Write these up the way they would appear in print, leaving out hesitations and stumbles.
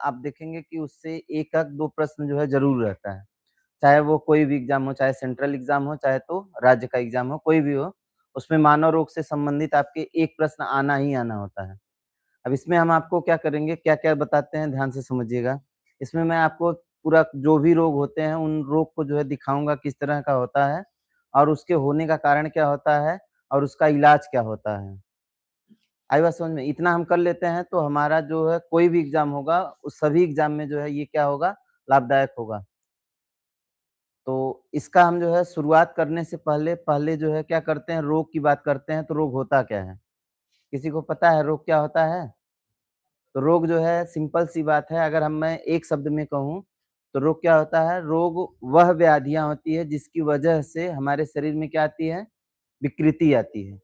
आप देखेंगे कि उससे 1 आध 2 प्रश्न जो है ज़रूर रहता है। चाहे वो कोई भी एग्ज़ाम हो, चाहे सेंट्रल एग्ज़ाम हो, चाहे तो राज्य का एग्ज़ाम हो, कोई भी हो, उसमें मानव रोग से संबंधित आपके 1 प्रश्न आना ही आना होता है। अब इसमें हम आपको क्या करेंगे, क्या-क्या बताते हैं ध्यान से समझिएगा। इसमें मैं आपको पूरा जो भी रोग होते हैं, उन रोग को जो है दिखाऊँगा किस तरह का होता है और उसके होने का कारण क्या होता है और उसका इलाज क्या होता है। आई बात समझ में? इतना हम कर लेते हैं तो हमारा जो है कोई भी एग्ज़ाम होगा, उस सभी एग्ज़ाम में जो है ये क्या होगा, लाभदायक होगा। तो इसका हम जो है शुरुआत करने से पहले जो है क्या करते हैं, रोग की बात करते हैं तो रोग होता क्या है? किसी को पता है रोग क्या होता है? तो रोग जो है सिंपल सी बात है, अगर मैं एक शब्द में कहूँ, तो रोग क्या होता है? रोग वह व्याधियाँ होती है जिसकी वजह से हमारे शरीर में क्या आती है? विकृति आती है।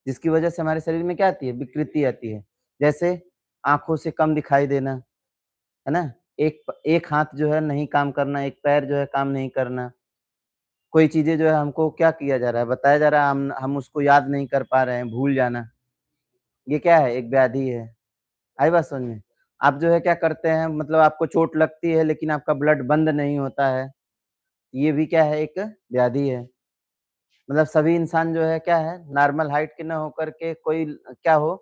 जिसकी वजह से हमारे शरीर में क्या आती है? विकृति आती है। जैसे आँखों से कम दिखाई देना, है ना? एक हाथ जो है नहीं काम करना, एक पैर जो है काम नहीं करना। कोई चीज़ें जो है हमको क्या किया जा रहा है? बताया जा रहा है, हम उसको याद नहीं कर पा रहे हैं, भूल जाना। ये क्या है? एक व्याधि है। आई बात समझ में? आप जो है क्या करते हैं, मतलब आपको चोट लगती है लेकिन आपका ब्लड बंद नहीं होता है, ये भी क्या है? एक व्याधि है। मतलब सभी इंसान जो है क्या है? नॉर्मल हाइट के ना होकर के कोई क्या हो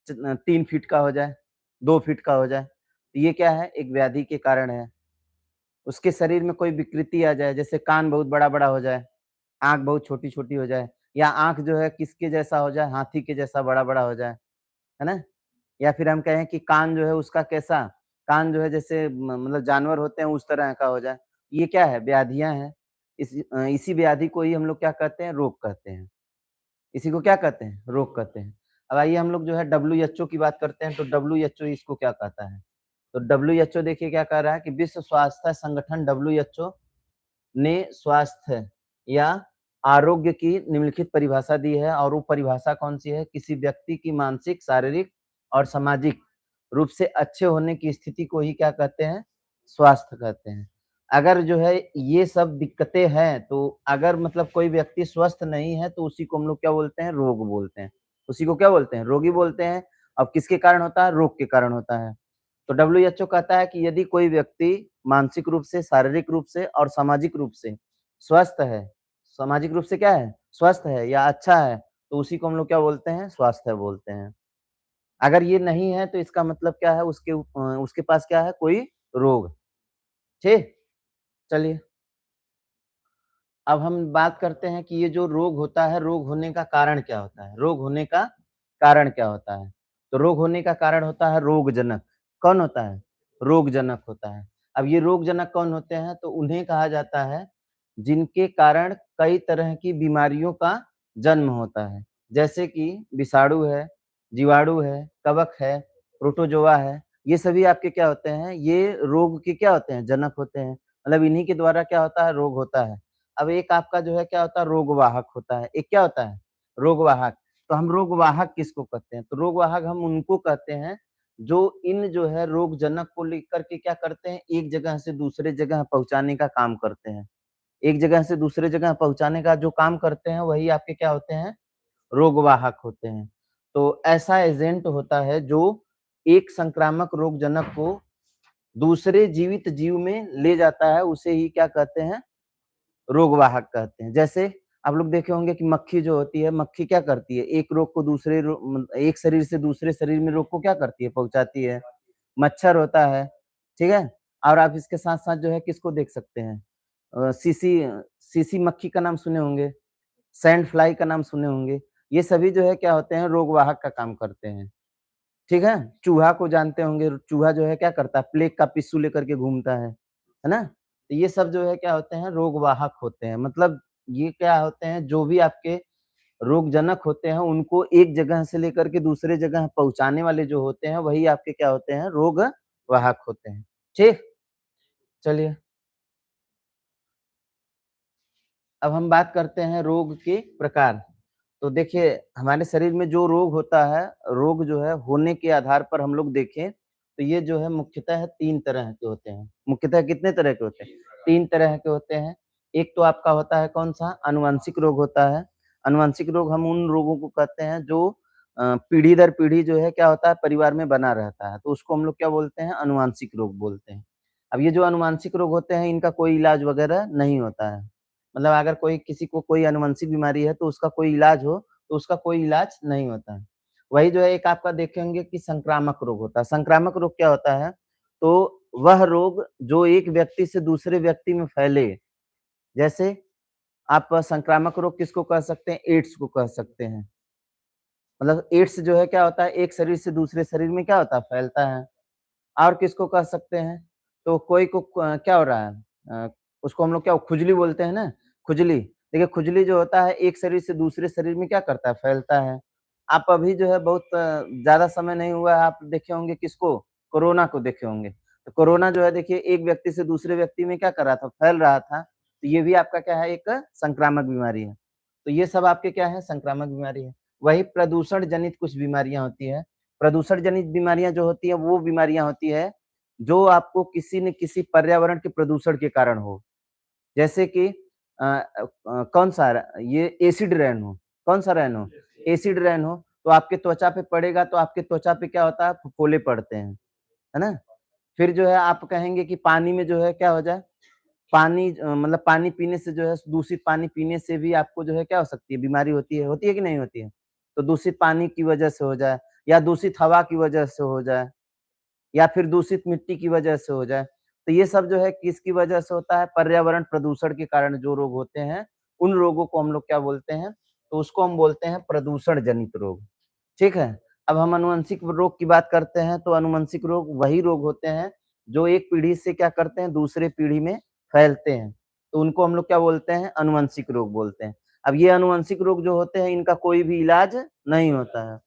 3 फीट का हो जाए, 2 फीट का हो जाए, तो ये क्या है? एक व्याधि के कारण है। उसके शरीर में कोई विकृति आ जाए, जैसे कान बहुत बड़ा-बड़ा हो जाए, आँख बहुत छोटी-छोटी हो जाए या आँख जो है किसके जैसा हो जाए? हाथी के जैसा बड़ा-बड़ा हो जाए, है ना? या फिर हम कहें कि कान जो है उसका कैसा, कान जो है जैसे मतलब जानवर होते हैं उस तरह का हो जाए। ये क्या है? व्याधियाँ हैं। इसी व्याधि को ही हम लोग क्या कहते हैं? रोग कहते हैं। इसी को क्या कहते हैं? रोग कहते हैं। अब आइए हम लोग जो है डब्ल्यूएचओ की बात करते हैं, तो डब्ल्यूएचओ इसको क्या कहता है? तो डब्ल्यूएचओ देखिए क्या कह रहा है कि विश्व स्वास्थ्य संगठन डब्ल्यूएचओ ने स्वास्थ्य या आरोग्य की निम्नलिखित परिभाषा दी है और वो परिभाषा कौन-सी है? किसी व्यक्ति की मानसिक, शारीरिक और सामाजिक रूप से अच्छे होने की स्थिति को ही क्या कहते हैं? स्वास्थ्य कहते हैं। अगर जो है ये सब दिक्कतें हैं, तो अगर मतलब कोई व्यक्ति स्वस्थ नहीं है, तो उसी को हम लोग क्या बोलते हैं? रोग बोलते हैं। उसी को क्या बोलते हैं? रोगी बोलते हैं। अब किसके कारण होता है? रोग के कारण होता है। तो डब्ल्यूएचओ कहता है कि यदि कोई व्यक्ति मानसिक रूप से, शारीरिक रूप से और सामाजिक रूप से स्वस्थ है, सामाजिक रूप से क्या है? स्वस्थ है या अच्छा है, तो उसी को हम लोग क्या बोलते हैं? स्वास्थ्य बोलते हैं। अगर ये नहीं है तो इसका मतलब क्या है? उसके पास क्या है? कोई रोग। ठीक? चलिए, अब हम बात करते हैं कि ये जो रोग होता है, रोग होने का कारण क्या होता है? रोग होने का कारण क्या होता है? तो रोग होने का कारण होता है रोगजनक। कौन होता है? रोगजनक होता है। अब ये रोगजनक कौन होते हैं? तो उन्हें कहा जाता है जिनके कारण कई तरह की बीमारियों का जन्म होता है। जैसे कि विषाणु है, जीवाणु है, कवक है, प्रोटोज़ोआ है। ये सभी आपके क्या होते हैं? ये रोग के क्या होते हैं? जनक होते हैं। मतलब इन्हीं के द्वारा क्या होता है? रोग होता है। अब एक आपका जो है क्या होता है? रोगवाहक होता है। एक क्या होता है? रोगवाहक। तो हम रोगवाहक किसको कहते हैं? तो रोगवाहक हम उनको कहते हैं जो इन जो है रोगजनक को लेकर के क्या करते हैं? एक जगह से दूसरे जगह पहुँचाने का काम करते हैं। एक जगह से दूसरे जगह पहुँचाने का जो काम करते हैं वही आपके क्या होते हैं? रोगवाहक होते हैं। तो ऐसा एजेंट होता है जो एक संक्रामक रोगजनक को दूसरे जीवित जीव में ले जाता है, उसे ही क्या कहते हैं? रोगवाहक कहते हैं। जैसे आप लोग देखे होंगे कि मक्खी जो होती है, मक्खी क्या करती है? एक रोग को एक शरीर से दूसरे शरीर में रोग को क्या करती है? पहुँचाती है। मच्छर होता है, ठीक है? और आप इसके साथ-साथ जो है किसको देख सकते हैं? सीसी मक्खी का नाम सुने होंगे, सैंड फ्लाई का नाम सुने होंगे। ये सभी जो है क्या होते हैं? रोगवाहक का काम करते हैं, ठीक है? चूहा को जानते होंगे, चूहा जो है क्या करता है? प्लेग का पिस्सू लेकर के घूमता है ना? तो ये सब जो है क्या होते हैं? रोगवाहक होते हैं। मतलब ये क्या होते हैं? जो भी आपके रोगजनक होते हैं, उनको एक जगह से लेकर के दूसरे जगह पहुँचाने वाले जो होते हैं, वही आपके क्या होते हैं? रोगवाहक होते हैं। ठीक? चलिए, अब हम बात करते हैं रोग के प्रकार। तो देखिए, हमारे शरीर में जो रोग होता है, रोग जो है होने के आधार पर हम लोग देखें, तो ये जो है मुख्यतः 3 तरह के होते हैं। मुख्यतः कितने तरह के होते हैं? 3 तरह के होते हैं। एक तो आपका होता है कौन-सा? आनुवंशिक रोग होता है। आनुवंशिक रोग हम उन रोगों को कहते हैं जो पीढ़ी दर पीढ़ी जो है क्या होता है परिवार में बना रहता है, तो उसको हम लोग क्या बोलते हैं आनुवांशिक रोग बोलते हैं। अब ये जो आनुवांशिक रोग होते हैं इनका कोई इलाज वगैरह नहीं होता है। मतलब अगर कोई किसी को कोई आनुवंशिक बीमारी है तो उसका कोई इलाज हो, तो उसका कोई इलाज नहीं होता है। वही जो है एक आपका देखेंगे कि संक्रामक रोग होता है। संक्रामक रोग क्या होता है? तो वह रोग जो एक व्यक्ति से दूसरे व्यक्ति में फैले, जैसे आप संक्रामक रोग किसको कह सकते हैं? एड्स को कह सकते हैं। मतलब एड्स जो है क्या होता है, एक शरीर से दूसरे शरीर में क्या होता है? फैलता है। और किसको कह सकते हैं? तो कोई को क्या हो रहा है? उसको हम लोग क्या खुजली बोलते हैं ना, खुजली। देखिए खुजली जो होता है एक शरीर से दूसरे शरीर में क्या करता है? फैलता है। आप अभी जो है बहुत ज़्यादा समय नहीं हुआ है, आप देखे होंगे किसको? कोरोना को देखे होंगे। तो कोरोना जो है देखिए एक व्यक्ति से दूसरे व्यक्ति में क्या कर रहा था? फैल रहा था। तो ये भी आपका क्या है? एक संक्रामक बीमारी है। तो ये सब आपके क्या है? संक्रामक बीमारी है। वही प्रदूषण जनित कुछ बीमारियाँ होती हैं। प्रदूषण जनित बीमारियाँ जो होती हैं, वो बीमारियाँ होती है, जो आपको किसी न किसी पर्यावरण के प्रदूषण के कारण हो। जैसे कि कौन-सा ये एसिड रेन हो, कौन-सा रेन हो? एसिड रेन हो, तो आपके त्वचा पे पड़ेगा तो आपके त्वचा पे क्या होता है? फफोले पड़ते हैं, है ना? फिर जो है आप कहेंगे कि पानी में जो है क्या हो जाए? पानी मतलब पानी पीने से जो है दूषित पानी पीने से भी आपको जो है क्या हो सकती है? बीमारी होती है कि नहीं होती है? तो दूषित पानी की वजह से हो जाए या दूषित हवा की वजह से हो जाए या फिर दूषित मिट्टी की वजह से हो जाए। तो ये सब जो है किसकी वजह से होता है? पर्यावरण प्रदूषण के कारण जो रोग होते हैं, उन रोगों को हम लोग क्या बोलते हैं? तो उसको हम बोलते हैं प्रदूषण जनित रोग, ठीक है? अब हम आनुवंशिक रोग की बात करते हैं, तो आनुवंशिक रोग वही रोग होते हैं, जो एक पीढ़ी से क्या करते हैं? दूसरे पीढ़ी में फैलते हैं। तो उनको हम लोग क्या बोलते हैं? आनुवंशिक रोग बोलते हैं। अब ये आनुवंशिक रोग जो होते हैं, इनका कोई भी इलाज नहीं होता है,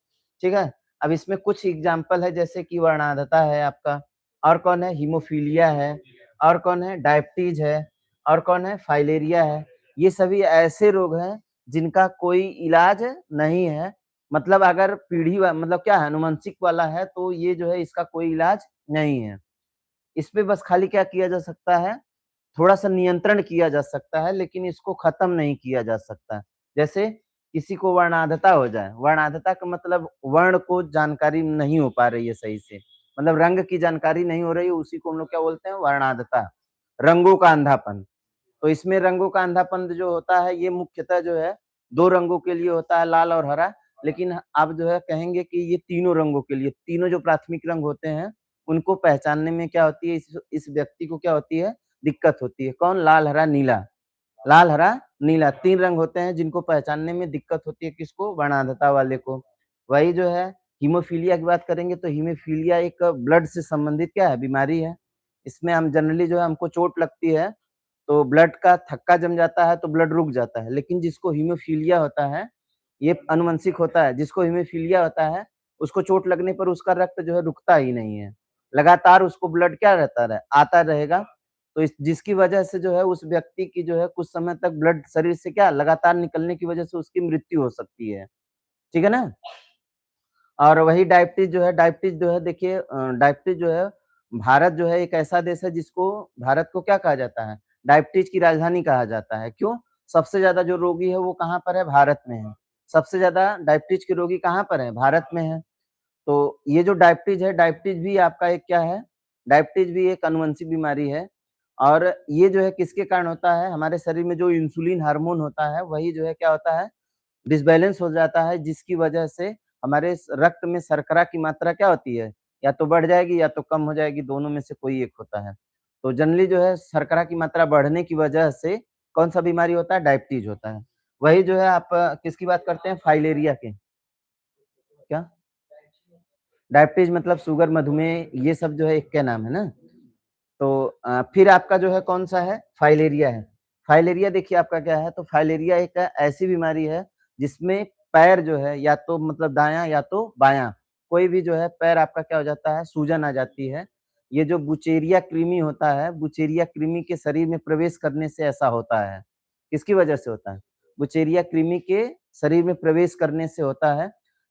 ठीक है? अब इसमें कुछ एग्ज़ाम्पल है जैसे कि वर्णांधता है आपका, और कौन है? हीमोफीलिया है, और कौन है? डायबिटीज़ है, और कौन है? फाइलेरिया है। ये सभी ऐसे रोग हैं जिनका कोई इलाज नहीं है। मतलब अगर पीढ़ी व मतलब क्या है आनुवंशिक वाला है तो ये जो है इसका कोई इलाज नहीं है। इस पे बस खाली क्या किया जा सकता है, थोड़ा-सा नियंत्रण किया जा सकता है, लेकिन इसको खत्म नहीं किया जा सकता। जैसे किसी को वर्णांधता हो जाए, वर्णांधता का मतलब वर्ण को जानकारी नहीं हो पा रही है सही से, मतलब रंग की जानकारी नहीं हो रही है, उसी को हम लोग क्या बोलते हैं? वर्णांधता, रंगों का अंधापन। तो इसमें रंगों का अंधापन जो होता है, ये मुख्यतः जो है 2 रंगों के लिए होता है, लाल और हरा। लेकिन आप जो है कहेंगे कि ये तीनों रंगों के लिए, तीनों जो प्राथमिक रंग होते हैं, उनको पहचानने में क्या होती है, इस व्यक्ति को क्या होती है, दिक्कत होती है। कौन? लाल, हरा, नीला। लाल, हरा, नीला 3 रंग होते हैं जिनको पहचानने में दिक्कत होती है किसको? वर्णांधता वाले को। वही जो है हीमोफीलिया की बात करेंगे तो हीमोफीलिया एक ब्लड से संबंधित क्या है? बीमारी है। इसमें हम जनरली जो है हमको चोट लगती है तो ब्लड का थक्का जम जाता है तो ब्लड रुक जाता है। लेकिन जिसको हीमोफीलिया होता है, ये आनुवंशिक होता है, जिसको हीमोफीलिया होता है, उसको चोट लगने पर उसका रक्त जो है रुकता ही नहीं है। लगातार उसको ब्लड क्या रहता है आता रहेगा। तो इस जिसकी वजह से जो है उस व्यक्ति की जो है कुछ समय तक ब्लड शरीर से क्या लगातार निकलने की वजह से उसकी मृत्यु हो सकती है। ठीक है ना? और वही डायबिटीज़ जो है देखिए डायबिटीज़ जो है भारत जो है एक ऐसा देश है जिसको भारत को क्या कहा जाता है? डायबिटीज़ की राजधानी कहा जाता है। क्यों? सबसे ज़्यादा जो रोगी है वो कहाँ पर है? भारत में है। सबसे ज़्यादा डायबिटीज़ के रोगी कहाँ पर हैं? भारत में हैं। तो ये जो डायबिटीज़ है, डायबिटीज़ भी आपका एक क्या है? डायबिटीज़ भी एक आनुवंशिक बीमारी है और ये जो है किसके कारण होता है? हमारे शरीर में जो इंसुलिन हार्मोन होता है, वही जो है क्या होता है? डिसबैलेंस हो जाता है जिसकी वजह से हमारे रक्त में शर्करा की मात्रा क्या होती है? या तो बढ़ जाएगी या तो कम हो जाएगी, दोनों में से कोई एक होता है। तो जनरली जो है शर्करा की मात्रा बढ़ने की वजह से कौन-सा बीमारी होता है? डायबिटीज़ होता है। वही जो है आप किसकी बात करते हैं? फाइलेरिया की। क्या? डायबिटीज़ मतलब शुगर, मधुमेह ये सब जो है एक के नाम है ना? तो फिर आपका जो है कौन-सा है? फाइलेरिया है। फाइलेरिया देखिए आपका क्या है, तो फाइलेरिया एक ऐसी बीमारी है जिसमें पैर जो है या तो मतलब दायाँ या तो बायाँ, कोई भी जो है पैर आपका क्या हो जाता है, सूजन आ जाती है। ये जो बुचेरिया कृमि होता है, बुचेरिया कृमि के शरीर में प्रवेश करने से ऐसा होता है। किसकी वजह से होता है? बुचेरिया कृमि के शरीर में प्रवेश करने से होता है।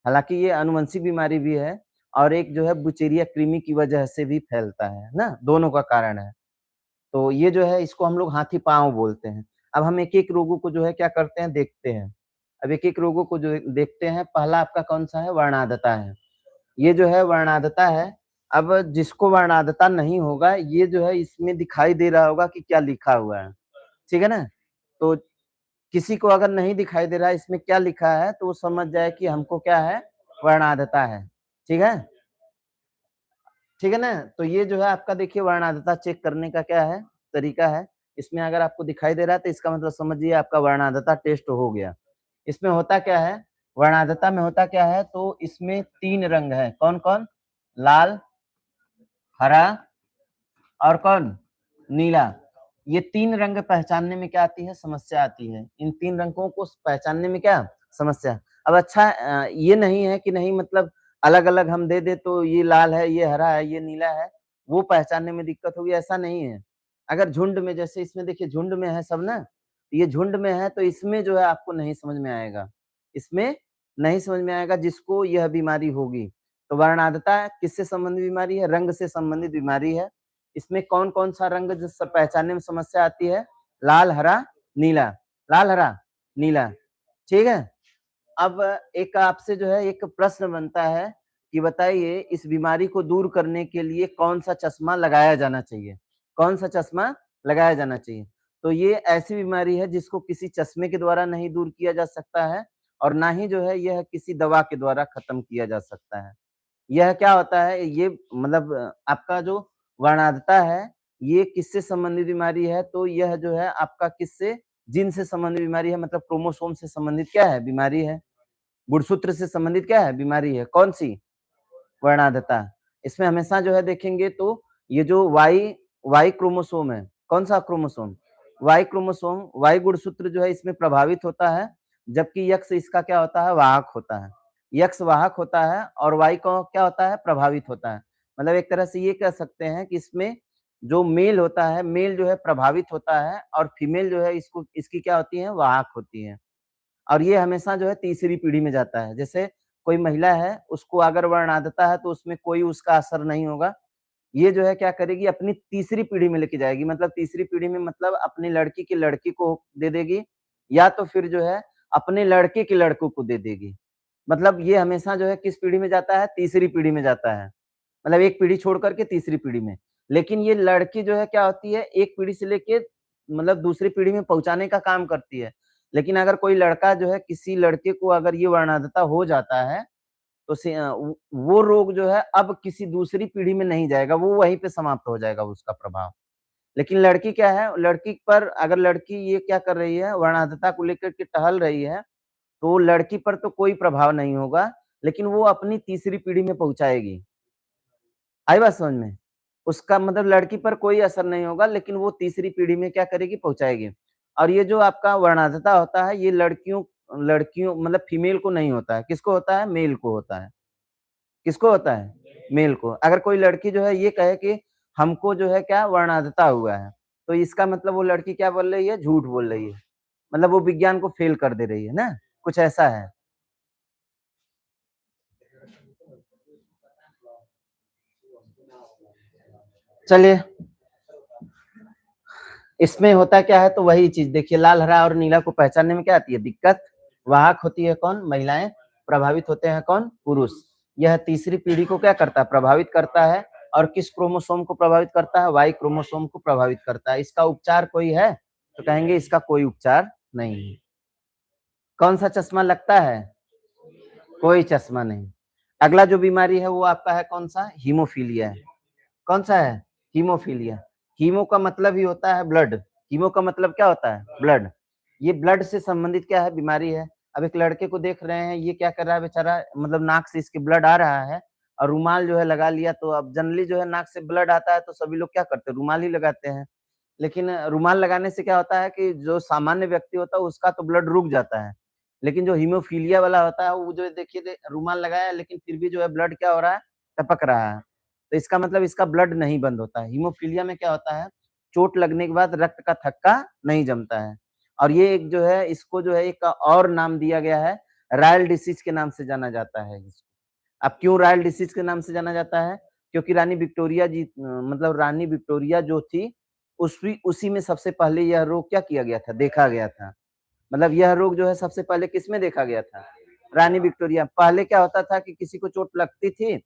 हालाँकि ये आनुवंशिक बीमारी भी है और एक जो है बुचेरिया कृमि की वजह से भी फैलता है ना? दोनों का कारण है। तो ये जो है इसको हम लोग हाथी पाँव बोलते हैं। अब हम एक-एक रोगों को जो है क्या करते हैं देखते हैं। अब एक-एक रोगों को जो देखते हैं, पहला आपका कौन-सा है? वर्णांधता है। ये जो है वर्णांधता है। अब जिसको वर्णांधता नहीं होगा, ये जो है इसमें दिखाई दे रहा होगा कि क्या लिखा हुआ है, ठीक है ना? तो किसी को अगर नहीं दिखाई दे रहा है इसमें क्या लिखा है, तो वो समझ जाए कि हमको क्या है? वर्णांधता है, ठीक है? ठीक है ना? तो ये जो है आपका देखिए वर्णांधता चेक करने का क्या है? तरीका है। इसमें अगर आपको दिखाई दे रहा है तो इसका मतलब समझिए आपका वर्णांधता टेस्ट हो गया। इसमें होता क्या है? वर्णांधता में होता क्या है? तो इसमें 3 रंग हैं। कौन-कौन? लाल, हरा और कौन? नीला। ये 3 रंग पहचानने में क्या आती है? समस्या आती है। इन 3 रंगों को पहचानने में क्या? समस्या। अब अच्छा ये नहीं है कि नहीं मतलब अलग-अलग हम दे दें तो ये लाल है, ये हरा है, ये नीला है, वो पहचानने में दिक्कत होगी, ऐसा नहीं है। अगर झुंड में जैसे इसमें देखिए झुंड में है सब ना, ये झुंड में है तो इसमें जो है आपको नहीं समझ में आएगा। इसमें नहीं समझ में आएगा जिसको यह बीमारी होगी। तो वर्णांधता किससे संबंधित बीमारी है? रंग से संबंधित बीमारी है। इसमें कौन-कौन सा रंग जिस पहचानने में समस्या आती है? लाल, हरा, नीला। लाल, हरा, नीला, ठीक है? अब एक आपसे जो है एक प्रश्न बनता है कि बताइए इस बीमारी को दूर करने के लिए कौन-सा चश्मा लगाया जाना चाहिए? कौन-सा चश्मा लगाया जाना चाहिए? तो ये ऐसी बीमारी है जिसको किसी चश्मे के द्वारा नहीं दूर किया जा सकता है और ना ही जो है यह किसी दवा के द्वारा खत्म किया जा सकता है। यह क्या होता है ये मतलब आपका जो वर्णांधता है, ये किससे संबंधित बीमारी है? तो यह जो है आपका किससे जीन से संबंधित बीमारी है मतलब क्रोमोसोम से संबंधित क्या है? बीमारी है। गुणसूत्र से संबंधित क्या है? बीमारी है। कौन-सी? वर्णांधता। इसमें हमेशा जो है देखेंगे तो ये जो वाई क्रोमोसोम है, कौन-सा क्रोमोसोम? वाई क्रोमोसोम, वाई गुणसूत्र जो है इसमें प्रभावित होता है, जबकि यक्स इसका क्या होता है? वाहक होता है। यक्स वाहक होता है और वाई को क्या होता है? प्रभावित होता है। मतलब एक तरह से ये कह सकते हैं कि इसमें जो मेल होता है, मेल जो है प्रभावित होता है और फीमेल जो है इसको इसकी क्या होती है? वाहक होती है। और ये हमेशा जो है तीसरी पीढ़ी में जाता है। जैसे कोई महिला है, उसको अगर वर्णांधता है तो उसमें कोई उसका असर नहीं होगा। ये जो है क्या करेगी अपनी तीसरी पीढ़ी में लेके जाएगी मतलब तीसरी पीढ़ी में मतलब अपनी लड़की की लड़की को दे देगी या तो फिर जो है अपने लड़के के लड़कों को दे देगी। मतलब ये हमेशा जो है किस पीढ़ी में जाता है? तीसरी पीढ़ी में जाता है। मतलब एक पीढ़ी छोड़ कर के तीसरी पीढ़ी में। लेकिन ये लड़की जो है क्या होती है, एक पीढ़ी से लेके मतलब दूसरी पीढ़ी में पहुँचाने का काम करती है। लेकिन अगर कोई लड़का जो है किसी लड़के को अगर ये वर्णांधता हो जाता है, तो वो रोग जो है अब किसी दूसरी पीढ़ी में नहीं जाएगा, वो वहीं पे समाप्त हो जाएगा उसका प्रभाव। लेकिन लड़की क्या है, लड़की पर अगर लड़की ये क्या कर रही है, वर्णांधता को लेकर के टहल रही है, तो लड़की पर तो कोई प्रभाव नहीं होगा, लेकिन वो अपनी तीसरी पीढ़ी में पहुँचाएगी। आई बात समझ में? उसका मतलब लड़की पर कोई असर नहीं होगा, लेकिन वो तीसरी पीढ़ी में क्या करेगी, पहुँचाएगी। और ये जो आपका वर्णांधता होता है, ये लड़कियों लड़कियों मतलब फीमेल को नहीं होता है, किसको होता है? मेल को होता है। किसको होता है? मेल को। अगर कोई लड़की जो है ये कहे कि हमको जो है क्या वर्णांधता हुआ है, तो इसका मतलब वो लड़की क्या बोल रही है? झूठ बोल रही है। मतलब वो विज्ञान को फ़ेल कर दे रही है ना? कुछ ऐसा है। चलिए, इसमें होता क्या है तो वही चीज़ देखिए लाल, हरा और नीला को पहचानने में क्या आती है दिक्कत? वाहक होती है कौन? महिलाएँ, प्रभावित होते हैं कौन? पुरुष। यह तीसरी पीढ़ी को क्या करता है? प्रभावित करता है और किस क्रोमोसोम को प्रभावित करता है? वाई क्रोमोसोम को प्रभावित करता है। इसका उपचार कोई है? तो कहेंगे इसका कोई उपचार नहीं है। कौन-सा चश्मा लगता है? कोई चश्मा नहीं। अगला जो बीमारी है वो आपका है कौन-सा? हीमोफीलिया है। कौन-सा है? हीमोफीलिया। हीमो का मतलब ही होता है ब्लड। हीमो का मतलब क्या होता है? ब्लड। ये ब्लड से संबंधित क्या है? बीमारी है। अब एक लड़के को देख रहे हैं, ये क्या कर रहा है बेचारा मतलब नाक से इसके ब्लड आ रहा है और रुमाल जो है लगा लिया तो अब जनरली जो है नाक से ब्लड आता है तो सभी लोग क्या करते हैं? रुमाल ही लगाते हैं। लेकिन रुमाल लगाने से क्या होता है कि जो सामान्य व्यक्ति होता है उसका तो ब्लड रुक जाता है। लेकिन जो हीमोफीलिया वाला होता है वो जो देखिए रुमाल लगाया है लेकिन फिर भी जो है ब्लड क्या हो रहा है? टपक रहा है। तो इसका मतलब इसका ब्लड नहीं बंद होता है। हीमोफीलिया में क्या होता है? चोट लगने के बाद रक्त का थक्का नहीं जमता है। और ये एक जो है इसको जो है एक और नाम दिया गया है, रायल डिसीज़ के नाम से जाना जाता है इसको। अब क्यों रॉयल डिसीज़ के नाम से जाना जाता है? क्योंकि रानी विक्टोरिया जी मतलब रानी विक्टोरिया जो थी, उसी उसी में सबसे पहले यह रोग क्या किया गया था? देखा गया था। मतलब यह रोग जो है सबसे पहले किसमें देखा गया था? रानी विक्टोरिया। पहले क्या होता था कि किसी को चोट लगती थी,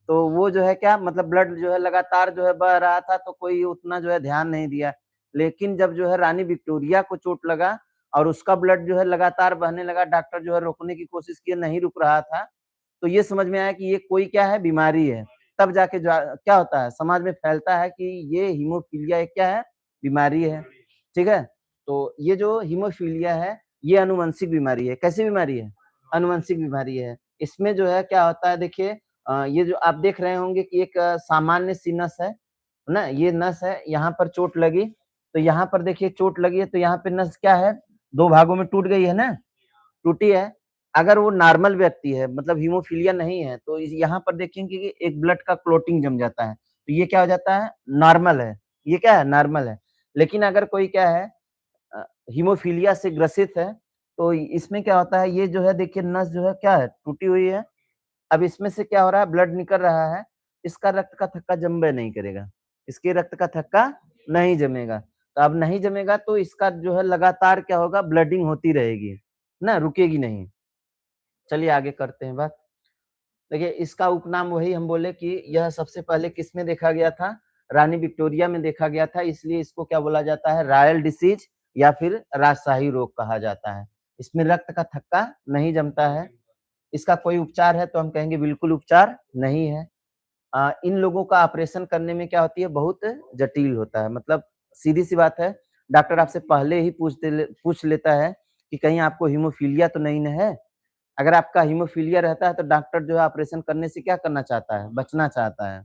तो वो जो है क्या मतलब ब्लड जो है लगातार जो है बह रहा था, तो कोई उतना जो है ध्यान नहीं दिया। लेकिन जब जो है रानी विक्टोरिया को चोट लगा और उसका ब्लड जो है लगातार बहने लगा, डॉक्टर जो है रोकने की कोशिश किए, नहीं रुक रहा था, तो ये समझ में आया कि ये कोई क्या है, बीमारी है। तब जाके जो क्या होता है, समाज में फैलता है कि ये हीमोफीलिया एक क्या है, बीमारी है। ठीक है? तो ये जो हीमोफीलिया है, ये आनुवंशिक बीमारी है। कैसी बीमारी है? आनुवंशिक बीमारी है। इसमें जो है क्या होता है देखिए ये जो आप देख रहे होंगे कि एक सामान्य सी नस है ना? ये नस है, यहाँ पर चोट लगी, तो यहाँ पर देखिए चोट लगी है, तो यहाँ पे नस क्या है, 2 भागों में टूट गई है ना? टूटी है। अगर वो नॉर्मल व्यक्ति है मतलब हीमोफीलिया नहीं है, तो इस यहाँ पर देखेंगे कि एक ब्लड का क्लॉटिंग जम जाता है। तो ये क्या हो जाता है, नॉर्मल है। ये क्या है, नॉर्मल है। लेकिन अगर कोई क्या है हीमोफीलिया से ग्रसित है, तो इसमें क्या होता है, ये जो है देखिए नस जो है क्या है, टूटी हुई है। अब इसमें से क्या हो रहा है, ब्लड निकल रहा है, इसका रक्त का थक्का जमबे नहीं करेगा। इसके रक्त का थक्का नहीं जमेगा। तो अब नहीं जमेगा तो इसका जो है लगातार क्या होगा, ब्लडिंग होती रहेगी, ना रुकेगी नहीं। चलिए आगे करते हैं बात। देखिए इसका उपनाम वही हम बोले कि यह सबसे पहले किसमें देखा गया था? रानी विक्टोरिया में देखा गया था, इसलिए इसको क्या बोला जाता है, रॉयल डिसीज या फिर राजशाही रोग कहा जाता है। इसमें रक्त का थक्का नहीं जमता है। इसका कोई उपचार है तो हम कहेंगे बिल्कुल उपचार नहीं है। इन लोगों का ऑपरेशन करने में क्या होती है, बहुत जटिल होता है। मतलब सीधी-सी बात है, डॉक्टर आपसे पहले ही पूछ लेता है कि कहीं आपको हीमोफीलिया तो नहीं न है? अगर आपका हीमोफीलिया रहता है तो डॉक्टर जो है ऑपरेशन करने से क्या करना चाहता है? बचना चाहता है।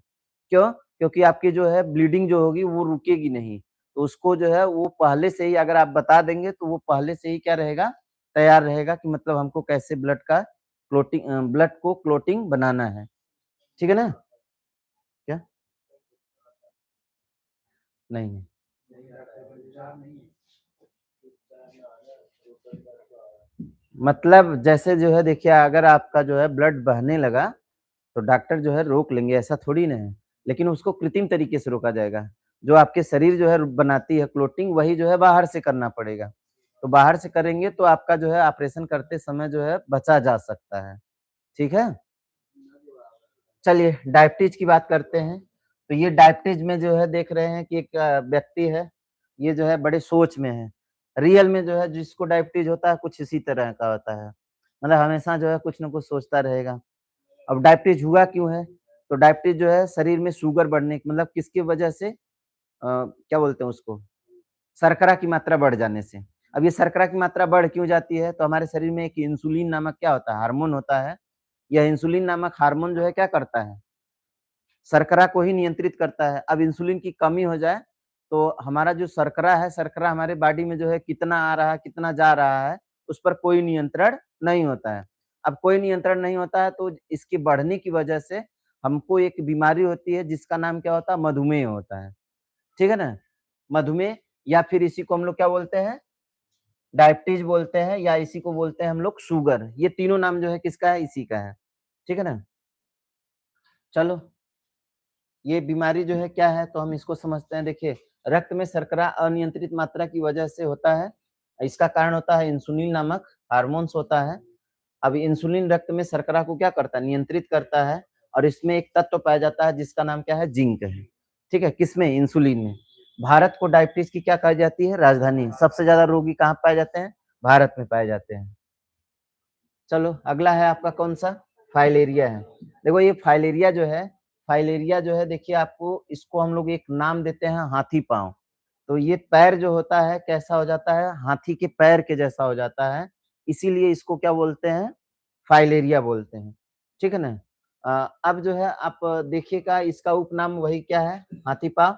क्यों? क्योंकि आपकी जो है ब्लीडिंग जो होगी वो रुकेगी नहीं। तो उसको जो है वो पहले से ही अगर आप बता देंगे तो वो पहले से ही क्या रहेगा, तैयार रहेगा कि मतलब हमको कैसे ब्लड को क्लॉटिंग बनाना है। ठीक है ना? क्या? नहीं, नहीं। मतलब जैसे जो है देखिए अगर आपका जो है ब्लड बहने लगा, तो डॉक्टर जो है रोक लेंगे, ऐसा थोड़ी ना है। लेकिन उसको कृत्रिम तरीके से रोका जाएगा। जो आपके शरीर जो है बनाती है क्लॉटिंग वही जो है बाहर से करना पड़ेगा। तो बाहर से करेंगे तो आपका जो है ऑपरेशन करते समय जो है बचा जा सकता है। ठीक है? चलिए डायबिटीज की बात करते हैं। तो ये डायबिटीज में जो है देख रहे हैं कि एक व्यक्ति है, ये जो है बड़े सोच में है। रियल में जो है जिसको डायबिटीज होता है कुछ इसी तरह का होता है। मतलब हमेशा जो है कुछ न कुछ सोचता रहेगा। अब डायबिटीज हुआ क्यों है? तो डायबिटीज जो है शरीर में शुगर बढ़ने की मतलब किसकी वजह से क्या बोलते हैं उसको? शर्करा की मात्रा बढ़ जाने से। अब ये शर्करा की मात्रा बढ़ क्यों जाती है? तो हमारे शरीर में एक इंसुलिन नामक क्या होता है? हार्मोन होता है। यह इंसुलिन नामक हार्मोन जो है क्या करता है? शर्करा को ही नियंत्रित करता है। अब इंसुलिन की कमी हो जाए, तो हमारा जो शर्करा है, शर्करा हमारे बॉडी में जो है कितना आ रहा है, कितना जा रहा है, उस पर कोई नियंत्रण नहीं होता है। अब कोई नियंत्रण नहीं होता है तो इसके बढ़ने की वजह से हमको एक बीमारी होती है जिसका नाम क्या होता है? मधुमेह होता है। ठीक है ना? मधुमेह या फिर इसी को हम लोग क्या बोलते हैं? डायबिटीज़ बोलते हैं या इसी को बोलते हैं हम लोग शुगर। ये तीनों नाम जो है किसका है? इसी का है। ठीक है ना? चलो ये बीमारी जो है क्या है तो हम इसको समझते हैं देखिए रक्त में शर्करा अनियंत्रित मात्रा की वजह से होता है। इसका कारण होता है इंसुलिन नामक हार्मोन्स होता है। अब इंसुलिन रक्त में शर्करा को क्या करता है? नियंत्रित करता है और इसमें एक तत्व पाया जाता है जिसका नाम क्या है? जिंक है। ठीक है? किसमें? इंसुलिन में। भारत को डायबिटीज की क्या कही जाती है? राजधानी। सबसे ज्यादा रोगी कहाँ पाए जाते हैं? भारत में पाए जाते हैं। चलो अगला है आपका कौन सा? फाइलेरिया है। देखो ये फाइलेरिया जो है देखिए आपको इसको हम लोग एक नाम देते हैं हाथी पाँव। तो ये पैर जो होता है कैसा हो जाता है? हाथी के पैर के जैसा हो जाता है। इसीलिए इसको क्या बोलते हैं? फाइलेरिया बोलते हैं। ठीक है ना? अब जो है आप देखिएगा इसका उपनाम वही क्या है? हाथी पाँव।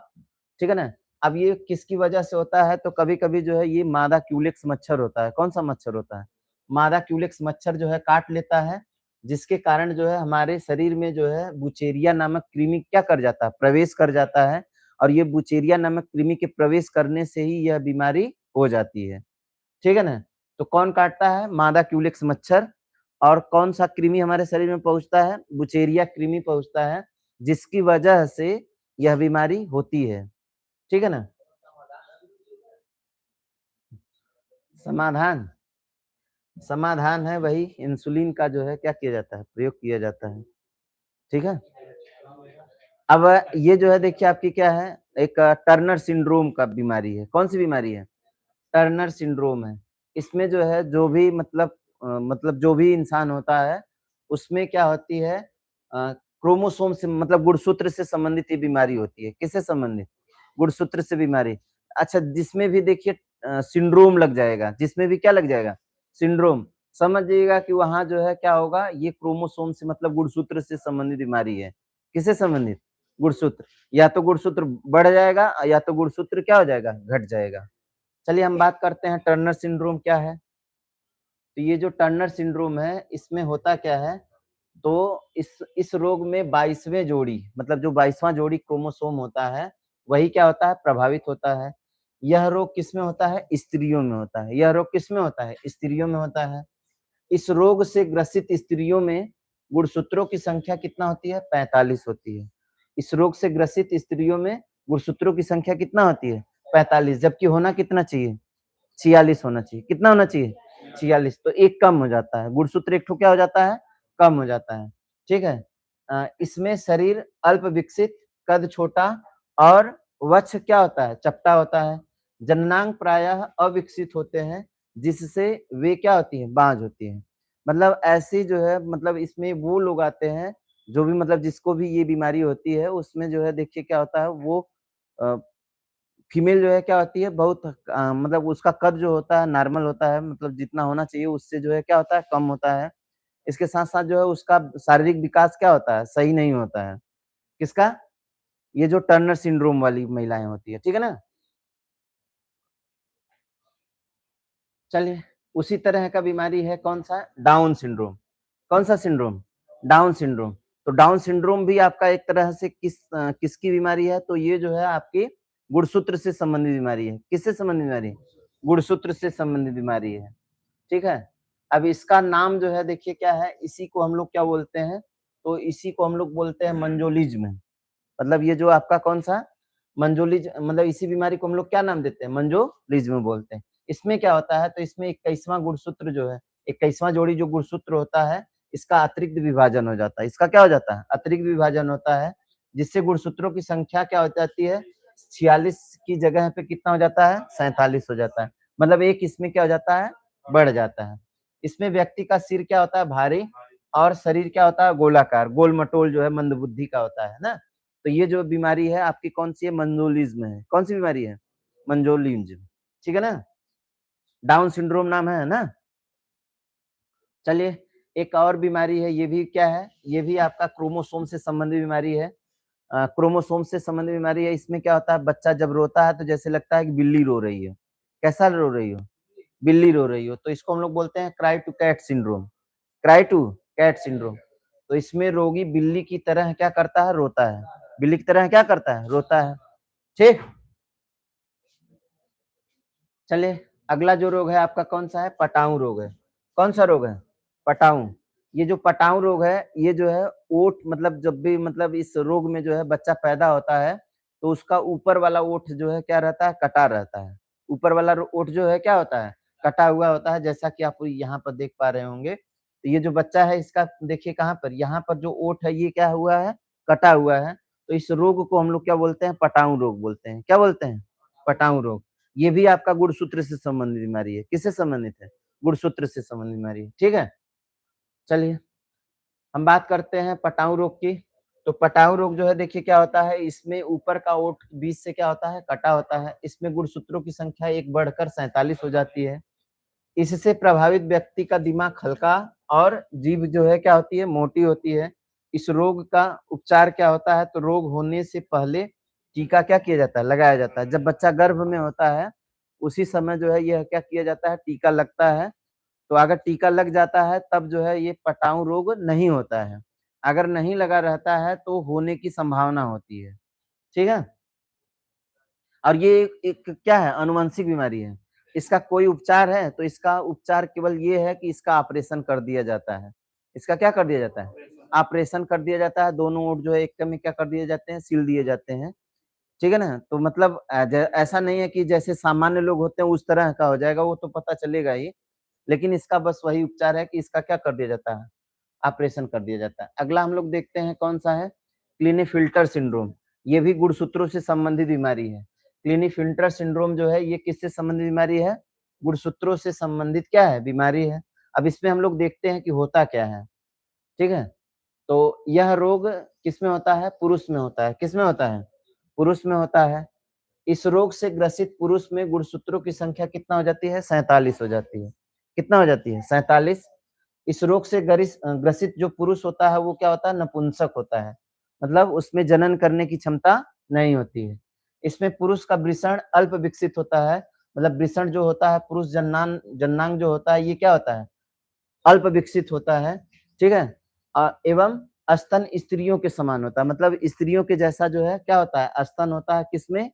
ठीक है ना? अब ये किसकी वजह से होता है? तो कभी-कभी जो है ये मादा क्यूलेक्स मच्छर होता है। कौन-सा मच्छर होता है? मादा क्यूलेक्स मच्छर जो है काट लेता है, जिसके कारण जो है हमारे शरीर में जो है बुचेरिया नामक कृमि क्या कर जाता है? प्रवेश कर जाता है और ये बुचेरिया नामक कृमि के प्रवेश करने से ही यह बीमारी हो जाती है। ठीक है ना? तो कौन काटता है? मादा क्यूलेक्स मच्छर और कौन-सा कृमि हमारे शरीर में पहुँचता है? बुचेरिया कृमि पहुँचता है, जिसकी वजह से यह बीमारी होती है। ठीक है ना? समाधान समाधान है वही इंसुलिन का जो है क्या किया जाता है, प्रयोग किया जाता है, ठीक है? अब ये जो है देखिए आपकी क्या है, एक टर्नर सिंड्रोम का बीमारी है। कौन-सी बीमारी है? टर्नर सिंड्रोम है। इसमें जो है जो भी मतलब जो भी इंसान होता है, उसमें क्या होती है क्रोमोसोम से मतलब गुणसूत्र से संबंधित ये बीमारी होती है। किससे संबंधित? गुणसूत्र से बीमारी। अच्छा जिसमें भी देखिए सिंड्रोम लग जाएगा, जिसमें भी क्या लग जाएगा? सिंड्रोम। समझिएगा कि वहाँ जो है क्या होगा, ये क्रोमोसोम से मतलब गुणसूत्र से संबंधित बीमारी है। किससे संबंधित? गुणसूत्र। या तो गुणसूत्र बढ़ जाएगा या तो गुणसूत्र क्या हो जाएगा? घट जाएगा। चलिए हम बात करते हैं टर्नर सिंड्रोम क्या है? तो ये जो टर्नर सिंड्रोम है, इसमें होता क्या है, तो इस रोग में 22वें जोड़ी मतलब जो 22वां जोड़ी क्रोमोसोम होता है, वही क्या होता है, प्रभावित होता है। यह रोग किसमें होता है? स्त्रियों में होता है। यह रोग किसमें होता है? स्त्रियों में होता है। इस रोग से ग्रसित स्त्रियों में गुणसूत्रों की संख्या कितना होती है? 45 होती है। इस रोग से ग्रसित स्त्रियों में गुणसूत्रों की संख्या कितना होती है? 45 जबकि होना कितना चाहिए? 46 होना चाहिए। कितना होना चाहिए? 46 तो 1 कम हो जाता है। गुणसूत्र एक ठो क्या हो जाता है? कम हो जाता है। ठीक है? इसमें शरीर अल्प विकसित, कद छोटा और वक्ष क्या होता है? चपटा होता है। जननांग प्रायः अविकसित होते हैं, जिससे वे क्या होती हैं? बाँझ होती हैं। मतलब ऐसी जो है मतलब इसमें वो लोग आते हैं, जो भी मतलब जिसको भी ये बीमारी होती है, उसमें जो है देखिए क्या होता है वो अ फीमेल जो है क्या होती है बहुत मतलब उसका कद जो होता है नॉर्मल होता है मतलब जितना होना चाहिए उससे जो है क्या होता है कम होता है। इसके साथ-साथ जो है उसका शारीरिक विकास क्या होता है सही नहीं होता है। किसका? ये जो टर्नर सिंड्रोम वाली महिलाएँ होती है, ठीक है ना? चलिए, उसी तरह का बीमारी है कौन-सा? Down syndrome. कौन-सा सिंड्रोम? Down syndrome. तो डाउन सिंड्रोम भी आपका एक तरह से किसकी बीमारी है? तो ये जो है आपकी गुणसूत्र से संबंधित बीमारी है। किससे संबंधित बीमारी है? गुणसूत्र से संबंधित बीमारी है। ठीक है? अब इसका नाम जो है देखिए क्या है, इसी को हम लोग क्या बोलते हैं, तो इसी को हम लोग बोलते हैं मंजोलिज़्म। मतलब ये जो आपका कौन-सा मतलब इसी बीमारी को हम लोग क्या नाम देते हैं? मंजोलिज़्म बोलते हैं। इसमें क्या होता है, तो इसमें 21वां गुणसूत्र जो है, 21वां जोड़ी जो गुणसूत्र होता है, इसका अतिरिक्त विभाजन हो जाता है। इसका क्या हो जाता है? अतिरिक्त विभाजन होता है, जिससे गुणसूत्रों की संख्या क्या हो जाती है, 46 की जगह पे कितना हो जाता है? 47 हो जाता है। मतलब एक इसमें क्या हो जाता है? बढ़ जाता है। इसमें व्यक्ति का सिर क्या होता है? भारी और शरीर क्या होता है? गोलाकार, गोल-मटोल जो है मंदबुद्धि का होता है ना? तो ये जो बीमारी है आपकी कौन-सी है? मंजोलिज़्म है। कौन-सी बीमारी है? मंजोलिज़्म, ठीक है ना? डाउन सिंड्रोम नाम है ना? चलिए, एक और बीमारी है, ये भी क्या है? ये भी आपका क्रोमोसोम से संबंधित बीमारी है। क्रोमोसोम से संबंधित बीमारी है, इसमें क्या होता है? बच्चा जब रोता है तो जैसे लगता है कि बिल्ली रो रही है। कैसा रो रही हो? बिल्ली रो रही हो, तो इसको हम लोग बोलते हैं cry to cat syndrome. Cry to cat syndrome. तो इसमें रोगी बिल्ली की तरह क्या करता है? रोता है। बिल्ली की तरह क्या करता है? रोता है। ठीक? चलिए, अगला जो रोग है आपका कौन-सा है? पटाऊ रोग है। कौन-सा रोग है? पटाऊ। ये जो पटाऊ रोग है, ये जो है ओंठ मतलब जब भी मतलब इस रोग में जो है बच्चा पैदा होता है, तो उसका ऊपर वाला ओंठ जो है क्या रहता है? कटा रहता है। ऊपर वाला ओंठ जो है क्या होता है? कटा हुआ होता है, जैसा कि आप यहाँ पर देख पा रहे होंगे। तो ये जो बच्चा है इसका देखिए कहाँ पर? यहाँ पर जो ओंठ है ये क्या हुआ है? कटा हुआ है। तो इस रोग को हम लोग क्या बोलते हैं? पटाऊ रोग बोलते हैं। क्या बोलते हैं? पटाऊ रोग। ये भी आपका गुणसूत्र से संबंधित बीमारी है। किससे संबंधित है? गुणसूत्र से संबंधित बीमारी है। ठीक है? चलिए, हम बात करते हैं पटाऊ रोग की। तो पटाऊ रोग जो है देखिए क्या होता है, इसमें ऊपर का ओंठ बीच से क्या होता है? कटा होता है। इसमें गुणसूत्रों की संख्या 1 बढ़कर 47 हो जाती है। इससे प्रभावित व्यक्ति का दिमाग हल्का और जीभ जो है क्या होती है? मोटी होती है। इस रोग का उपचार क्या होता है? तो रोग होने से पहले टीका क्या किया जाता है? लगाया जाता है। जब बच्चा गर्भ में होता है, उसी समय जो है यह क्या किया जाता है? टीका लगता है। तो अगर टीका लग जाता है तब जो है ये पटाऊ रोग नहीं होता है। अगर नहीं लगा रहता है तो होने की संभावना होती है। ठीक है? और ये एक क्या है? आनुवंशिक बीमारी है। इसका कोई उपचार है? तो इसका उपचार केवल ये है कि इसका ऑपरेशन कर दिया जाता है। इसका क्या कर दिया जाता है? ऑपरेशन कर दिया जाता है, दोनों ओर जो है एक में क्या कर दिए जाते हैं? सील दिए जाते हैं। ठीक है ना? तो मतलब ऐसा नहीं है कि जैसे सामान्य लोग होते हैं उस तरह का हो जाएगा, वो तो पता चलेगा ही। लेकिन इसका बस वही उपचार है कि इसका क्या कर दिया जाता है, ऑपरेशन कर दिया जाता है। अगला हम लोग देखते हैं कौन-सा है, क्लिनेफिल्टर सिंड्रोम। ये भी गुणसूत्रों से संबंधित बीमारी है। क्लिनेफिल्टर सिंड्रोम जो है ये किससे संबंधित बीमारी है? गुणसूत्रों से संबंधित क्या है? बीमारी है। अब इसमें हम लोग देखते हैं कि होता क्या है, ठीक है? तो यह रोग किसमें होता है? पुरुष में होता है। किसमें होता है? पुरुष में होता है। इस रोग से ग्रसित पुरुष में गुणसूत्रों की संख्या कितना हो जाती है? 47 हो जाती है। कितना हो जाती है? 47। इस रोग से ग्रसित जो पुरुष होता है वो क्या होता है? नपुंसक होता है। मतलब उसमें जनन करने की क्षमता नहीं होती है। इसमें पुरुष का वृषण अल्प विकसित होता है। मतलब वृषण जो होता है पुरुष जननांग जो होता है ये क्या होता है? अल्प विकसित होता है, ठीक है? एवं स्तन स्त्रियों के समान होता है, मतलब स्त्रियों के जैसा जो है क्या होता है? स्तन होता है किसमें?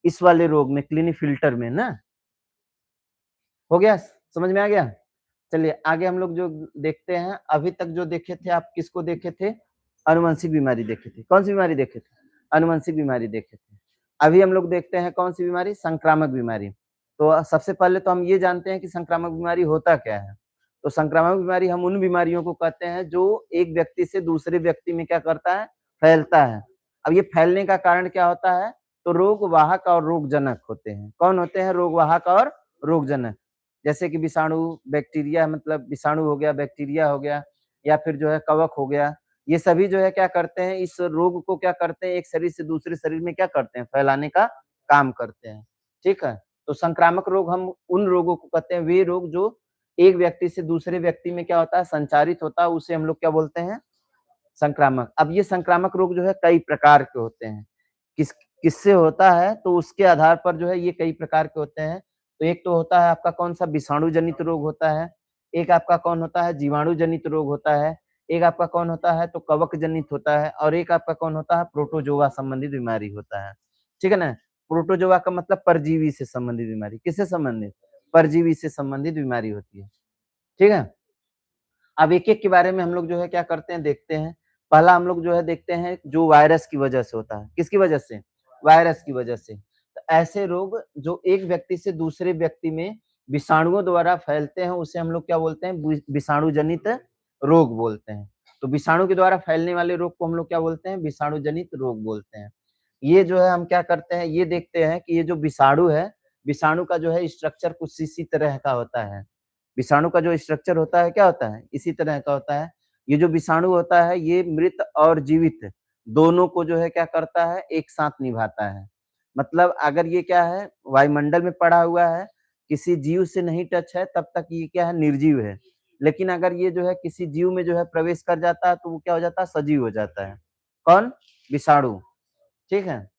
इस वाले रोग में, क्लिनीफिल्टर में ना। हो गया? समझ में आ गया? चलिए आगे हम लोग जो देखते हैं, अभी तक जो देखे थे आप किसको देखे थे? आनुवंशिक बीमारी देखे थे। कौन सी बीमारी देखे थे? आनुवंशिक बीमारी देखे थे। अभी हम लोग देखते हैं कौन सी बीमारी? संक्रामक बीमारी। तो सबसे पहले तो हम ये जानते हैं कि संक्रामक बीमारी होता क्या है? तो संक्रामक बीमारी हम उन बीमारियों को कहते हैं जो एक व्यक्ति से दूसरे व्यक्ति में क्या करता है? फैलता है। अब ये फैलने का कारण क्या होता है? तो रोग वाहक और रोगजनक होते हैं। कौन होते हैं? रोग वाहक और रोगजनक। जैसे कि विषाणु, बैक्टीरिया, मतलब विषाणु हो गया, बैक्टीरिया हो गया या फिर जो है कवक हो गया। ये सभी जो है क्या करते हैं? इस रोग को क्या करते हैं? एक शरीर से दूसरे शरीर में क्या करते हैं? फैलाने का काम करते हैं। ठीक है? तो संक्रामक रोग हम उन रोगों को कहते हैं, वे रोग जो एक व्यक्ति से दूसरे व्यक्ति में क्या होता है? संचारित होता है, उसे हम लोग क्या बोलते हैं? संक्रामक। अब ये संक्रामक रोग जो है कई प्रकार के होते हैं। किस किससे होता है? तो उसके आधार पर जो है ये कई प्रकार के होते हैं। तो एक तो होता है आपका कौन-सा? विषाणु जनित रोग होता है। एक आपका कौन होता है? जीवाणु जनित रोग होता है। एक आपका कौन होता है? तो कवक जनित होता है और एक आपका कौन होता है? प्रोटोजोआ संबंधित बीमारी होता है। ठीक है ना? प्रोटोजोआ का मतलब परजीवी से संबंधित बीमारी। किससे संबंधित? परजीवी से संबंधित बीमारी होती है। ठीक है? अब एक-एक के बारे में हम लोग जो है क्या करते हैं? देखते हैं। पहला हम लोग जो है देखते हैं जो वायरस की वजह से होता है। किसकी वजह से? वायरस की वजह से। तो ऐसे रोग जो एक व्यक्ति से दूसरे व्यक्ति में विषाणुओं द्वारा फैलते हैं, उसे हम लोग क्या बोलते हैं? विषाणु जनित रोग बोलते हैं। तो विषाणु के द्वारा फैलने वाले रोग को हम लोग क्या बोलते हैं? विषाणु जनित रोग बोलते हैं। ये जो है हम क्या करते हैं? ये देखते हैं कि ये जो विषाणु है, विषाणु का जो है स्ट्रक्चर कुछ इसी तरह का होता है। विषाणु का जो स्ट्रक्चर होता है क्या होता है? इसी तरह का होता है। ये जो विषाणु होता है ये मृत और जीवित दोनों को जो है क्या करता है? एक साथ निभाता है। मतलब अगर ये क्या है? वायुमंडल में पड़ा हुआ है, किसी जीव से नहीं टच है तब तक ये क्या है? निर्जीव है। लेकिन अगर ये जो है किसी जीव में जो है प्रवेश कर जाता है तो वो क्या हो जाता है? सजीव हो जाता है। कौन? विषाणु। ठीक है?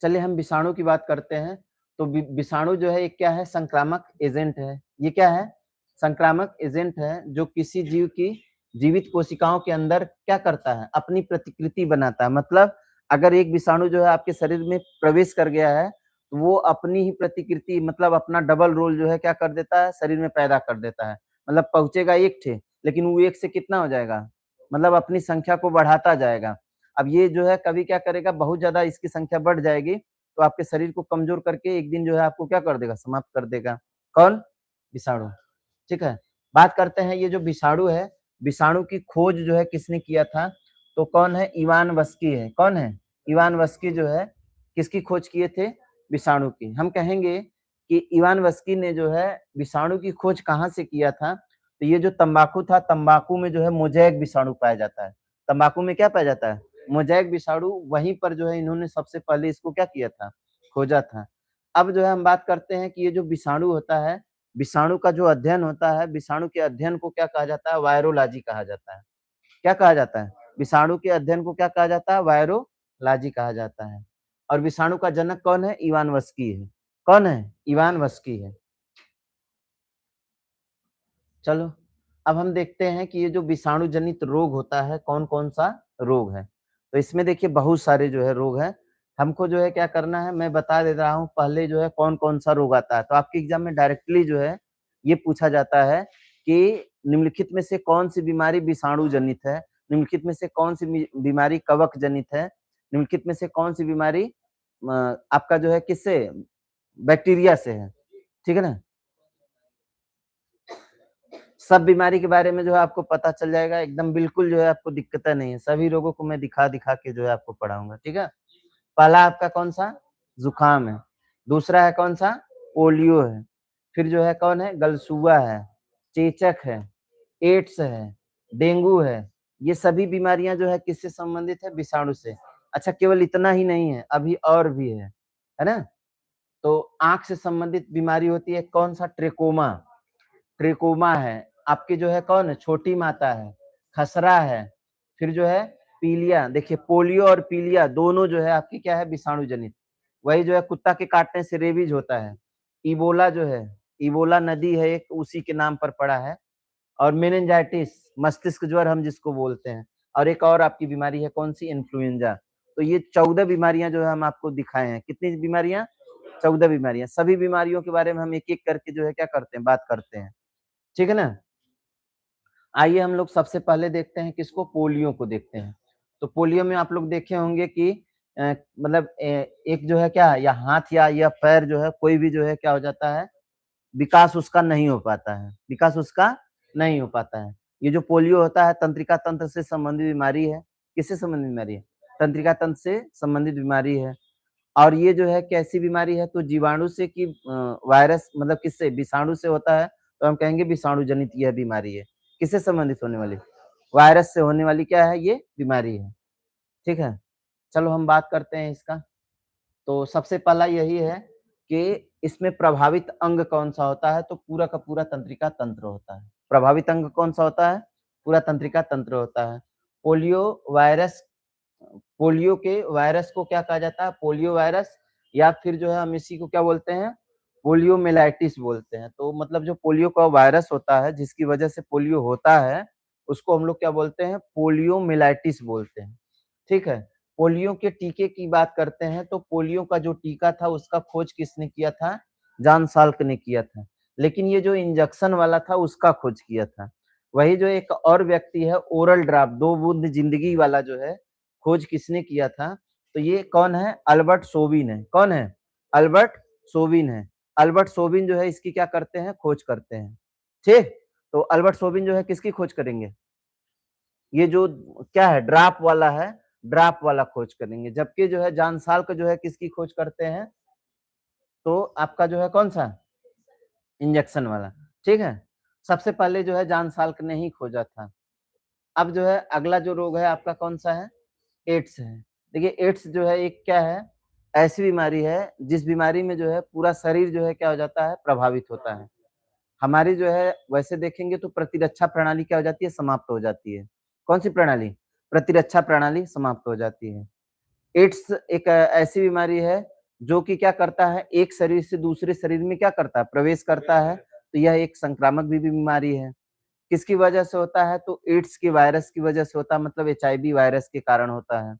चलिए हम विषाणु की बात करते हैं। तो विषाणु जो है एक क्या है? संक्रामक एजेंट है। ये क्या है? संक्रामक एजेंट है जो किसी जीव की जीवित कोशिकाओं के अंदर क्या करता है? अपनी प्रतिकृति बनाता है। मतलब अगर एक विषाणु जो है आपके शरीर में प्रवेश कर गया है, तो वो अपनी ही प्रतिकृति मतलब अपना डबल रोल जो है क्या कर देता है? शरीर में पैदा कर देता है। मतलब पहुँचेगा एक ठे, लेकिन वो एक से कितना हो जाएगा? मतलब अपनी संख्या को बढ़ाता जाएगा। अब ये जो है कभी क्या करेगा? बहुत ज़्यादा इसकी संख्या बढ़ जाएगी, तो आपके शरीर को कमज़ोर करके एक दिन जो है आपको क्या कर देगा? समाप्त कर देगा। कौन? विषाणु। ठीक है? बात करते हैं ये जो विषाणु है, विषाणु की खोज जो है किसने किया था? तो कौन है? इवान वस्की है। कौन है? इवान वस्की जो है किसकी खोज किए थे? विषाणु की। हम कहेंगे कि इवान वस्की ने जो है विषाणु की खोज कहाँ से किया था? तो ये जो तम्बाकू था, तम्बाकू में जो है मोज़ेक विषाणु पाया जाता है। तम्बाकू में क्या पाया जाता है? मोज़ेक विषाणु, वहीं पर जो है इन्होंने सबसे पहले इसको क्या किया था? खोजा था। अब जो है हम बात करते हैं कि ये जो विषाणु होता है, विषाणु का जो अध्ययन होता है, विषाणु के अध्ययन को क्या कहा जाता है? वायरोलॉजी कहा जाता है। क्या कहा जाता है? विषाणु के अध्ययन को क्या कहा जाता है? वायरोलॉजी कहा जाता है। और विषाणु का जनक कौन है? इवान वस्की है। कौन है? इवान वस्की है। चलो, अब हम देखते हैं कि ये जो विषाणु जनित रोग होता है, कौन-कौन सा रोग है। तो इसमें देखिए बहुत सारे जो है रोग हैं। हमको जो है क्या करना है, मैं बता दे रहा हूँ पहले जो है कौन-कौन सा रोग आता है। तो आपके एग्ज़ाम में डायरेक्टली जो है ये पूछा जाता है कि निम्नलिखित में से कौन-सी बीमारी विषाणु जनित है? निम्नलिखित में से कौन-सी बीमारी कवक जनित है? निम्नलिखित में से कौन-सी बीमारी आपका जो है किससे बैक्टीरिया से है। ठीक है ना? सब बीमारी के बारे में जो है आपको पता चल जाएगा, एकदम बिल्कुल जो है आपको दिक्कतें नहीं है। सभी रोगों को मैं दिखा-दिखा के जो है आपको पढ़ाऊँगा, ठीक है? पहला आपका कौन-सा? ज़ुकाम है, दूसरा है कौन-सा? पोलियो है, फिर जो है कौन है? गलसुआ है, चेचक है, एड्स है, डेंगू है। ये सभी बीमारियाँ जो है किससे संबंधित है? विषाणु से। अच्छा केवल इतना ही नहीं है, अभी और भी है ना? तो आँख से संबंधित बीमारी होती है कौन-सा? ट्रेकोमा। ट्रेकोमा है, आपकी जो है कौन है? छोटी माता है, खसरा है, फिर जो है पीलिया। देखिए पोलियो और पीलिया दोनों जो है आपकी क्या है? विषाणु जनित। वही जो है कुत्ता के काटने से रेबीज होता है। इबोला जो है, इबोला नदी है एक, उसी के नाम पर पड़ा है। और मेनिंजाइटिस, मस्तिष्क ज्वर हम जिसको बोलते हैं। और एक और आपकी बीमारी है कौन-सी? इन्फ्लुएंजा। तो ये 14 बीमारियाँ जो है हम आपको दिखाए हैं। कितनी बीमारियाँ? 14 बीमारियाँ। सभी बीमारियों के बारे में हम एक-एक करके जो है क्या करते हैं? बात करते हैं। ठीक है ना? आइए हम लोग सबसे पहले देखते हैं किसको? पोलियो को देखते हैं। तो पोलियो में आप लोग देखे होंगे कि मतलब एक जो है क्या? या हाथ या पैर जो है कोई भी जो है क्या हो जाता है? विकास उसका नहीं हो पाता है, विकास उसका नहीं हो पाता है। ये जो पोलियो होता है तंत्रिका तंत्र से संबंधित बीमारी है। किससे संबंधित बीमारी है? तंत्रिका तंत्र से संबंधित बीमारी है। और ये जो है कैसी बीमारी है? तो जीवाणु से कि वायरस मतलब किससे? विषाणु से होता है, तो हम कहेंगे विषाणु जनित यह बीमारी है। किससे संबंधित होने वाली? वायरस से होने वाली क्या है? ये बीमारी है। ठीक है? चलो हम बात करते हैं इसका। तो सबसे पहला यही है कि इसमें प्रभावित अंग कौन-सा होता है? तो पूरा का पूरा तंत्रिका तंत्र होता है। प्रभावित अंग कौन-सा होता है? पूरा तंत्रिका तंत्र होता है। पोलियो वायरस पोलियो के वायरस को क्या कहा जाता है? पोलियो वायरस या फिर जो है हम इसी को क्या बोलते हैं? पोलियोमिएलाइटिस बोलते हैं। तो मतलब जो पोलियो का वायरस होता है, जिसकी वजह से पोलियो होता है, उसको हम लोग क्या बोलते हैं? पोलियोमिएलाइटिस बोलते हैं। ठीक है? पोलियो के टीके की बात करते हैं तो पोलियो का जो टीका था उसका खोज किसने किया था? जॉन साल्क ने किया था। लेकिन ये जो इंजेक्शन वाला था उसका खोज किया था। वही जो एक और व्यक्ति है ओरल ड्रॉप 2 बूंद ज़िंदगी वाला जो है खोज किसने किया था? तो ये कौन है? अल्बर्ट सोबिन है। कौन है? अल्बर्ट सोबिन है। अल्बर्ट सोबिन जो है इसकी क्या करते हैं? खोज करते हैं। ठीक? तो अल्बर्ट सोबिन जो है किसकी खोज करेंगे? ये जो क्या है? ड्रॉप वाला है, ड्रॉप वाला खोज करेंगे। जबकि जो है जॉन साल्क जो है किसकी खोज करते हैं? तो आपका जो है कौन-सा? इंजेक्शन वाला, ठीक है? सबसे पहले जो है जॉन साल्क ने ही खोजा था। अब जो है अगला जो रोग है आपका कौन-सा है? एड्स है। देखिए एड्स जो है एक क्या है? ऐसी बीमारी है जिस बीमारी में जो है पूरा शरीर जो है क्या हो जाता है? प्रभावित होता है। हमारी जो है वैसे देखेंगे तो प्रतिरक्षा प्रणाली क्या हो जाती है? समाप्त हो जाती है। कौन-सी प्रणाली? प्रतिरक्षा प्रणाली समाप्त हो जाती है। एड्स एक ऐसी बीमारी है जो कि क्या करता है? एक शरीर से दूसरे शरीर में क्या करता है? प्रवेश करता है। तो यह एक संक्रामक भी बीमारी है। किसकी वजह से होता है? तो एड्स के वायरस की वजह से होता है मतलब एचआईवी वायरस के कारण होता है।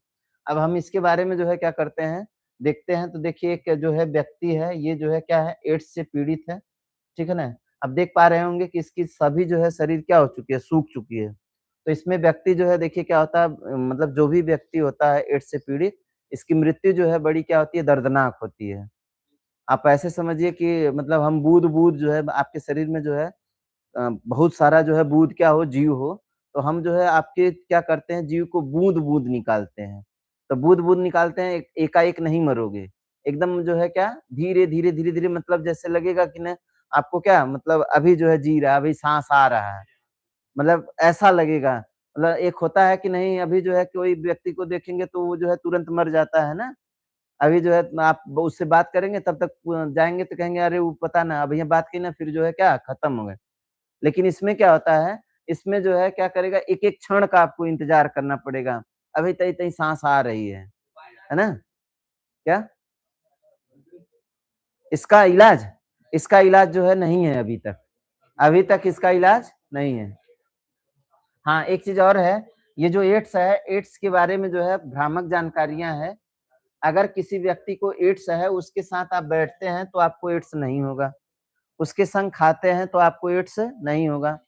अब हम इसके बारे में जो है क्या करते हैं? देखते हैं तो देखिए एक जो है व्यक्ति है, ये जो है क्या है? एड्स से पीड़ित है। ठीक है ना? अब देख पा रहे होंगे कि इसकी सभी जो है शरीर क्या हो चुकी है? सूख चुकी है। तो इसमें व्यक्ति जो है देखिए क्या होता है मतलब जो भी व्यक्ति होता है एड्स से पीड़ित, इसकी मृत्यु जो है बड़ी क्या होती है? दर्दनाक होती है। आप ऐसे समझिए कि मतलब हम बूँद-बूँद जो है आपके शरीर में जो है बहुत सारा जो है बूँद क्या हो? जीव हो, तो हम जो है आपके क्या करते हैं? जीव को बूँद-बूँद निकालते हैं। तो बूँद-बूँद निकालते हैं, एकाएक नहीं मरोगे। एकदम जो है क्या? धीरे-धीरे, धीरे-धीरे मतलब जैसे लगेगा कि ना आपको क्या मतलब अभी जो है जी रहा है, अभी साँस आ रहा है। मतलब ऐसा लगेगा। मतलब एक होता है कि नहीं अभी जो है कोई व्यक्ति को देखेंगे तो वो जो है तुरंत मर जाता है ना? अभी जो है आप उससे बात करेंगे तब तक जाएँगे तो कहेंगे अरे वो पता ना अभी यहाँ बात की ना फिर जो है क्या खत्म हो गए। लेकिन इसमें क्या होता है, इसमें जो है क्या करेगा एक-एक क्षण का आपको इंतज़ार करना पड़ेगा। अभी तई-तई साँस आ रही है ना? क्या? इसका इलाज? इसका इलाज जो है नहीं है अभी तक। अभी तक इसका इलाज नहीं है। हाँ, एक चीज़ और है, ये जो एड्स है, एड्स के बारे में जो है भ्रामक जानकारियाँ हैं। अगर किसी व्यक्ति को एड्स है, उसके साथ आप बैठते हैं तो आपको एड्स नहीं होगा। उसके संग खाते हैं तो आपको एड्स नहीं होगा।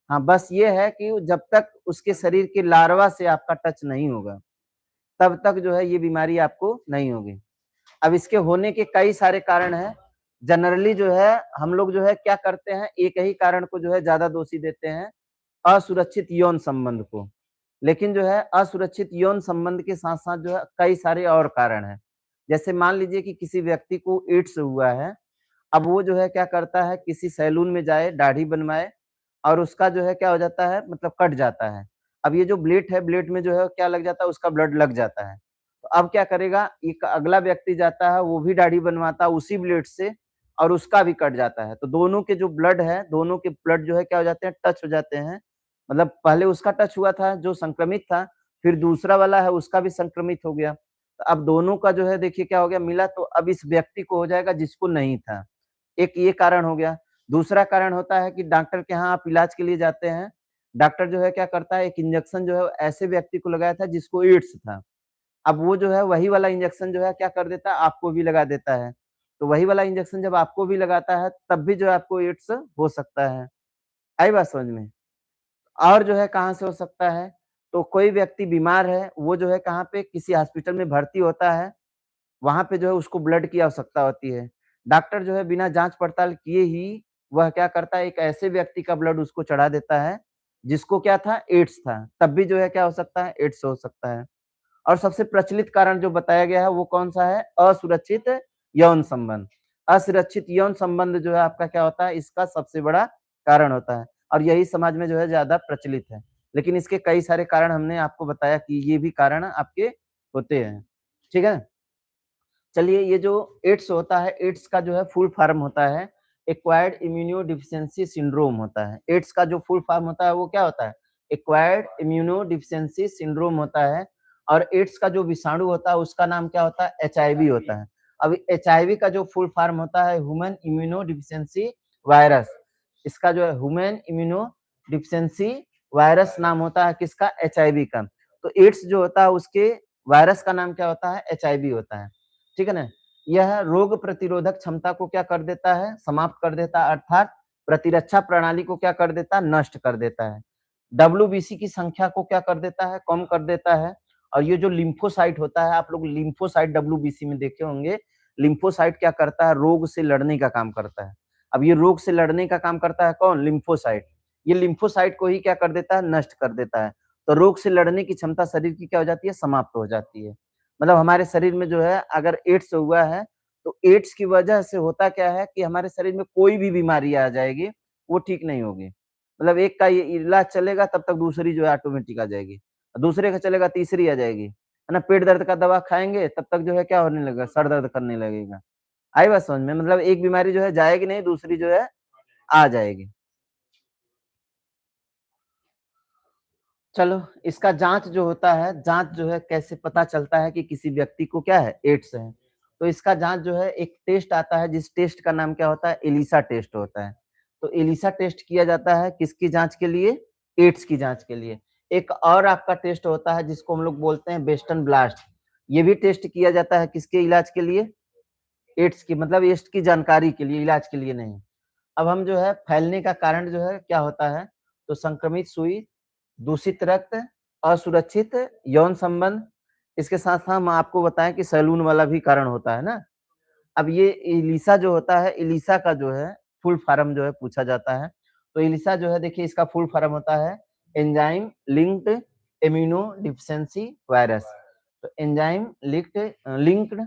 हाँ, बस ये है कि जब तक उसके शरीर के लार्वा से आपका टच नहीं होगा, तब तक जो है ये बीमारी आपको नहीं होगी। अब इसके होने के कई सारे कारण हैं, जनरली जो है हम लोग जो है क्या करते हैं, एक ही कारण को जो है ज़्यादा दोषी देते हैं, असुरक्षित यौन संबंध को। लेकिन जो है असुरक्षित यौन संबंध के साथ-साथ जो है कई सारे और कारण हैं। जैसे मान लीजिए कि किसी व्यक्ति को एड्स हुआ है, अब वो जो है क्या करता है, किसी सैलून में जाए, दाढ़ी बनवाए और उसका जो है क्या हो जाता है, मतलब कट जाता है। अब ये जो ब्लेड है, ब्लेड में जो है क्या लग जाता है, उसका ब्लड लग जाता है। तो अब क्या करेगा, एक अगला व्यक्ति जाता है, वो भी दाढ़ी बनवाता है उसी ब्लेड से और उसका भी कट जाता है। तो दोनों के जो ब्लड है, दोनों के ब्लड जो है क्या हो जाते हैं, टच हो जाते हैं। मतलब पहले उसका टच हुआ था जो संक्रमित था, फिर दूसरा वाला है उसका भी संक्रमित हो गया। तो अब दोनों का जो है देखिए क्या हो गया, मिला तो अब इस व्यक्ति को हो जाएगा जिसको नहीं था। एक ये कारण हो गया। दूसरा कारण होता है कि डॉक्टर के यहाँ आप इलाज के लिए जाते हैं, डॉक्टर जो है क्या करता है, एक इंजेक्शन जो है ऐसे व्यक्ति को लगाया था जिसको एड्स था। अब वो जो है वही वाला इंजेक्शन जो है क्या कर देता है, आपको भी लगा देता है। तो वही वाला इंजेक्शन जब आपको भी लगाता है तब भी जो है आपको एड्स हो सकता है। आई बात समझ में? और जो है कहाँ से हो सकता है, तो कोई व्यक्ति बीमार है, वो जो है कहाँ पे किसी हॉस्पिटल में भर्ती होता है, वहाँ पे जो है उसको ब्लड की आवश्यकता होती है। डॉक्टर जो है बिना जाँच-पड़ताल किए ही वह क्या करता है, एक ऐसे व्यक्ति का ब्लड उसको चढ़ा देता है, जिसको क्या था, एड्स था। तब भी जो है क्या हो सकता है, एड्स हो सकता है। और सबसे प्रचलित कारण जो बताया गया है वो कौन-सा है? असुरक्षित यौन संबंध। असुरक्षित यौन संबंध जो है आपका क्या होता है, इसका सबसे बड़ा कारण होता है और यही समाज में जो है ज़्यादा प्रचलित है। लेकिन इसके कई सारे कारण हमने आपको बताया कि ये भी कारण आपके होते हैं। ठीक है? चलिए ये जो एड्स होता है, एड्स का जो है फुल फॉर्म होता है, एक्वायर्ड इम्यूनोडेफिशिएंसी सिंड्रोम होता है। एड्स का जो फुल फॉर्म होता है वो क्या होता है? एक्वायर्ड इम्यूनोडेफिशिएंसी सिंड्रोम होता है और एड्स का जो विषाणु होता है उसका नाम क्या होता है? एचआईवी होता है। अब एचआईवी का जो फुल फॉर्म होता है ह्यूमन इम्यूनोडेफिशिएंसी वायरस। इसका जो है ह्यूमन इम्यूनोडेफिशिएंसी वायरस नाम होता है किसका? एचआईवी का। तो एड्स जो होता है उसके वायरस का नाम क्या होता है? एचआईवी होता है। ठीक है ना? यह रोग प्रतिरोधक क्षमता को क्या कर देता है? समाप्त कर देता है अर्थात प्रतिरक्षा प्रणाली को क्या कर देता है? नष्ट कर देता है। डब्ल्यूबीसी की संख्या को क्या कर देता है? कम कर देता है और ये जो लिम्फोसाइट होता है, आप लोग लिम्फोसाइट डब्ल्यूबीसी में देखे होंगे। लिम्फोसाइट क्या करता है? रोग से लड़ने का काम करता है। अब ये रोग से लड़ने का काम करता है कौन? लिम्फोसाइट। ये लिम्फोसाइट को ही क्या कर देता है? नष्ट कर देता है। तो रोग से लड़ने की क्षमता शरीर की क्या हो जाती है? समाप्त हो जाती है। मतलब हमारे शरीर में जो है अगर एड्स हुआ है, तो एड्स की वजह से होता क्या है कि हमारे शरीर में कोई भी बीमारी आ जाएगी, वो ठीक नहीं होगी। मतलब एक का ये इलाज चलेगा तब तक दूसरी जो है ऑटोमेटिक आ जाएगी। दूसरे का चलेगा तीसरी आ जाएगी। है ना? पेट दर्द का दवा खाएँगे तब तक जो है क्या होने लगेगा? सर दर्द करने लगेगा। आई बात समझ में? मतलब एक बीमारी जो है जाएगी नहीं, दूसरी जो है आ जाएगी। चलो, इसका जाँच जो होता है, जाँच जो है कैसे पता चलता है कि किसी व्यक्ति को क्या है, एड्स है। तो इसका जाँच जो है एक टेस्ट आता है जिस टेस्ट का नाम क्या होता है, एलिसा टेस्ट होता है। तो एलिसा टेस्ट किया जाता है किसकी जाँच के लिए? एड्स की जाँच के लिए। एक और आपका टेस्ट होता है जिसको हम लोग बोलते हैं वेस्टर्न ब्लास्ट। ये भी टेस्ट किया जाता है किसके इलाज के लिए? एड्स की मतलब एड्स की जानकारी के लिए, इलाज के लिए नहीं। अब हम जो है फैलने का कारण जो है क्या होता है? तो संक्रमित सुई, दूषित रक्त, असुरक्षित यौन संबंध, इसके साथ हम आपको बताएँ कि सैलून वाला भी कारण होता है ना? अब ये एलिसा जो होता है, एलिसा का जो है फुल फॉर्म जो है पूछा जाता है। तो एलिसा जो है देखिए इसका फुल फॉर्म होता है enzyme linked immunodeficiency virus. तो enzyme linked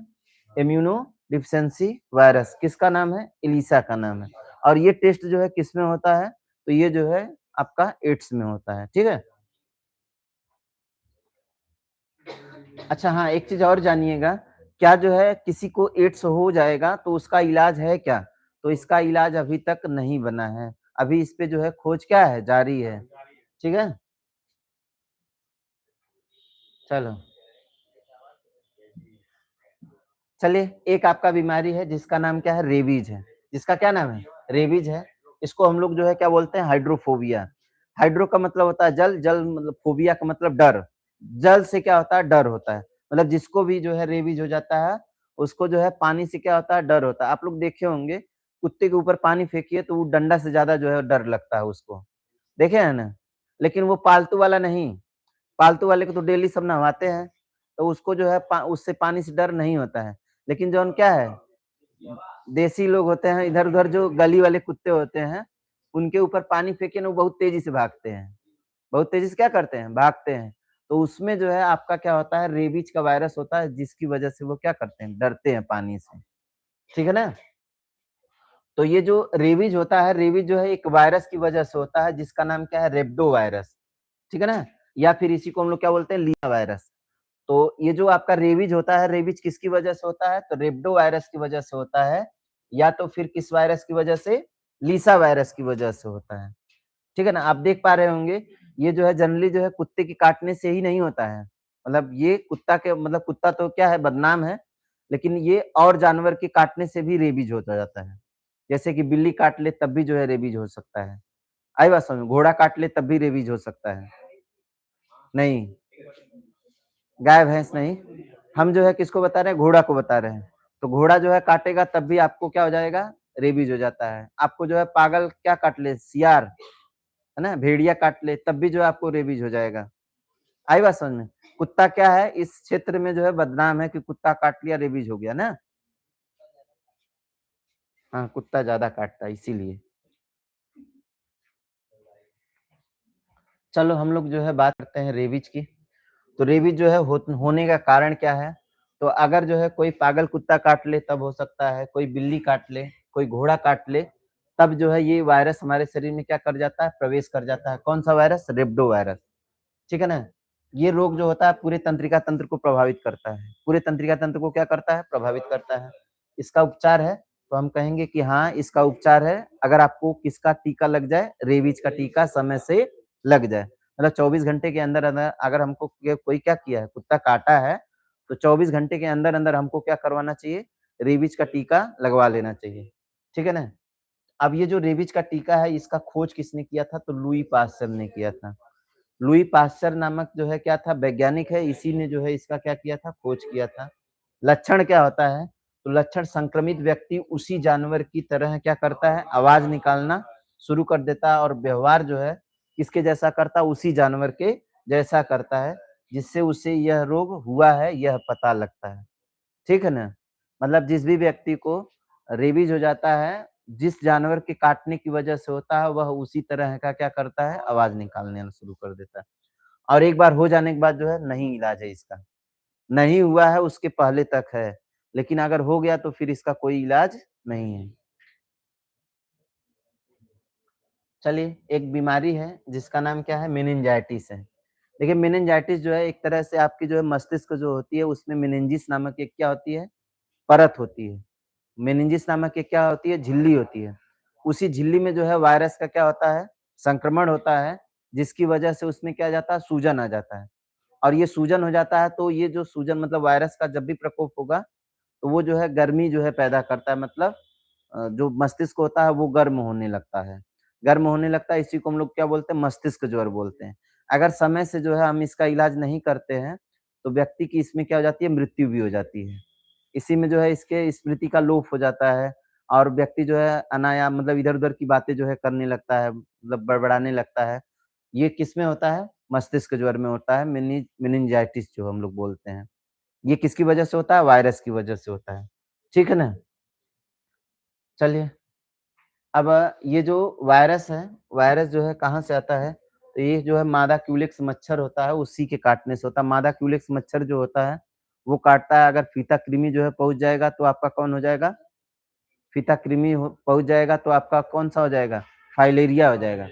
immunodeficiency virus किसका नाम है? एलिसा का नाम है। और ये टेस्ट जो है किसमें होता है? तो ये जो है आपका एड्स में होता है, ठीक है? अच्छा हाँ, एक चीज़ और जानिएगा, क्या जो है किसी को एड्स हो जाएगा तो उसका इलाज है क्या? तो इसका इलाज अभी तक नहीं बना है। अभी इस पे जो है खोज क्या है? जारी है। ठीक है? चलो, चलिए एक आपका बीमारी है जिसका नाम क्या है? रेबीज़ है। जिसका क्या नाम है? रेबीज़ है। इसको हम लोग जो है क्या बोलते हैं? हाइड्रोफोबिया। हाइड्रो का मतलब होता है जल, जल मतलब फोबिया का मतलब डर। जल से क्या होता है? डर होता है। मतलब जिसको भी जो है रेबीज़ हो जाता है, उसको जो है पानी से क्या होता है? डर होता है। आप लोग देखे होंगे, कुत्ते के ऊपर पानी फेंकिए तो वो डंडा से ज़्यादा जो है डर लगता है उसको। देखे हैं ना? लेकिन वो पालतू वाला नहीं, पालतू वाले को तो डेली सब नहवाते हैं, तो उसको जो है उससे पानी से डर नहीं होता है। लेकिन जौन क्या है, देसी लोग होते हैं इधर-उधर जो गली वाले कुत्ते होते हैं, उनके ऊपर पानी फेंके ना वो बहुत तेज़ी से भागते हैं। बहुत तेज़ी से क्या करते हैं? भागते हैं। तो उसमें जो है आपका क्या होता है रेबीज़ का वायरस होता है जिसकी वजह से वो क्या करते हैं? डरते हैं पानी से। ठीक है ना? तो ये जो रेबीज़ होता है, रेबीज़ जो है एक वायरस की वजह से होता है जिसका नाम क्या है? रेब्डो वायरस। ठीक है ना? या फिर इसी को हम लोग क्या बोलते हैं? लीना वायरस। तो ये जो आपका रेबीज होता है, रेबीज किसकी वजह से होता है? तो रेब्डो वायरस की वजह से होता है या तो फिर किस वायरस की वजह से? लीसा वायरस की वजह से होता है। ठीक है ना? आप देख पा रहे होंगे, ये जो है जनरली जो है कुत्ते के काटने से ही नहीं होता है। मतलब ये कुत्ता के मतलब कुत्ता तो क्या है बदनाम है, लेकिन ये और जानवर के काटने से भी रेबीज होता जाता है। जैसे कि बिल्ली काट ले तब भी जो है रेबीज हो सकता है। आई बात समझ में? घोड़ा काट ले तब भी रेबीज हो सकता है। नहीं, गाय भैंस नहीं। हम जो है किसको बता रहे हैं? घोड़ा को बता रहे हैं। तो घोड़ा जो है काटेगा तब भी आपको क्या हो जाएगा? रेबीज हो जाता है। आपको जो है पागल क्या काट ले? सियार, है ना? भेड़िया काट ले तब भी जो है आपको रेबीज हो जाएगा। आई बात समझ में? कुत्ता क्या है इस क्षेत्र में जो है बदनाम है कि कुत्ता काट लिया रेबीज हो गया ना? हाँ, कुत्ता ज़्यादा काटता है इसीलिए। चलो हम लोग जो है बात करते हैं रेबीज की। तो रेबीज जो है होने का कारण क्या है? तो अगर जो है कोई पागल कुत्ता काट ले तब हो सकता है, कोई बिल्ली काट ले, कोई घोड़ा काट ले, तब जो है ये वायरस हमारे शरीर में क्या कर जाता है? प्रवेश कर जाता है। कौन-सा वायरस? रेब्डो वायरस। ठीक है ना? ये रोग जो होता है पूरे तंत्रिका तंत्र को प्रभावित करता है। पूरे तंत्रिका तंत्र को क्या करता है? प्रभावित करता है। इसका उपचार है? तो हम कहेंगे कि हाँ, इसका उपचार है, अगर आपको किसका टीका लग जाए? रेबीज का टीका समय से लग जाए। मतलब 24 घंटे के अंदर-अंदर अगर हमको कोई क्या किया है, कुत्ता काटा है, तो 24 घंटे के अंदर-अंदर हमको क्या करवाना चाहिए? रेबीज का टीका लगवा लेना चाहिए। ठीक है ना? अब ये जो रेबीज का टीका है, इसका खोज किसने किया था? तो लुई पास्चर ने किया था। लुई पास्चर नामक जो है क्या था? वैज्ञानिक है, इसी ने जो है इसका क्या किया था? खोज किया था। लक्षण क्या होता है? तो लक्षण संक्रमित व्यक्ति उसी जानवर की तरह क्या करता है? आवाज़ निकालना शुरू कर देता है और व्यवहार जो है किसके जैसा करता है? उसी जानवर के जैसा करता है, जिससे उसे यह रोग हुआ है, यह पता लगता है। ठीक है ना? मतलब जिस भी व्यक्ति को रेबीज़ हो जाता है, जिस जानवर के काटने की वजह से होता है, वह उसी तरह का क्या करता है? आवाज़ निकालना शुरू कर देता है। और एक बार हो जाने के बाद जो है नहीं इलाज है इसका। नहीं हुआ है उसके पहले तक है, लेकिन अगर हो गया तो फिर इसका कोई इलाज नहीं है। चलिए, एक बीमारी है जिसका नाम क्या है? मेनिंजाइटिस है। देखिए मेनिंजाइटिस जो है एक तरह से आपकी जो है मस्तिष्क जो होती है उसमें मेनिंजिस नामक एक क्या होती है? परत होती है। मेनिंजिस नामक एक क्या होती है? झिल्ली होती है। उसी झिल्ली में जो है वायरस का क्या होता है? संक्रमण होता है, जिसकी वजह से उसमें क्या आ जाता है? सूजन आ जाता है। और ये सूजन हो जाता है तो ये जो सूजन मतलब वायरस का जब भी प्रकोप होगा, तो वो जो है गर्मी जो है पैदा करता है मतलब जो मस्तिष्क होता है वो गर्म होने लगता है। गर्म होने लगता है इसी को हम लोग क्या बोलते हैं? मस्तिष्क ज्वर बोलते हैं। अगर समय से जो है हम इसका इलाज नहीं करते हैं, तो व्यक्ति की इसमें क्या हो जाती है? मृत्यु भी हो जाती है। इसी में जो है इसके स्मृति का लोप हो जाता है और व्यक्ति जो है अनायाम मतलब इधर-उधर की बातें जो है करने लगता है, मतलब बड़बड़ाने लगता है। ये किसमें होता है? मस्तिष्क ज्वर में होता है, मेनिंजाइटिस जो हम लोग बोलते हैं। ये किसकी वजह से होता है? वायरस की वजह से होता है। ठीक है ना? चलिए, अब ये जो वायरस है, वायरस जो है कहाँ से आता है? तो ये जो है मादा क्यूलेक्स मच्छर होता है, उसी के काटने से होता है। मादा क्यूलेक्स मच्छर जो होता है, वो काटता है अगर फीता कृमि जो है पहुँच जाएगा तो आपका कौन हो जाएगा? फीता कृमि हो पहुँच जाएगा तो आपका कौन-सा हो जाएगा? फाइलेरिया हो जाएगा।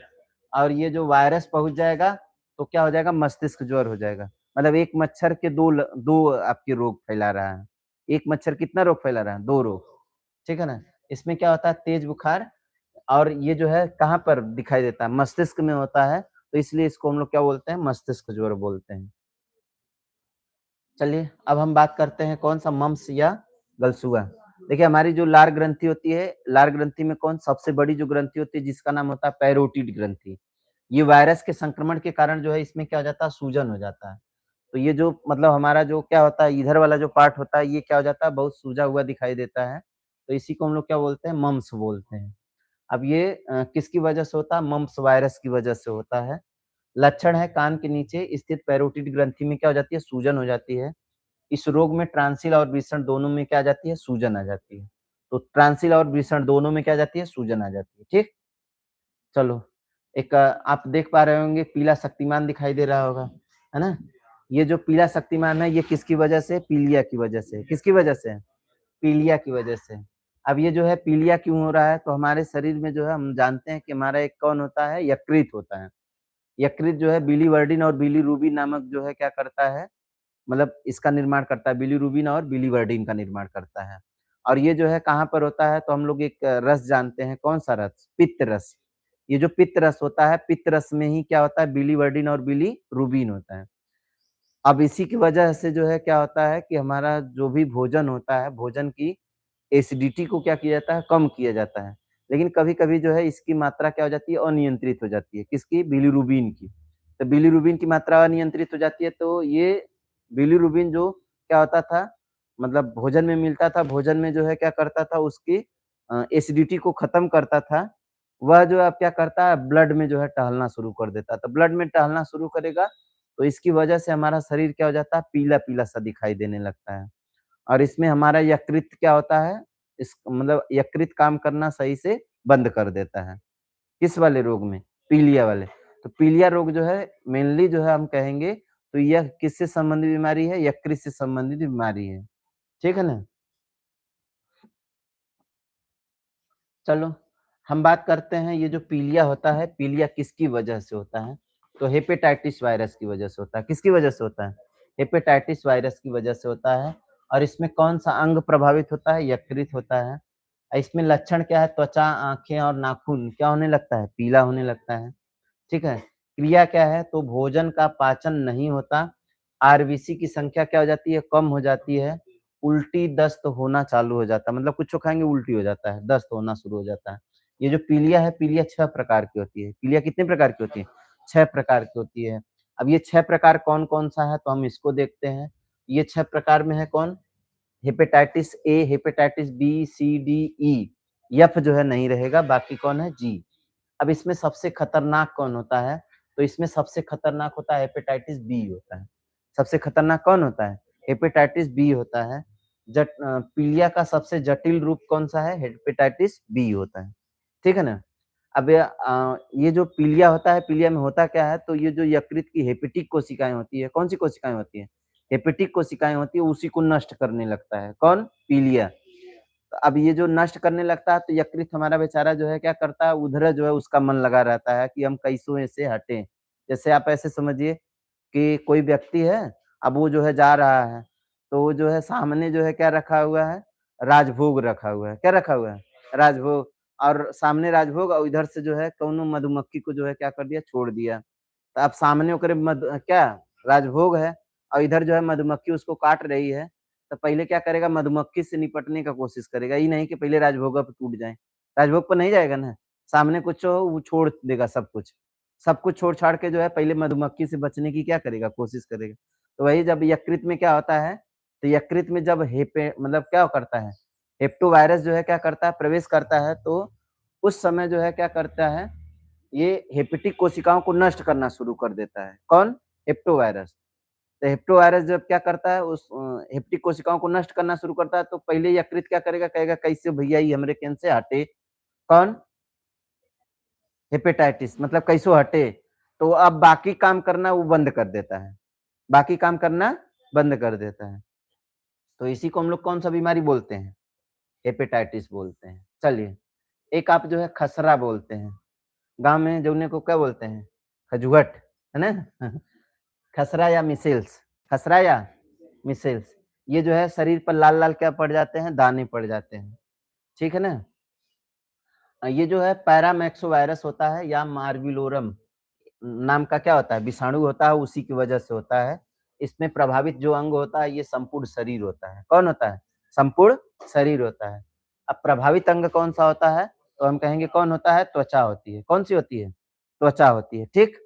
और ये जो वायरस पहुँच जाएगा, तो क्या हो जाएगा? मस्तिष्क ज्वर हो जाएगा। मतलब एक मच्छर के 2 आपके रोग फैला रहा है। एक मच्छर कितना रोग फैला रहा है? 2 रोग, ठीक है ना? इसमें क्या होता है? तेज बुखार और ये जो है कहाँ पर दिखाई देता है? मस्तिष्क में होता है, तो इसलिए इसको हम लोग क्या बोलते हैं? मस्तिष्क ज्वर बोलते हैं। चलिए, अब हम बात करते हैं कौन-सा मम्प्स या गलसुआ। देखिए हमारी जो लार ग्रंथि होती है, लार ग्रंथि में कौन सबसे बड़ी जो ग्रंथि होती है जिसका नाम होता है पैरोटिड ग्रंथि। ये वायरस के संक्रमण के कारण जो है इसमें क्या हो जाता है? सूजन हो जाता है। तो ये जो मतलब हमारा जो क्या होता है इधर वाला जो पार्ट होता है ये क्या हो जाता है? बहुत सूजा हुआ दिखाई देता है। तो इसी को हम लोग क्या बोलते हैं? मम्प्स बोलते हैं। अब ये किसकी वजह से होता है? मम्प्स वायरस की वजह से होता है। लक्षण है कान के नीचे स्थित पैरोटिड ग्रंथि में क्या हो जाती है? सूजन हो जाती है। इस रोग में ट्रांसिल और वृषण दोनों में क्या आ जाती है? सूजन आ जाती है। तो ट्रांसिल और वृषण दोनों में क्या आ जाती है? सूजन आ जाती है, ठीक? चलो, एक आप देख पा रहे होंगे पीला शक्तिमान दिखाई दे रहा होगा, है ना? ये जो पीला शक्तिमान है, ये किसकी वजह से? पीलिया की वजह से। किसकी वजह से? पीलिया की वजह से। अब ये जो है पीलिया क्यों हो रहा है? तो हमारे शरीर में जो है हम जानते हैं कि हमारा एक कौन होता है? यकृत होता है। यकृत जो है बिलीवर्डिन और बिलीरुबिन नामक जो है क्या करता है? मतलब इसका निर्माण करता है, बिलीरुबिन और बिलीवर्डिन का निर्माण करता है। और ये जो है कहाँ पर होता है? तो हम लोग एक रस जानते हैं, कौन-सा रस? पित्त रस। ये जो पित्त रस होता है, पित्त रस में ही क्या होता है? बिलीवर्डिन और बिलीरुबिन होता है। अब इसी की वजह से जो है क्या होता है कि हमारा जो भी भोजन होता है, भोजन की एसिडिटी को क्या किया जाता है? कम किया जाता है। लेकिन कभी-कभी जो है इसकी मात्रा क्या हो जाती है? अनियंत्रित हो जाती है। किसकी? बिलीरुबिन की। तो बिलीरुबिन की मात्रा अनियंत्रित हो जाती है तो ये बिलीरुबिन जो क्या होता था? मतलब भोजन में मिलता था, भोजन में जो है क्या करता था? उसकी एसिडिटी को खत्म करता था। वह जो अब क्या करता है? ब्लड में जो है टहलना शुरू कर देता है। तो ब्लड में टहलना शुरू करेगा, तो इसकी वजह से हमारा शरीर क्या हो जाता है? पीला-पीला सा दिखाई देने लगता है। और इसमें हमारा यकृत क्या होता है? इस मतलब यकृत काम करना सही से बंद कर देता है। किस वाले रोग में? पीलिया वाले। तो पीलिया रोग जो है मेनली जो है हम कहेंगे तो यह किससे संबंधित बीमारी है? यकृत से संबंधित बीमारी है। ठीक है ना? चलो, हम बात करते हैं ये जो पीलिया होता है, पीलिया किसकी वजह से होता है? तो हेपेटाइटिस वायरस की वजह से होता है। किसकी वजह से होता है? हेपेटाइटिस वायरस की वजह से होता है और इसमें कौन-सा अंग प्रभावित होता है? यकृत होता है। इसमें लक्षण क्या है? त्वचा, आँखें और नाखून क्या होने लगता है? पीला होने लगता है। ठीक है? क्रिया क्या है? तो भोजन का पाचन नहीं होता, आरबीसी की संख्या क्या हो जाती है? कम हो जाती है, उल्टी, दस्त होना चालू हो जाता है, मतलब कुछ खाएँगे उल्टी हो जाता है, दस्त होना शुरू हो जाता है। ये जो पीलिया है, पीलिया 6 प्रकार की होती है। पीलिया कितने प्रकार की होती है? 6 प्रकार की होती है। अब ये 6 प्रकार कौन-कौन सा है? तो हम इसको देखते हैं। ये 6 प्रकार में है कौन? Hepatitis A, hepatitis B, C, D, E. F जो है नहीं रहेगा, बाकी कौन है? जी। अब इसमें सबसे खतरनाक कौन होता है? तो इसमें सबसे खतरनाक होता है हेपेटाइटिस बी होता है। सबसे खतरनाक कौन होता है? हेपेटाइटिस बी होता है। पीलिया का सबसे जटिल रूप कौन-सा है? हेपेटाइटिस बी होता है। ठीक है ना? अब ये जो पीलिया होता है, पीलिया में होता क्या है? तो ये जो यकृत की हेपेटिक कोशिकाएँ होती है, कौन-सी कोशिकाएँ होती हैं? हेपेटिक कोशिकाएँ होती है, उसी को नष्ट करने लगता है। कौन? पीलिया। तो अब ये जो नष्ट करने लगता है तो यकृत हमारा बेचारा जो है क्या करता है, उधर जो है उसका मन लगा रहता है कि हम कैसों इससे हटें। जैसे आप ऐसे समझिए कि कोई व्यक्ति है, अब वो जो है जा रहा है, तो वो जो है सामने जो है क्या रखा हुआ है, राजभोग रखा हुआ है। क्या रखा हुआ है? राजभोग। और सामने राजभोग और इधर से जो है कौनो मधुमक्खी को जो है क्या कर दिया, छोड़ दिया। तो अब सामने ओकरे क्या राजभोग है और इधर जो है मधुमक्खी उसको काट रही है, तो पहले क्या करेगा, मधुमक्खी से निपटने का कोशिश करेगा। ये नहीं कि पहले राजभोग पे टूट जाए। राजभोग पे नहीं जाएगा ना, सामने कुछ हो वो छोड़ देगा सब कुछ। सब कुछ छोड़-छाड़ के जो है पहले मधुमक्खी से बचने की क्या करेगा, कोशिश करेगा। तो वही जब यकृत में क्या होता है, तो यकृत में जब मतलब क्या करता है, हेप्टोवायरस जो है क्या करता है, प्रवेश करता है, तो उस समय जो है क्या करता है, ये हेपेटिक कोशिकाओं को नष्ट करना शुरू कर देता है। कौन? हेप्टोवायरस। तो हेप्टोवायरस जब क्या करता है, उस हेपेटिक कोशिकाओं को नष्ट करना शुरू करता है, तो पहले यकृत क्या करेगा, कहेगा कैसे भैया ये हमरे केन से हटे। कौन? हेपेटाइटिस मतलब कैसो हटे। तो अब बाकी काम करना वो बंद कर देता है। बाकी काम करना बंद कर देता है। तो इसी को हम लोग कौन-सा बीमारी बोलते हैं? हेपेटाइटिस बोलते हैं। चलिए, एक आप जो है खसरा बोलते हैं। गाँव में जौने को क्या बोलते हैं? खजुहट, है ना? खसरा या मीज़ल्स, खसरा या मीज़ल्स, ये जो है शरीर पर लाल-लाल क्या पड़ जाते हैं? दाने पड़ जाते हैं। ठीक है ना? ये जो है पैरामैक्सोवायरस होता है या मार्विलोरम नाम का क्या होता है? विषाणु होता है, उसी की वजह से होता है। इसमें प्रभावित जो अंग होता है, ये संपूर्ण शरीर होता है। कौन होता है? संपूर्ण शरीर होता है। अब प्रभावित अंग कौन-सा होता है? तो हम कहेंगे कौन होता है? त्वचा होती है। कौन-सी होती है? त्वचा होती है, ठीक?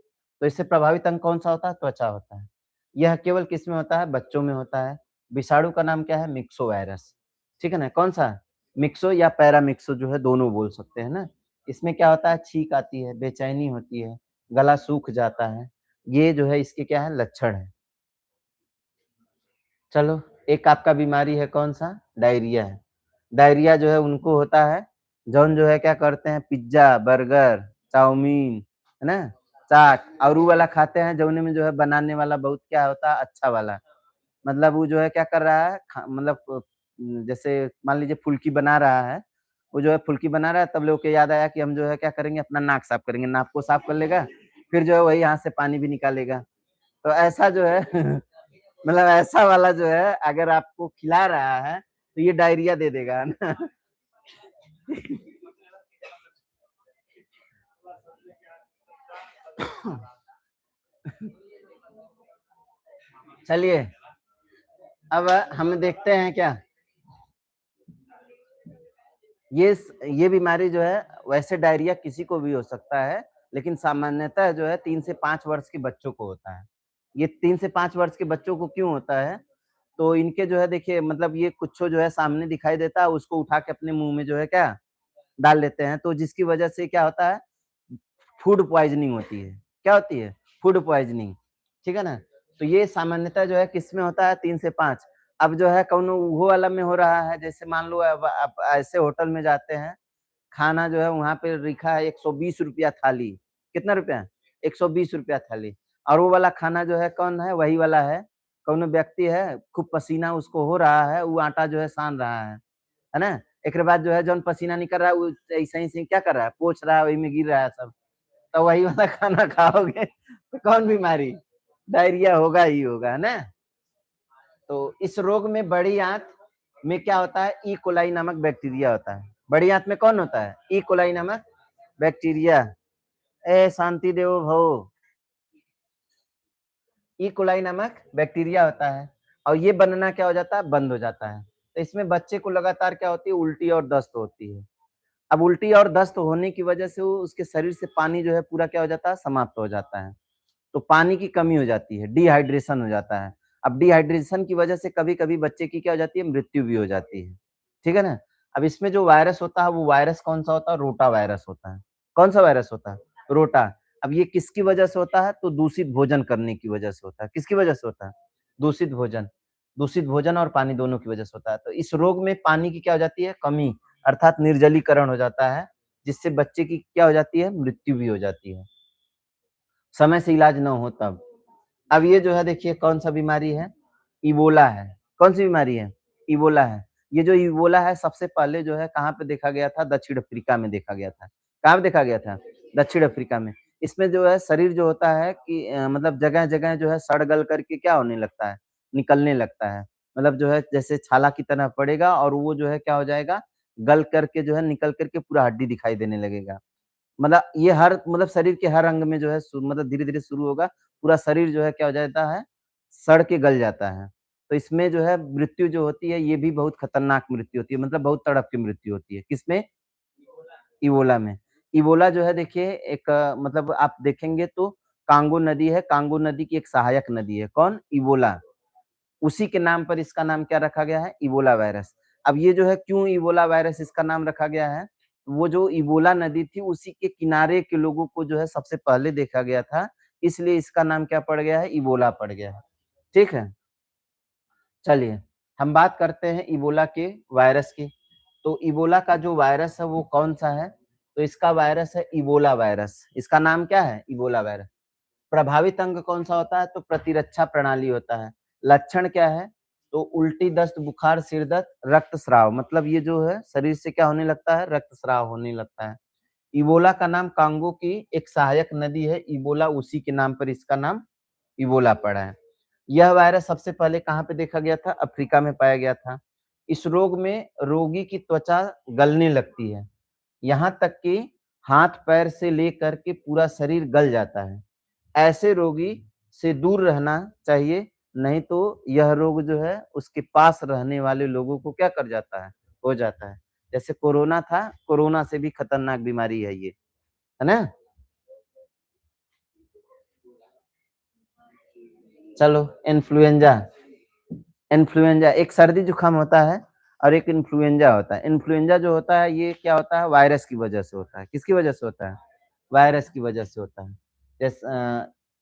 तो इससे प्रभावित अंग कौन-सा होता है? त्वचा होता है। यह केवल किसमें होता है? बच्चों में होता है। विषाणु का नाम क्या है? मिक्सोवायरस, ठीक है ना? कौन-सा? मिक्सो या पैरामिक्सो जो है दोनों बोल सकते हैं ना? इसमें क्या होता है? छींक आती है, बेचैनी होती है, गला सूख जाता है। ये जो है इसके क्या है? लक्षण हैं। चलो, एक आपका बीमारी है कौन-सा? डायरिया है। डायरिया जो है उनको होता है, जौन जो है क्या करते हैं पिज़्ज़ा, बर्गर, चाउमीन, है ना? चाट और ऊ वाला खाते हैं जौने में जो है बनाने वाला बहुत क्या होता है अच्छा वाला। मतलब वो जो है क्या कर रहा है मतलब जैसे मान लीजिए फुल्की बना रहा है, वो जो है फुल्की बना रहा है तब लोग को याद आया कि हम जो है क्या करेंगे अपना नाक साफ करेंगे, नाक को साफ कर लेगा, फिर जो है वही यहाँ से पानी भी निकालेगा। तो ऐसा जो है मतलब ऐसा वाला जो है अगर आपको खिला रहा है, तो ये डायरिया दे देगा, है ना? चलिए, अब हम देखते हैं क्या ये बीमारी जो है वैसे डायरिया किसी को भी हो सकता है, लेकिन सामान्यतः जो है 3 से 5 वर्ष के बच्चों को होता है। ये 3 से 5 वर्ष के बच्चों को क्यों होता है? तो इनके जो है देखिए मतलब ये कुछो जो है सामने दिखाई देता है, उसको उठा के अपने मुँह में जो है क्या डाल लेते हैं, तो जिसकी वजह से क्या होता है फूड पॉइज़निंग होती है। क्या होती है? फूड पॉइज़निंग, ठीक है ना? तो ये सामान्यतः जो है किसमें होता है 3 से 5। अब जो है कौनो वो वाला में हो रहा है, जैसे मान लो अब आप ऐसे होटल में जाते हैं, खाना जो है वहाँ पे लिखा है ₹120 थाली। कितना रुपया? ₹120 थाली और वो वाला खाना जो है कौन है? वही वाला है, कौनो व्यक्ति है, खूब पसीना उसको हो रहा है, वो आटा जो है सान रहा है ना? एकरे बाद जो है जौन पसीना निकल रहा है, वो ऐसे ही क्या कर रहा है? पोंछ रहा है, वही में गिर रहा है सब। तो वही वाला खाना खाओगे तो कौन बीमारी? डायरिया होगा ही होगा, है ना? तो इस रोग में बड़ी आँत में क्या होता है? ई कोलाई नामक बैक्टीरिया होता है। बड़ी आँत में कौन होता है? ई कोलाई नामक बैक्टीरिया। ए शांति देवो भव। ई कोलाई नामक बैक्टीरिया होता है और ये बनना क्या हो जाता है? बंद हो जाता है। तो इसमें बच्चे को लगातार क्या होती है? उल्टी और दस्त होती है। अब उल्टी और दस्त होने की वजह से वो उसके शरीर से पानी जो है पूरा क्या हो जाता है? समाप्त हो जाता है। तो पानी की कमी हो जाती है, डिहाइड्रेशन हो जाता है। अब डिहाइड्रेशन की वजह से कभी-कभी बच्चे की क्या हो जाती है? मृत्यु भी हो जाती है। ठीक है ना? अब इसमें जो वायरस होता है, वो वायरस कौन-सा होता है? रोटा वायरस होता है। कौन-सा वायरस होता है? रोटा। अब ये किसकी वजह से होता है? तो दूषित भोजन करने की वजह से होता है। किसकी वजह से होता है? दूषित भोजन। दूषित भोजन और पानी दोनों की वजह से होता है। तो इस रोग में पानी की क्या हो जाती है? कमी अर्थात निर्जलीकरण हो जाता है, जिससे बच्चे की क्या हो जाती है? मृत्यु भी हो जाती है। समय से इलाज ना हो तब। अब ये जो है देखिए कौन-सा बीमारी है? इबोला है। कौन-सी बीमारी है? इबोला है। ये जो इबोला है सबसे पहले जो है कहाँ पे देखा गया था? दक्षिण अफ्रीका में देखा गया था। कहाँ पे देखा गया था? दक्षिण अफ्रीका में। इसमें जो है शरीर जो होता है कि मतलब जगह-जगह जो है सड़-गल करके क्या होने लगता है? निकलने लगता है। मतलब जो है जैसे छाला की तरह पड़ेगा और वो जो है क्या हो जाएगा? गल करके जो है निकल कर के पूरा हड्डी दिखाई देने लगेगा। मतलब ये हर मतलब शरीर के हर अंग में जो है मतलब धीरे-धीरे शुरू होगा, पूरा शरीर जो है क्या हो जाता है, सड़ के गल जाता है। तो इसमें जो है मृत्यु जो होती है, ये भी बहुत खतरनाक मृत्यु होती है, मतलब बहुत तड़प की मृत्यु होती है। किसमें? इबोला में। इबोला जो है देखिए एक मतलब आप देखेंगे तो कांगो नदी है, कांगो नदी की एक सहायक नदी है। कौन? इबोला। उसी के नाम पर इसका नाम क्या रखा गया है? Ebola virus. अब ये जो है क्यों इबोला वायरस इसका नाम रखा गया है? वो जो इबोला नदी थी उसी के किनारे के लोगों को जो है सबसे पहले देखा गया था, इसलिए इसका नाम क्या पड़ गया है? इबोला पड़ गया है। ठीक है? चलिए, हम बात करते हैं इबोला के वायरस की। तो इबोला का जो वायरस है वो कौन-सा है? तो इसका वायरस है इबोला वायरस। इसका नाम क्या है? Ebola virus. प्रभावित अंग कौन-सा होता है? तो प्रतिरक्षा प्रणाली होता है। लक्षण क्या है? तो उल्टी, दस्त, बुखार, सिर दर्द, रक्तस्राव मतलब ये जो है शरीर से क्या होने लगता है? रक्तस्राव होने लगता है। इबोला का नाम कांगो की एक सहायक नदी है, इबोला उसी के नाम पर इसका नाम इबोला पड़ा है। यह वायरस सबसे पहले कहाँ पे देखा गया था? अफ्रीका में पाया गया था। इस रोग में रोगी की त्वचा गलने लगती है। यहाँ तक कि हाथ-पैर से लेकर के पूरा शरीर गल जाता है। ऐसे रोगी से दूर रहना चाहिए, नहीं तो यह रोग जो है उसके पास रहने वाले लोगों को क्या कर जाता है? हो जाता है। जैसे कोरोना था, कोरोना से भी खतरनाक बीमारी है ये, है ना? चलो इन्फ्लुएंजा, इन्फ्लुएंजा एक सर्दी-जुकाम होता है और एक इन्फ्लुएंजा होता है। इन्फ्लुएंजा जो होता है ये क्या होता है? वायरस की वजह से होता है। किसकी वजह से होता है? वायरस की वजह से होता है।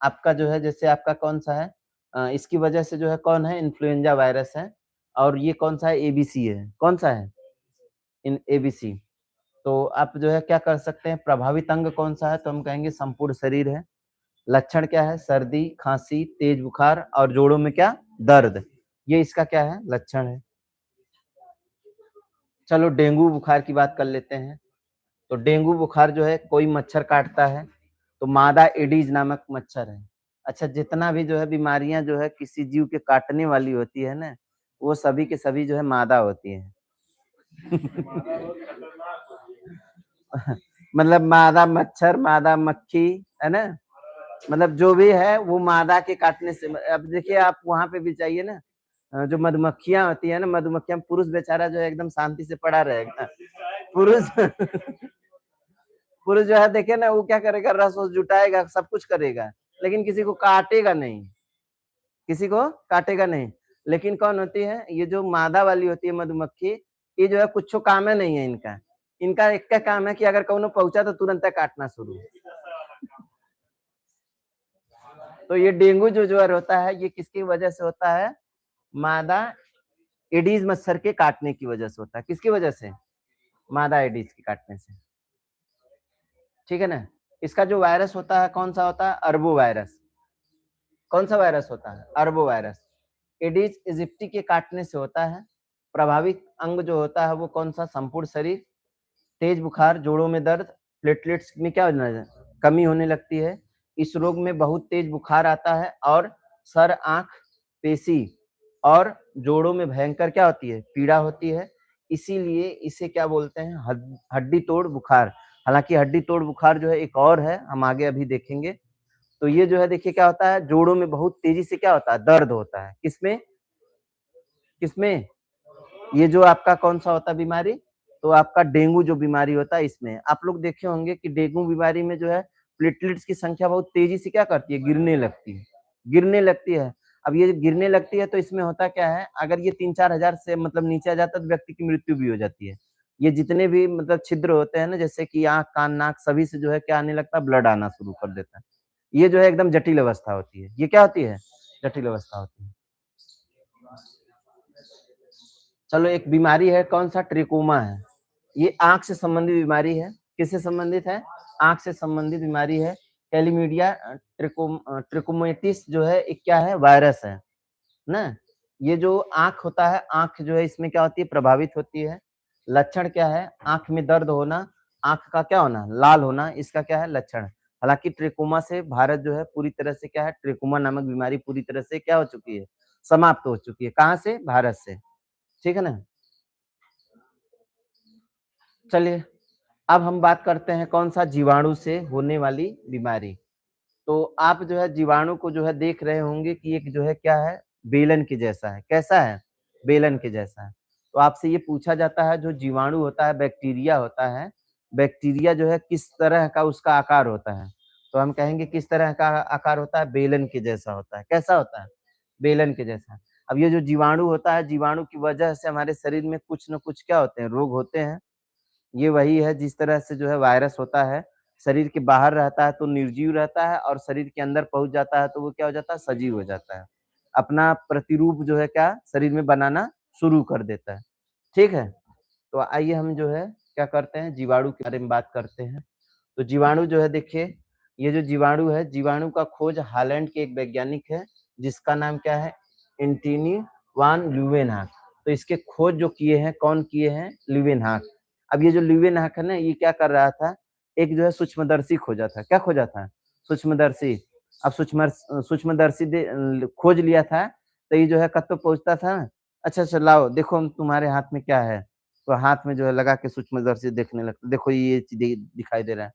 आपका जो है जैसे आपका कौन-सा है? इसकी वजह से जो है कौन है? इन्फ्लुएंजा वायरस है और ये कौन-सा है? एबीसी है। कौन-सा है? इन एबीसी। तो आप जो है क्या कर सकते हैं, प्रभावित अंग कौन-सा है? तो हम कहेंगे संपूर्ण शरीर है। लक्षण क्या है? सर्दी, खाँसी, तेज बुखार और जोड़ों में क्या? दर्द। ये इसका क्या है? लक्षण है। चलो डेंगू बुखार की बात कर लेते हैं। तो डेंगू बुखार जो है कोई मच्छर काटता है, तो मादा एडीज नामक मच्छर है। अच्छा, जितना भी जो है बीमारियाँ जो है किसी जीव के काटने वाली होती है ना, वो सभी के सभी जो है मादा होती हैं। मतलब मादा मच्छर, मादा मक्खी, है ना? मतलब जो भी है वो मादा के काटने से अब देखिए आप वहाँ पे भी जाइए ना, जो मधुमक्खियाँ होती है ना, मधुमक्खियाँ पुरुष बेचारा जो है एकदम शांति से पड़ा रहेगा। पुरुष पुरुष जो है देखिए ना वो क्या करेगा, रस-वस जुटाएगा, सब कुछ करेगा, लेकिन किसी को काटेगा नहीं, किसी को काटेगा नहीं। लेकिन कौन होती है? ये जो मादा वाली होती है मधुमक्खी, ये जो है कुछो कामे नहीं है इनका। इनका एक्के काम है कि अगर कउनो पहुँचा तो तुरंत काटना शुरू। तो ये डेंगू जो ज्वर होता है, ये किसकी वजह से होता है? मादा एडीज मच्छर के काटने की वजह से होता है। किसकी वजह से? मादा एडीज के काटने से। ठीक है ना? इसका जो वायरस होता है कौन सा होता है? अरबो वायरस। कौन सा वायरस होता है? अरबो वायरस। एडीज इजिप्टी के काटने से होता है। प्रभावित अंग जो होता है वो कौन सा? संपूर्ण शरीर, तेज बुखार, जोड़ों में दर्द, प्लेटलेट्स में क्या होना है? कमी होने लगती है। इस रोग में बहुत तेज बुखार आता है और सर, आंख, पेशी और जोड़ों में भयंकर क्या होती है? पीड़ा होती है। इसीलिए इसे क्या बोलते हैं? हड्डी तोड़ बुखार। हालांकि हड्डी तोड़ बुखार जो है एक और है, हम आगे अभी देखेंगे। तो ये जो है देखिए क्या होता है? जोड़ों में बहुत तेजी से क्या होता है? दर्द होता है। किसमें? किसमें? ये जो आपका कौन-सा होता है बीमारी? तो आपका डेंगू जो बीमारी होता है इसमें। आप लोग देखे होंगे कि डेंगू बीमारी में जो है प्लेटलेट्स की संख्या बहुत तेज़ी से क्या करती है? गिरने लगती है। गिरने लगती है। अब ये गिरने लगती है तो इसमें होता क्या है? अगर ये 3-4 हज़ार से मतलब नीचे आ जाता है तो व्यक्ति की मृत्यु भी हो जाती है। ये जितने भी मतलब छिद्र होते हैं ना, जैसे कि आँख, कान, नाक सभी से जो है क्या आने लगता है? ब्लड आना शुरू कर देता है। ये जो है एकदम जटिल अवस्था होती है। ये क्या होती है? जटिल अवस्था होती है। चलो एक बीमारी है, कौन-सा? ट्रिकोमा है। ये आँख से संबंधित बीमारी है। किससे संबंधित है? आँख से संबंधित बीमारी है। कैलामिडिया ट्रिकोमेटिस जो है एक क्या है? वायरस है ना? ये जो आँख होता है, आँख जो है इसमें क्या होती है? प्रभावित होती है। लक्षण क्या है? आँख में दर्द होना, आँख का क्या होना? लाल होना, इसका क्या है? लक्षण। हालाँकि ट्रिकोमा से भारत जो है पूरी तरह से क्या है? ट्रिकोमा नामक बीमारी पूरी तरह से क्या हो चुकी है? समाप्त हो चुकी है। कहाँ से? भारत से। ठीक है ना? चलिए, अब हम बात करते हैं कौन-सा? जीवाणु से होने वाली बीमारी। तो आप जो है जीवाणु को जो है देख रहे होंगे कि एक जो है क्या है? बेलन के जैसा है। कैसा है? बेलन के जैसा है। तो आपसे ये पूछा जाता है जो जीवाणु होता है, बैक्टीरिया होता है, बैक्टीरिया जो है किस तरह का उसका आकार होता है? तो हम कहेंगे किस तरह का आकार होता है? बेलन के जैसा होता है। कैसा होता है? बेलन के जैसा। अब ये जो जीवाणु होता है, जीवाणु की वजह से हमारे शरीर में कुछ न कुछ क्या होते हैं? रोग होते हैं। ये वही है जिस तरह से जो है वायरस होता है, शरीर के बाहर रहता है तो निर्जीव रहता है और शरीर के अंदर पहुँच जाता है तो वो क्या हो जाता है? सजीव हो जाता है। अपना प्रतिरूप जो है क्या? शरीर में बनाना शुरू कर देता है। ठीक है? तो आइए हम जो है क्या करते हैं? जीवाणु के बारे में बात करते हैं। तो जीवाणु जो है देखिए, ये जो जीवाणु है, जीवाणु का खोज हालैंड के एक वैज्ञानिक है, जिसका नाम क्या है? एंटोनी वान ल्यूवेनहॉक। तो इसके खोज जो किए हैं, कौन किए हैं? ल्यूवेनहॉक। अब ये जो ल्यूवेनहॉक है ना, ये क्या कर रहा था? एक जो है सूक्ष्मदर्शी खोजा था। क्या खोजा था? सूक्ष्मदर्शी। अब सूक्ष्मदर्शी खोज लिया था, तो ये जो है कब तक पहुँचता था? अच्छा, अच्छा लाओ देखो हम तुम्हारे हाथ में क्या है? तो हाथ में जो है लगा के सूक्ष्मदर्शी देखने लगता, देखो ये चीज़ दिखाई दे रहा है।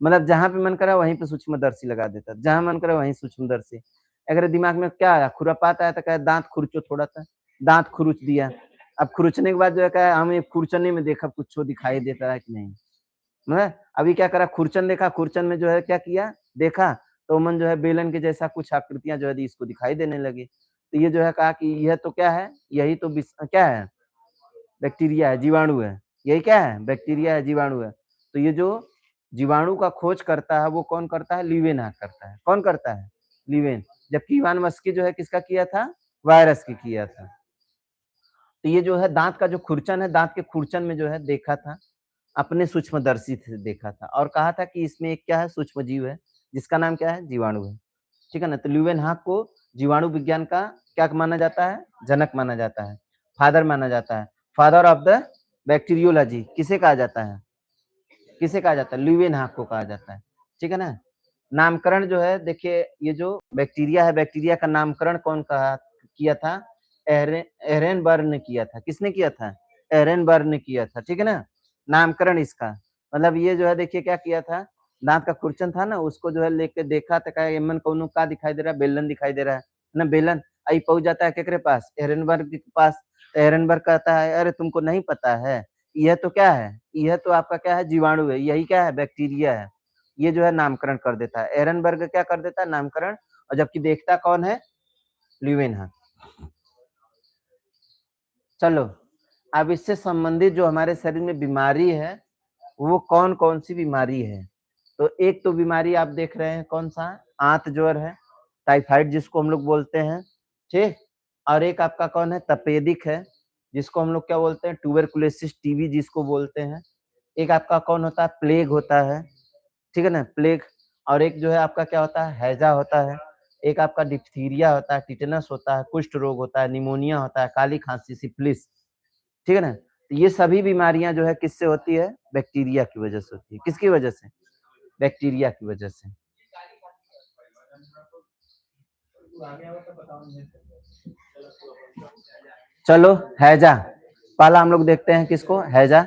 मतलब जहाँ पे मन करा वहीं पे सूक्ष्मदर्शी लगा देता, जहाँ मन करा वहीं सूक्ष्मदर्शी। अगर दिमाग में क्या आया? खुरापात आया तो कहे दाँत खुरचो थोड़ा-सा, दाँत खुरुच दिया। अब खुरचने के बाद जो है कहा हमें खुरचने में देखा कुछ दिखाई देता है कि नहीं। मतलब अभी क्या करा? खुरचन देखा, खुरचन में जो है क्या किया? देखा, तो मन जो है बेलन के जैसा कुछ आकृतियाँ जो है इसको दिखाई देने लगी। तो ये जो है कहा कि यह तो क्या है? यही तो क्या है? बैक्टीरिया है, जीवाणु है। यही क्या है? बैक्टीरिया है, जीवाणु है। तो ये जो जीवाणु का खोज करता है वो कौन करता है? ल्यूवेनहॉक करता है। कौन करता है? ल्यूवेन। जबकि इवान मस्की जो है किसका किया था? वायरस की किया था। तो ये जो है दाँत का जो खुरचन है, दाँत के खुरचन में जो है देखा था, अपने सूक्ष्मदर्शी से देखा था और कहा था कि इसमें एक क्या है सूक्ष्म जीव है, जिसका नाम क्या है? जीवाणु है। ठीक है ना? तो ल्यूवेनहॉक को जीवाणु विज्ञान का क्या माना जाता है? जनक माना जाता है, फादर माना जाता है। फादर ऑफ द बैक्टीरियोलॉजी किसे कहा जाता है? किसे कहा जाता है? ल्यूवेनहॉक को कहा जाता है। ठीक है ना? नामकरण जो है देखिए ये जो बैक्टीरिया है, बैक्टीरिया का नामकरण कौन कहा किया था? एहरेनबर्ग ने किया था। किसने किया था? एहरेनबर्ग ने किया था। ठीक है ना? नामकरण इसका मतलब ये जो है देखिए क्या किया था? दाँत का खुरचन था ना उसको जो है लेके देखा तो कहा एमन कौनो का दिखाई दे रहा है? बेलन दिखाई दे रहा है ना बेलन आई पहुँच जाता है केकरे पास? एहरेनबर्ग के पास। तो एहरेनबर्ग कहता है अरे तुमको नहीं पता है, यह तो क्या है? यह तो आपका क्या है? जीवाणु है, यही क्या है? बैक्टीरिया है। ये जो है नामकरण कर देता है। एहरेनबर्ग क्या कर देता है? नामकरण और जबकि देखता कौन है? ल्यूवेनहॉक। चलो, अब इससे संबंधित जो हमारे शरीर में बीमारी है, वो कौन-कौन सी बीमारी है? तो एक तो बीमारी आप देख रहे हैं कौन-सा? आंत ज्वर है, टाइफाइड जिसको हम लोग बोलते हैं, ठीक? और एक आपका कौन है? तपेदिक है, जिसको हम लोग क्या बोलते हैं? ट्यूबरकुलोसिस टीबी जिसको बोलते हैं। एक आपका कौन होता है? प्लेग होता है, ठीक है ना? प्लेग और एक जो है आपका क्या होता है? हैजा होता है। एक आपका डिप्थीरिया होता है, टिटेनस होता है, कुष्ठ रोग होता है, निमोनिया होता है, काली खाँसी, सिफिलिस, ठीक है ना? तो ये सभी बीमारियाँ जो है किससे होती है? बैक्टीरिया की वजह से होती है। किसकी वजह से? बैक्टीरिया की वजह से। चलो हैजा, पहला हम लोग देखते हैं किसको? हैजा,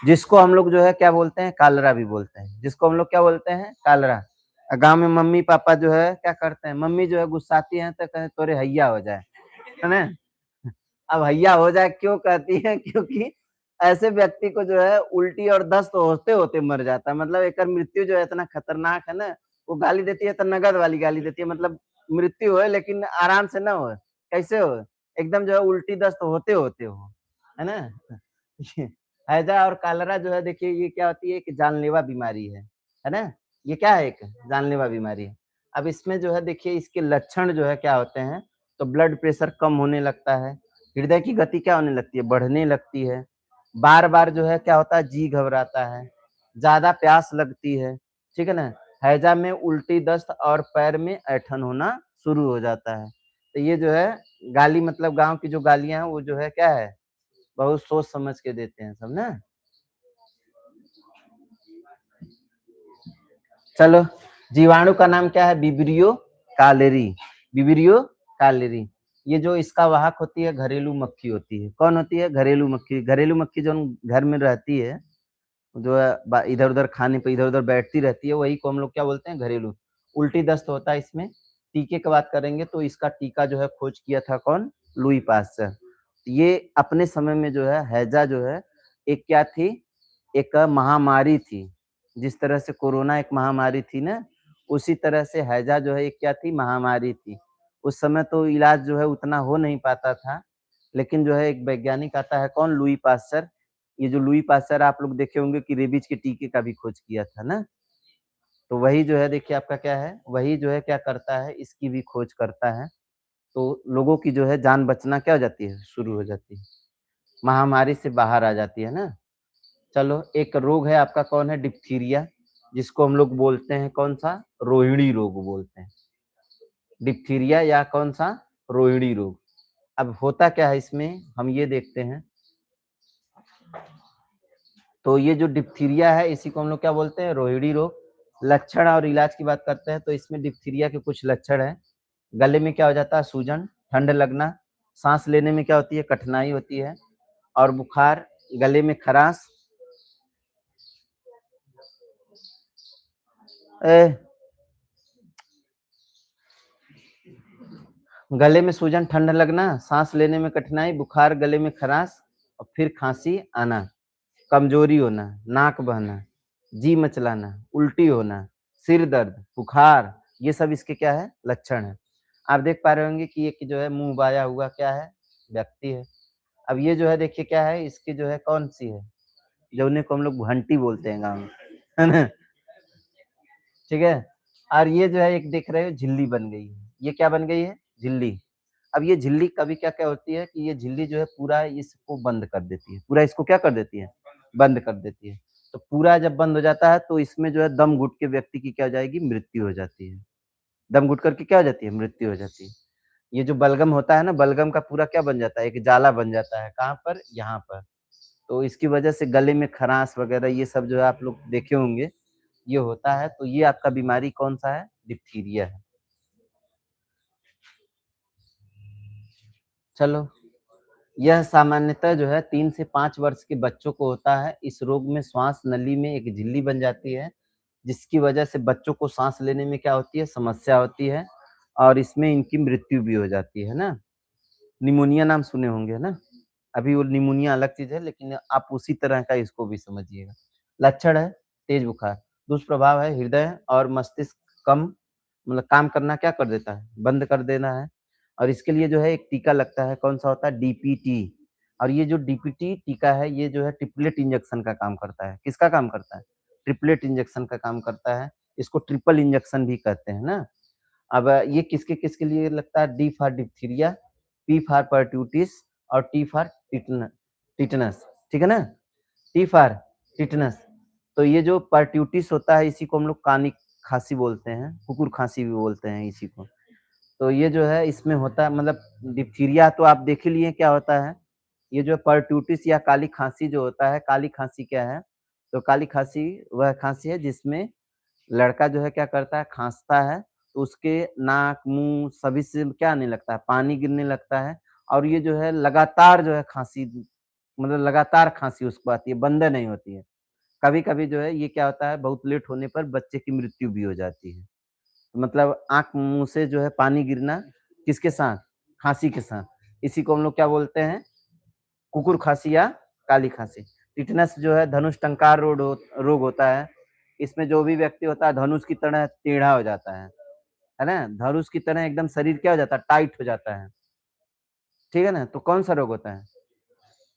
जिसको हम लोग जो है क्या बोलते हैं? कालरा भी बोलते हैं। जिसको हम लोग क्या बोलते हैं? कालरा। गाँव में मम्मी-पापा जो है क्या करते हैं? मम्मी जो है गुस्साती हैं तो कहते तोरे हैया हो जाए, है ना? अब हैया हो जाए क्यों कहती हैं? क्योंकि ऐसे व्यक्ति को जो है उल्टी और दस्त होते-होते मर जाता है। मतलब एकर मृत्यु जो है इतना खतरनाक है ना, वो गाली देती है तो नगद वाली गाली देती है मतलब मृत्यु होए लेकिन आराम से ना होए। कैसे हो? एकदम जो है उल्टी दस्त होते-होते हो, है ना? हैजा और कालरा जो है देखिए ये क्या होती है? एक जानलेवा बीमारी है ना? ये क्या है? एक जानलेवा बीमारी है। अब इसमें जो है देखिए इसके लक्षण जो है क्या होते हैं? तो ब्लड प्रेशर कम होने लगता है, हृदय की गति क्या होने लगती है? बढ़ने लगती है। बार-बार जो है क्या होता है? जी घबराता है, ज़्यादा प्यास लगती है, ठीक है ना? हैजा में उल्टी दस्त और पैर में ऐंठन होना शुरू हो जाता है। तो ये जो है गाली मतलब गाँव की जो गालियाँ हैं वो जो है क्या है? बहुत सोच समझ के देते हैं सब ना? चलो, जीवाणु का नाम क्या है? Vibrio cholerae, vibrio cholerae. ये जो इसका वाहक होती है घरेलू मक्खी होती है। कौन होती है? घरेलू मक्खी। घरेलू मक्खी जो घर में रहती है, जो है इधर-उधर खाने पे इधर-उधर बैठती रहती है, वही को हम लोग क्या बोलते हैं? घरेलू। उल्टी दस्त होता है इसमें। टीके की बात करेंगे तो इसका टीका जो है खोज किया था कौन? Louis Pasteur. ये अपने समय में जो है हैजा जो है एक क्या थी? एक महामारी थी। जिस तरह से कोरोना एक महामारी थी ना, उसी तरह से हैजा जो है एक क्या थी? महामारी थी। उस समय तो इलाज जो है उतना हो नहीं पाता था, लेकिन जो है एक वैज्ञानिक आता है कौन? Louis Pasteur. ये जो लुई पास्चर आप लोग देखे होंगे कि रेबीज के टीके का भी खोज किया था ना? तो वही जो है देखिए आपका क्या है? वही जो है क्या करता है? इसकी भी खोज करता है। तो लोगों की जो है जान बचना क्या हो जाती है? शुरू हो जाती है। महामारी से बाहर आ जाती है ना? चलो एक रोग है आपका कौन है? डिप्थीरिया, जिसको हम लोग बोलते हैं कौन-सा? रोहिणी रोग बोलते हैं। डिप्थीरिया या कौन-सा? रोहिणी रोग। अब होता क्या है इसमें? हम ये देखते हैं। तो ये जो डिप्थीरिया है इसी को हम लोग क्या बोलते हैं? रोहिणी रोग। लक्षण और इलाज की बात करते हैं तो इसमें डिप्थीरिया के कुछ लक्षण हैं। गले में क्या हो जाता है? सूजन, ठंड लगना, साँस लेने में क्या होती है? कठिनाई होती है और बुखार, गले में खराश। ए गले में सूजन, ठंड लगना, साँस लेने में कठिनाई, बुखार, गले में खराश और फिर खाँसी आना, कमजोरी होना, नाक बहना, जी मचलाना, उल्टी होना, सिर दर्द, बुखार, ये सब इसके क्या है? लक्षण हैं। आप देख पा रहे होंगे कि एक जो है मुँह बाया हुआ क्या है? व्यक्ति है। अब ये जो है देखिए क्या है? इसकी जो है कौन-सी है? जौने को हम लोग घंटी बोलते हैं गाँव में, है ना? ठीक है? और ये जो है एक देख रहे हो झिल्ली बन गई है। ये क्या बन गई है? झिल्ली। अब ये झिल्ली कभी क्या-क्या होती है कि ये झिल्ली जो है पूरा इसको बंद कर देती है, पूरा इसको क्या कर देती है? बंद कर देती है। तो पूरा जब बंद हो जाता है तो इसमें जो है दम घुट के व्यक्ति की क्या हो जाएगी? मृत्यु हो जाती है। दम घुट कर के क्या हो जाती है? मृत्यु हो जाती है। ये जो बलगम होता है ना, बलगम का पूरा क्या बन जाता है? एक जाला बन जाता है, कहाँ पर? यहाँ पर। तो इसकी वजह से गले में खरांश वगैरह ये सब जो है आप लोग देखे होंगे, ये होता है, तो ये आपका बीमारी कौन-सा है? डिप्थीरिया है। चलो, यह सामान्यतः जो है 3 से 5 वर्ष के बच्चों को होता है। इस रोग में श्वास नली में एक झिल्ली बन जाती है, जिसकी वजह से बच्चों को साँस लेने में क्या होती है? समस्या होती है और इसमें इनकी मृत्यु भी हो जाती है ना? निमोनिया नाम सुने होंगे, है ना? अभी वो निमोनिया अलग चीज़ है, लेकिन आप उसी तरह का इसको भी समझिएगा। लक्षण है तेज बुखार, दुष्प्रभाव है हृदय और मस्तिष्क कम मतलब काम करना क्या कर देता है? बंद कर देना है और इसके लिए जो है एक टीका लगता है, कौन-सा होता है? डीपीटी और ये जो डीपीटी टीका है, ये जो है ट्रिपलेट इंजेक्शन का काम करता है। किसका काम करता है? ट्रिपलेट इंजेक्शन का काम करता है। इसको ट्रिपल इंजेक्शन भी कहते हैं ना? अब ये किसके-किसके लिए लगता है? D for diphtheria, P for pertussis और टी फॉर टिटनस, ठीक है ना? T for tetanus. तो ये जो परट्यूटिस होता है इसी को हम लोग कानी खाँसी बोलते हैं, कुकुर खाँसी भी बोलते हैं इसी को। तो ये जो है इसमें होता है मतलब डिप्थीरिया तो आप देख ही लिए क्या होता है। ये जो परट्यूटिस या काली खाँसी जो होता है, काली खाँसी क्या है? तो काली खाँसी वह खाँसी है जिसमें लड़का जो है क्या करता है, खाँसता है, तो उसके नाक, मुँह सभी से क्या आने लगता है, पानी गिरने लगता है और ये जो है लगातार जो है खाँसी मतलब लगातार खाँसी उसको आती है, बंद नहीं होती है। कभी-कभी जो है ये क्या होता है, बहुत लेट होने पर बच्चे की मृत्यु भी हो जाती है। मतलब आँख, मुँह से जो है पानी गिरना किसके साथ? खाँसी के साथ। इसी को हम लोग क्या बोलते हैं, कुकुर खाँसी या काली खाँसी। टिटनस जो है धनुष टंकार रोग होता है। इसमें जो भी व्यक्ति होता है धनुष की तरह टेढ़ा हो जाता है ना? धनुष की तरह एकदम शरीर क्या हो जाता है? टाइट हो जाता है। ठीक है ना? तो कौन-सा रोग होता है?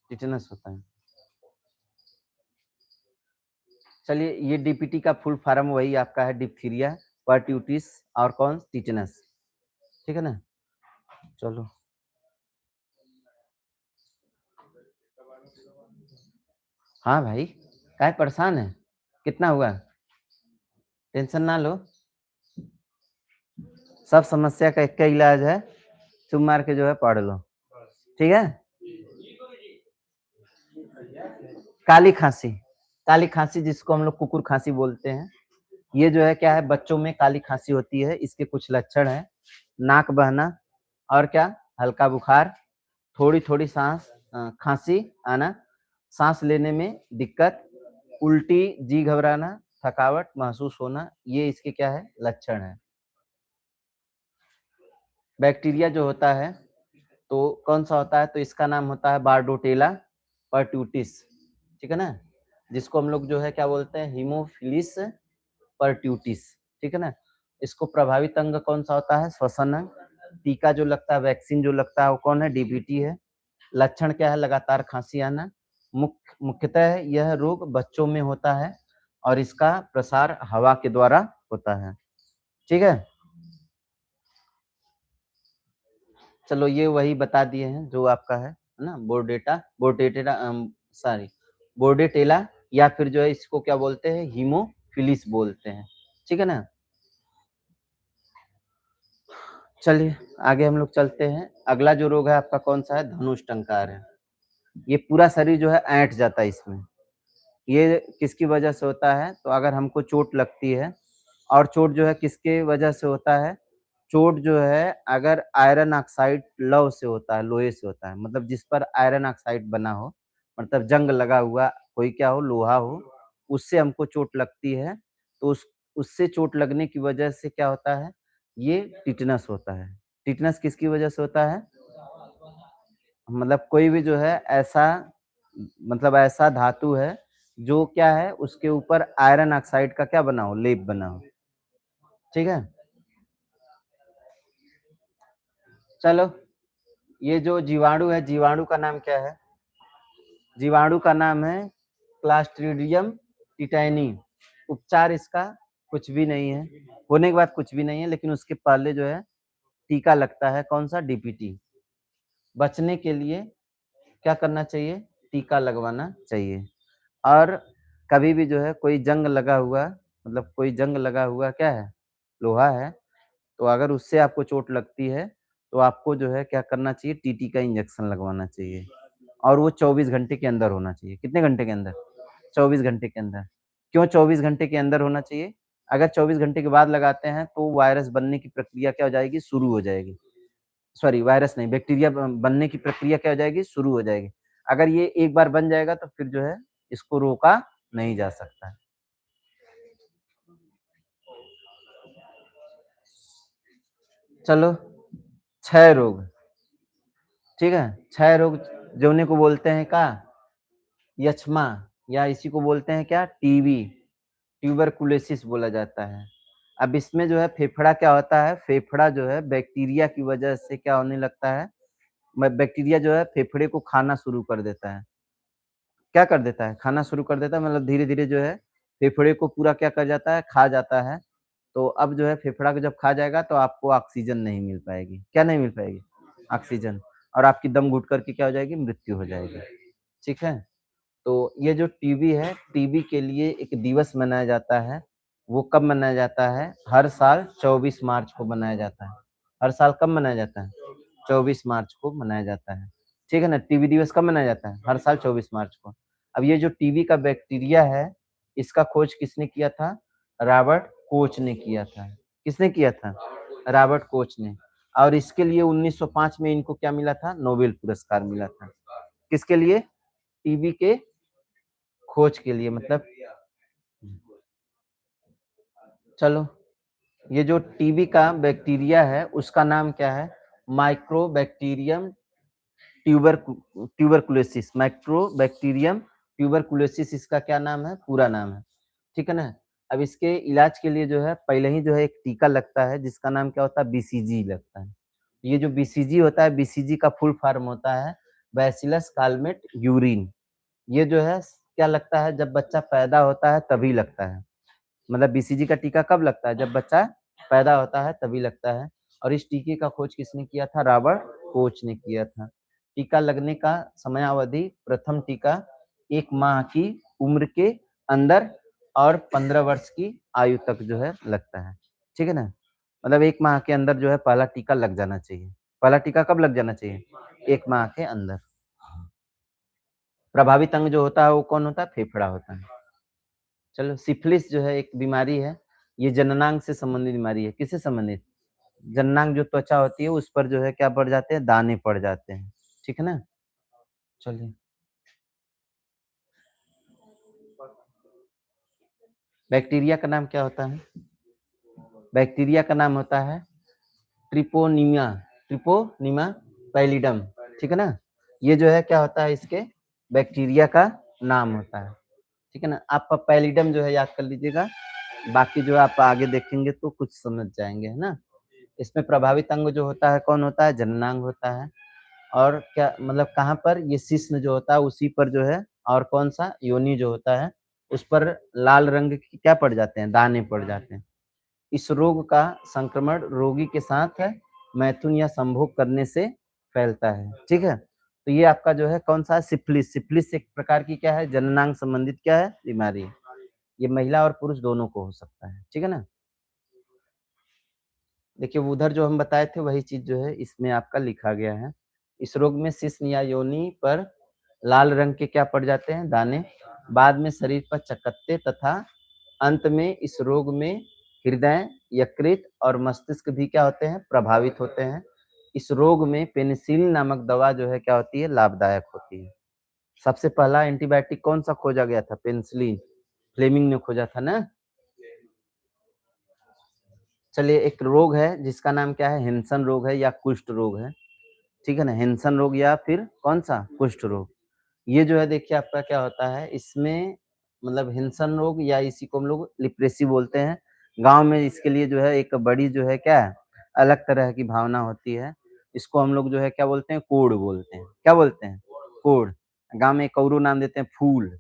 टिटनस होता है। चलिए ये डीपीटी का फुल फॉर्म वही आपका है डिप्थीरिया, परट्यूटिस और कौन? टिटनस। ठीक है ना? चलो। हाँ भाई, काहे परेशान है? कितना हुआ? टेंशन ना लो। सब समस्या का एक का इलाज है, चुप मार के जो है पढ़ लो। ठीक है? काली खाँसी, काली खाँसी जिसको हम लोग कुकुर खाँसी बोलते हैं। ये जो है क्या है बच्चों में काली खाँसी होती है, इसके कुछ लक्षण हैं, नाक बहना और क्या? हल्का बुखार, थोड़ी-थोड़ी खाँसी आना, साँस लेने में दिक्कत, उल्टी, जी घबराना, थकावट महसूस होना, ये इसके क्या है? लक्षण हैं। बैक्टीरिया जो होता है, तो कौन-सा होता है? तो इसका नाम होता है बारडोटेला परट्यूटिस, ठीक है ना? जिसको हम लोग जो है क्या बोलते हैं? हीमोफिलिस परट्यूटिस, ठीक है ना? इसको प्रभावित अंग कौन-सा होता है? श्वसन अंग। टीका जो लगता है, वैक्सीन जो लगता है वो कौन है? डीबीटी है। लक्षण क्या है? लगातार खाँसी आना। मुख्यतः यह रोग बच्चों में होता है और इसका प्रसार हवा के द्वारा होता है। ठीक है? चलो ये वही बता दिए हैं जो आपका है ना? बोर्डेटेला या फिर जो है इसको क्या बोलते हैं? हीमोफिलिस बोलते हैं। ठीक है ना? चलिए आगे हम लोग चलते हैं। अगला जो रोग है आपका कौन-सा है? धनुष टंकार है। ये पूरा शरीर जो है ऐंठ जाता है इसमें। ये किसकी वजह से होता है? तो अगर हमको चोट लगती है और चोट जो है किसके वजह से होता है? चोट जो है अगर आयरन ऑक्साइड लौह से होता है, लोहे से होता है, मतलब जिस पर आयरन ऑक्साइड बना हो, मतलब जंग लगा हुआ कोई क्या हो, लोहा हो, उससे हमको चोट लगती है, तो उससे चोट लगने की वजह से क्या होता है? ये टिटनस होता है। टिटनस किसकी वजह से होता है? मतलब कोई भी जो है ऐसा मतलब ऐसा धातु है, जो क्या है उसके ऊपर आयरन ऑक्साइड का क्या बना हो? लेप बना हो। ठीक है? चलो, ये जो जीवाणु है, जीवाणु का नाम क्या है? जीवाणु का नाम है क्लास्ट्रिडियम टिटानी। उपचार इसका कुछ भी नहीं है, होने के बाद कुछ भी नहीं है, लेकिन उसके पहले जो है टीका लगता है, कौन-सा? डीपीटी। बचने के लिए क्या करना चाहिए? टीका लगवाना चाहिए। और कभी भी जो है कोई जंग लगा हुआ मतलब कोई जंग लगा हुआ क्या है? लोहा है, तो अगर उससे आपको चोट लगती है, तो आपको जो है क्या करना चाहिए? टीटी का इंजेक्शन लगवाना चाहिए और वो 24 घंटे के अंदर होना चाहिए। कितने घंटे के अंदर? 24 घंटे के अंदर। क्यों 24 घंटे के अंदर होना चाहिए? अगर 24 घंटे के बाद लगाते हैं, तो वायरस बनने की प्रक्रिया क्या हो जाएगी? शुरू हो जाएगी। सॉरी वायरस नहीं, बैक्टीरिया बनने की प्रक्रिया क्या हो जाएगी? शुरू हो जाएगी। अगर ये एक बार बन जाएगा तो फिर जो है इसको रोका नहीं जा सकता है। चलो, क्षय रोग, ठीक है? क्षय रोग जोने को बोलते हैं क्या? यक्ष्मा या इसी को बोलते हैं क्या? टीबी, ट्यूबरकुलोसिस बोला जाता है। अब इसमें जो है फेफड़ा क्या होता है? फेफड़ा जो है बैक्टीरिया की वजह से क्या होने लगता है? बैक्टीरिया जो है फेफड़े को खाना शुरू कर देता है। क्या कर देता है? खाना शुरू कर देता है मतलब धीरे-धीरे जो है फेफड़े को पूरा क्या कर जाता है? खा जाता है। तो अब जो है फेफड़ा को जब खा जाएगा तो आपको ऑक्सीजन नहीं मिल पाएगी। क्या नहीं मिल पाएगी? ऑक्सीजन और आपकी दम घुट कर के क्या हो जाएगी? मृत्यु हो जाएगी। ठीक है? तो ये जो टीबी है, टीबी के लिए एक दिवस मनाया जाता है। वो कब मनाया जाता है? हर साल 24 मार्च को मनाया जाता है। हर साल कब मनाया जाता है? 24 मार्च को मनाया जाता है। ठीक है ना? टीबी दिवस कब मनाया जाता है? हर साल 24 मार्च को। अब ये जो टीबी का बैक्टीरिया है, इसका खोज किसने किया था? रॉबर्ट कोच ने किया था। किसने किया था? रॉबर्ट कोच ने। और इसके लिए 1905 में इनको क्या मिला था? नोबेल पुरस्कार मिला था। किसके लिए? टीबी के खोज के लिए मतलब चलो, ये जो टीबी का बैक्टीरिया है उसका नाम क्या है? Mycobacterium tuberculosis. माइक्रोबैक्टीरियम ट्यूबरकुलोसिस इसका क्या नाम है? पूरा नाम है। ठीक है ना? अब इसके इलाज के लिए जो है पहले ही जो है एक टीका लगता है जिसका नाम क्या होता है? बीसीजी लगता है। ये जो बीसीजी होता है, बीसीजी का फुल फॉर्म होता है बैसिलस काल्मेट यूरिन। ये जो है क्या लगता है? जब बच्चा पैदा होता है तभी लगता है। मतलब बीसीजी का टीका कब लगता है? जब बच्चा पैदा होता है तभी लगता है। और इस टीके का खोज किसने किया था? रॉबर्ट कोच ने किया था। टीका लगने का समयावधि प्रथम टीका 1 माह की उम्र के अंदर और 15 वर्ष की आयु तक जो है लगता है। ठीक है ना? मतलब 1 माह के अंदर जो है पहला टीका लग जाना चाहिए। पहला टीका कब लग जाना चाहिए? 1 माह के अंदर। प्रभावित अंग जो होता है वो कौन होता है? फेफड़ा होता है। चलो सिफिलिस जो है एक बीमारी है, ये जननांग से संबंधित बीमारी है। किससे संबंधित? जननांग जो त्वचा होती है उस पर जो है क्या पड़ जाते हैं? दाने पड़ जाते हैं। ठीक है ना? चलिए, बैक्टीरिया का नाम क्या होता है? बैक्टीरिया का नाम होता है ट्रिपोनिमा, ट्रिपोनिमा पैलिडम। ठीक है ना? ये जो है क्या होता है? इसके बैक्टीरिया का नाम होता है। ठीक है ना? आप पैलिडम जो है याद कर लीजिएगा, बाकी जो आप आगे देखेंगे तो कुछ समझ जाएँगे, है ना? इसमें प्रभावित अंग जो होता है कौन होता है? जननांग होता है। और क्या मतलब कहाँ पर? ये शिश्न जो होता है उसी पर जो है और कौन-सा? योनि जो होता है, उस पर लाल रंग की क्या पड़ जाते हैं? दाने पड़ जाते हैं। इस रोग का संक्रमण रोगी के साथ मैथुन या संभोग करने से फैलता है। ठीक है? तो ये आपका जो है कौन-सा है? सिफिलिस। सिफिलिस एक प्रकार की क्या है? जननांग संबंधित क्या है? बीमारी है। ये महिला और पुरुष दोनों को हो सकता है। ठीक है ना? देखिए उधर जो हम बताए थे वही चीज़ जो है इसमें आपका लिखा गया है। इस रोग में शिश्न या योनि पर लाल रंग के क्या पड़ जाते हैं? दाने। बाद में शरीर पर चकत्ते तथा अंत में इस रोग में हृदय, यकृत और मस्तिष्क भी क्या होते हैं? प्रभावित होते हैं। इस रोग में पेनिसिलिन नामक दवा जो है क्या होती है? लाभदायक होती है। सबसे पहला एंटीबायोटिक कौन-सा खोजा गया था? पेनिसिलिन। फ्लेमिंग ने खोजा था ना? चलिए एक रोग है जिसका नाम क्या है? हैंसन रोग है या कुष्ठ रोग है। ठीक है ना? हैंसन रोग या फिर कौन-सा? कुष्ठ रोग। ये जो है देखिए आपका क्या होता है इसमें मतलब हैंसन रोग या इसी को हम लोग लिप्रेसी बोलते हैं। गाँव में इसके लिए जो है एक बड़ी जो है क्या है? अलग तरह की भावना होती है। इसको हम लोग जो है क्या बोलते हैं? कोढ़ बोलते हैं। क्या बोलते हैं? कोढ़। गाँव में एक औरो नाम देते हैं फूल।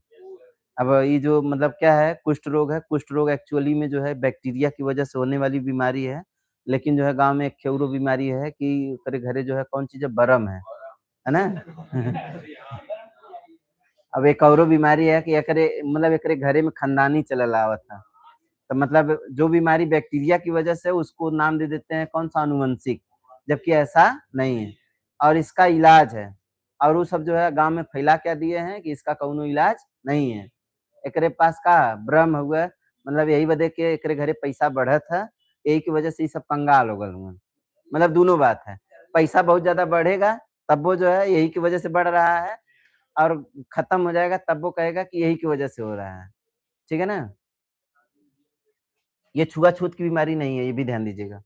अब ये जो मतलब क्या है कुष्ठ रोग है, कुष्ठ रोग एक्चुअली में जो है बैक्टीरिया की वजह से होने वाली बीमारी है। लेकिन जो है गाँव में एक खेउरो बीमारी है कि करे घरे जो है कौन चीज़ है बरम है। है ना? अब एक औरो बीमारी है कि एकरे घरे में खानदानी चलल आवत था। तो मतलब जो बीमारी बैक्टीरिया की वजह से उसको नाम दे देते हैं कौन-सा आनुवंशिक, जबकि ऐसा नहीं है और इसका इलाज है। और वो सब जो है गाँव में फैला क्या दिए हैं कि इसका कौनो इलाज नहीं है। एकरे पास का ब्रह्म हउवे, मतलब यही बदे के एकरे घरे पैसा बढ़त ह, यही की वजह से ई सब कंगाल हो गइल हउवन। मतलब दोनों बात है, पैसा बहुत ज़्यादा बढ़ेगा, तब वो जो है यही की वजह से बढ़ रहा है और खत्म हो जाएगा तब वो कहेगा कि यही की वजह से हो रहा है। ठीक है ना? ये छुआ-छूत की बीमारी नहीं है, ये भी ध्यान दीजिएगा।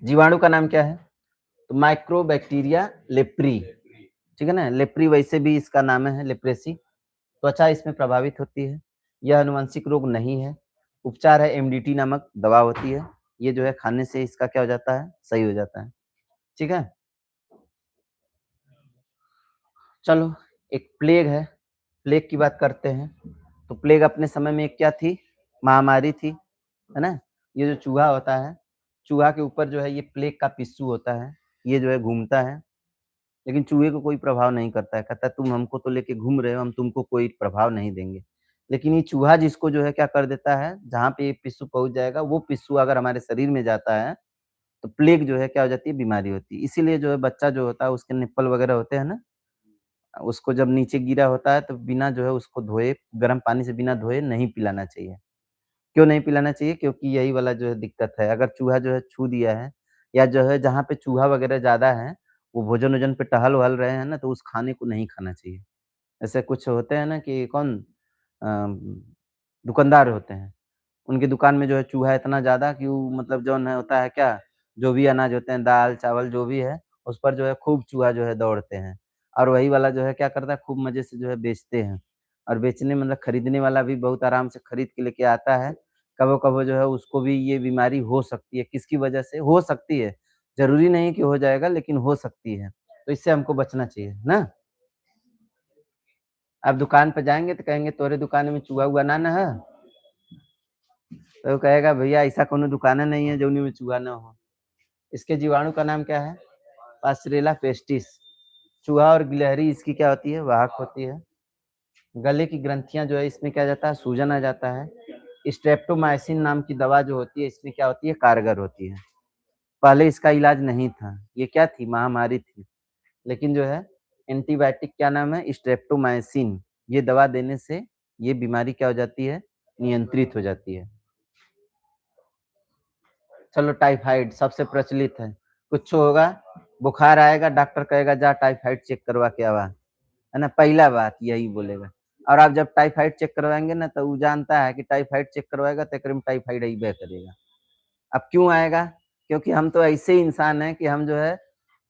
जीवाणु का नाम क्या है? तो माइक्रोबैक्टीरिया लेप्री, ठीक है ना? लेप्री वैसे भी इसका नाम है लेप्रेसी। त्वचा इसमें प्रभावित होती है। यह आनुवंशिक रोग नहीं है। उपचार है एमडीटी नामक दवा होती है। ये जो है खाने से इसका क्या हो जाता है? सही हो जाता है। ठीक है? चलो एक प्लेग है, प्लेग की बात करते हैं। तो प्लेग अपने समय में एक क्या थी? महामारी थी, है ना? ये जो चूहा होता है, चूहा के ऊपर जो है ये प्लेग का पिस्सू होता है, ये जो है घूमता है, लेकिन चूहे को कोई प्रभाव नहीं करता है, कहता है तुम हमको तो लेके घूम रहे हो, हम तुमको कोई प्रभाव नहीं देंगे। लेकिन ये चूहा जिसको जो है क्या कर देता है, जहाँ पे ये पिस्सू पहुँच जाएगा, वो पिस्सू अगर हमारे शरीर में जाता है, तो प्लेग जो है क्या हो जाती है? बीमारी होती है। इसीलिए जो है बच्चा जो होता है उसके निप्पल वगैरह होते हैं ना, उसको जब नीचे गिरा होता है तो बिना जो है उसको धोए, गर्म पानी से बिना धोए नहीं पिलाना चाहिए। क्यों नहीं पिलाना चाहिए? क्योंकि यही वाला जो है दिक्कत है, अगर चूहा जो है छू दिया है या जो है जहाँ पे चूहा वगैरह ज़्यादा है, वो भोजन-वोजन पे टहल-वहल रहे हैं ना, तो उस खाने को नहीं खाना चाहिए। ऐसे कुछ होते हैं ना कि अ, दुकानदार होते हैं, उनकी दुकान में जो है चूहा इतना ज़्यादा कि वो मतलब जौन है होता है क्या, जो भी अनाज होते हैं, दाल, चावल जो भी है, उस पर जो है खूब चूहा जो है दौड़ते हैं। और वही वाला जो है क्या करता है, खूब मज़े से जो है बेचते हैं। और बेचने मतलब खरीदने वाला भी बहुत आराम से खरीद के लेके आता है। कभो-कभो जो है उसको भी ये बीमारी हो सकती है, किसकी वजह से? हो सकती है, ज़रूरी नहीं कि हो जाएगा लेकिन हो सकती है। तो इससे हमको बचना चाहिए, ना? आप दुकान पे जाएँगे तो कहेंगे तोरे दुकान में चूहा-वूहा ना न है? तो वो कहेगा भैया ऐसा कोनो दुकाने नहीं है जौनी में चूहा ना हो। इसके जीवाणु का नाम क्या है? पास्चरेला पेस्टिस। चूहा और गिलहरी इसकी क्या होती है? वाहक होती है। गले की ग्रंथियाँ जो है इसमें क्या आ जाता है? सूजन आ जाता है। स्ट्रेप्टोमाइसिन नाम की दवा जो होती है इसमें क्या होती है? कारगर होती है। पहले इसका इलाज नहीं था। ये क्या थी? महामारी थी। लेकिन जो है एंटीबायोटिक क्या नाम है? स्ट्रेप्टोमाइसिन। ये दवा देने से ये बीमारी क्या हो जाती है? नियंत्रित हो जाती है। चलो टाइफाइड सबसे प्रचलित है। कुछ होगा, बुखार आएगा, डॉक्टर कहेगा जा टाइफाइड चेक करवा के आवा, है ना? पहला बात यही बोलेगा। और आप जब टाइफाइड चेक करवाएँगे ना तो वो जानता है कि टाइफाइड चेक करवाएगा तो एकरे में टाइफाइड अइबे करेगा। अब क्यों आएगा? क्योंकि हम तो ऐसे इंसान हैं कि हम जो है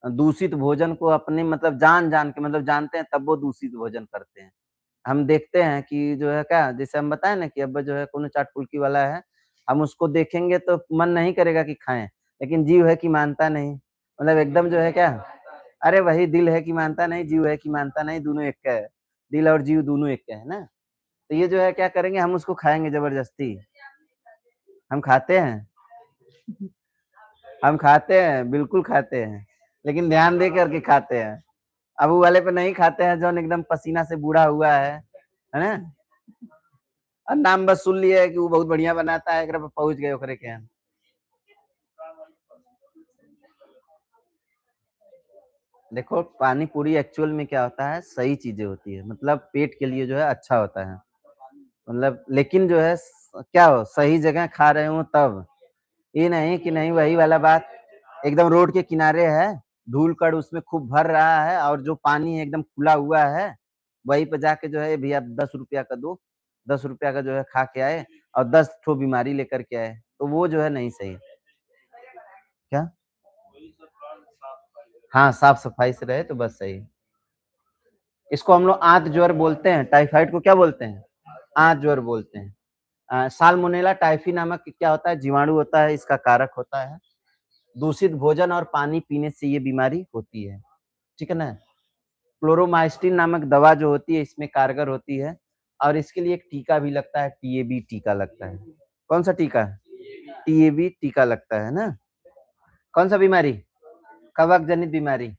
दूषित भोजन को अपने मतलब जान-जान के मतलब जानते हैं तब वो दूषित भोजन करते हैं। हम देखते हैं कि जो है क्या जैसे हम बताएँ ना कि अब जो है कोनो चाट फुल्की वाला है, हम उसको देखेंगे तो मन नहीं करेगा कि खाएँ, लेकिन जीव है कि मानता नहीं। मतलब एकदम जो है क्या अरे वही दिल है कि मानता नहीं, जीव है कि मानता नहीं, दोनों एक का है। दिल और जीव दोनों एक के हैं ना? तो ये जो है क्या करेंगे हम उसको खाएँगे ज़बरदस्ती। हम खाते हैं, हम खाते हैं, बिल्कुल खाते हैं, लेकिन ध्यान दे कर के खाते हैं। अब वो वाले पे नहीं खाते हैं जौन एकदम पसीना से बूढ़ा हुआ है ना? और नाम बस सुन लिए है कि वो बहुत बढ़िया बनाता है, एकरा पे पहुँच गए ओकरे के यहाँ। देखो पानी पूरी एक्चुअल में क्या होता है, सही चीज़ें होती है, मतलब पेट के लिए जो है अच्छा होता है। मतलब लेकिन जो है क्या हो सही जगह खा रहे हो तब, ये नहीं कि नहीं वही वाला बात एकदम रोड के किनारे है, धूल-कण उसमें खूब भर रहा है और जो पानी है एकदम खुला हुआ है, वहीं पे जाके जो है भैया ₹10 का दो, ₹10 का जो है खा के आए और 10 ठो बीमारी लेकर के आए, तो वो जो है नहीं सही। क्या? हाँ, साफ-सफाई से रहे तो बस सही। इसको हम लोग आंत ज्वर बोलते हैं, टाइफाइड को क्या बोलते हैं? आंत ज्वर बोलते हैं। साल्मोनेला टाइफी नामक क्या होता है? जीवाणु होता है, इसका कारक होता है। दूषित भोजन और पानी पीने से ये बीमारी होती है, ठीक है ना? क्लोरोमाइस्टिन नामक दवा जो होती है इसमें कारगर होती है और इसके लिए एक टीका भी लगता है, टीएबी टीका लगता है। कौन-सा टीका? टीएबी टीका लगता है ना? कौन सा बीमारी? कवक जनित बीमारी।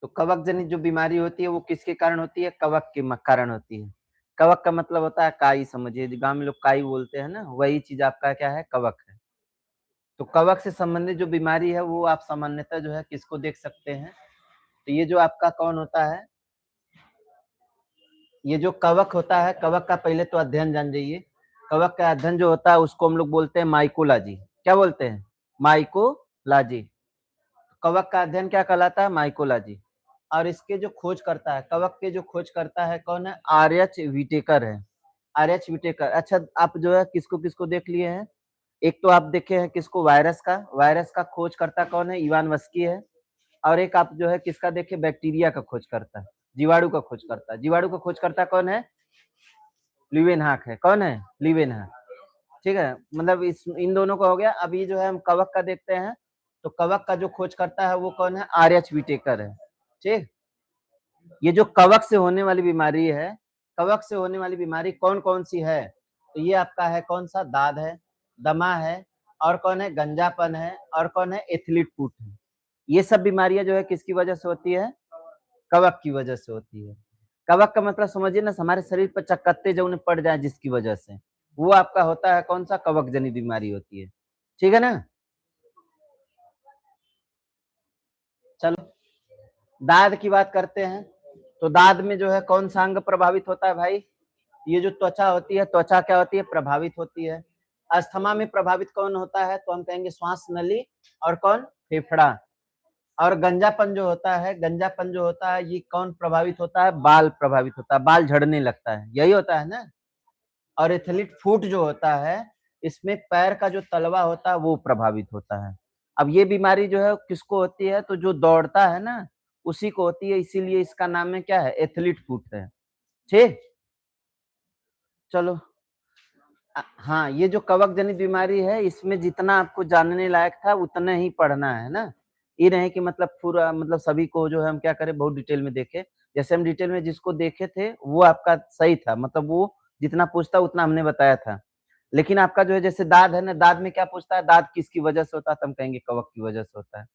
तो कवक जनित जो बीमारी होती है वो किसके कारण होती है? कवक के कारण होती है। कवक का मतलब होता है काई, समझिए गाँव में लोग काई बोलते हैं ना, वही चीज़ आपका क्या है? कवक है। तो कवक से संबंधित जो बीमारी है वो आप सामान्यतः जो है किसको देख सकते हैं? तो ये जो आपका कौन होता है? ये जो कवक होता है, कवक का पहले तो अध्ययन जान जाइए। कवक का अध्ययन जो होता है उसको हम लोग बोलते हैं माइकोलॉजी। क्या बोलते हैं? माइकोलॉजी। कवक का अध्ययन क्या कहलाता है? माइकोलॉजी। और इसके जो खोज करता है, कवक के जो खोज करता है कौन है? आर.एच. व्हिटेकर है। आर.एच. व्हिटेकर। अच्छा, आप जो है किसको-किसको देख लिए हैं? एक तो आप देखे हैं किसको? वायरस का खोजकर्ता कौन है? इवानवस्की है। और एक आप जो है किसका देखे? बैक्टीरिया का खोजकर्ता, जीवाणु का खोजकर्ता। जीवाणु का खोजकर्ता कौन है? ल्यूवेनहॉक है। कौन है? ल्यूवेनहॉक। ठीक है, मतलब इस इन दोनों का हो गया। अब ये जो है हम कवक का देखते हैं, तो कवक का जो खोज करता है वो कौन है? आर.एच. व्हिटेकर है। ठीक। ये जो कवक से होने वाली बीमारी है, कवक से होने वाली बीमारी कौन-कौन सी है? तो ये आपका है कौन सा? दाद है, दमा है, और कौन है? गंजापन है, और कौन है? एथलीट फुट है। ये सब बीमारियां जो है किसकी वजह से होती है? कवक की वजह से होती है। कवक का मतलब समझिए ना, हमारे शरीर पर चकत्ते जौन पड़ जाए जिसकी वजह से, वो आपका होता है कौन सा? कवक जनित बीमारी होती है। ठीक है ना? चलो, दाद की बात करते हैं। तो दाद में जो है कौन सा अंग प्रभावित होता है भाई? ये जो त्वचा होती है, त्वचा क्या होती है? प्रभावित होती है। अस्थमा में प्रभावित कौन होता है? तो हम कहेंगे श्वास नली, और कौन? फेफड़ा। और गंजापन जो होता है ये कौन प्रभावित होता है? बाल प्रभावित होता है, बाल झड़ने लगता है, यही होता है ना। और एथलीट फुट जो होता है, इसमें पैर का जो तलवा होता है वो प्रभावित होता है। अब ये बीमारी जो है किसको होती है? तो जो दौड़ता है ना, उसी को होती है, इसीलिए इसका नाम है क्या है? एथलीट फुट है। ठीक। चलो, हाँ, ये जो कवक जनित बीमारी है इसमें जितना आपको जानने लायक था उतना ही पढ़ना है ना। ये नहीं कि मतलब पूरा मतलब सभी को जो है हम क्या करें, बहुत डिटेल में देखें। जैसे हम डिटेल में जिसको देखे थे वो आपका सही था, मतलब वो जितना पूछता उतना हमने बताया था। लेकिन आपका जो है जैसे दाद है ना, दाद में क्या पूछता है? दाद किसकी वजह से होता है? तो हम कहेंगे कवक की वजह से होता है।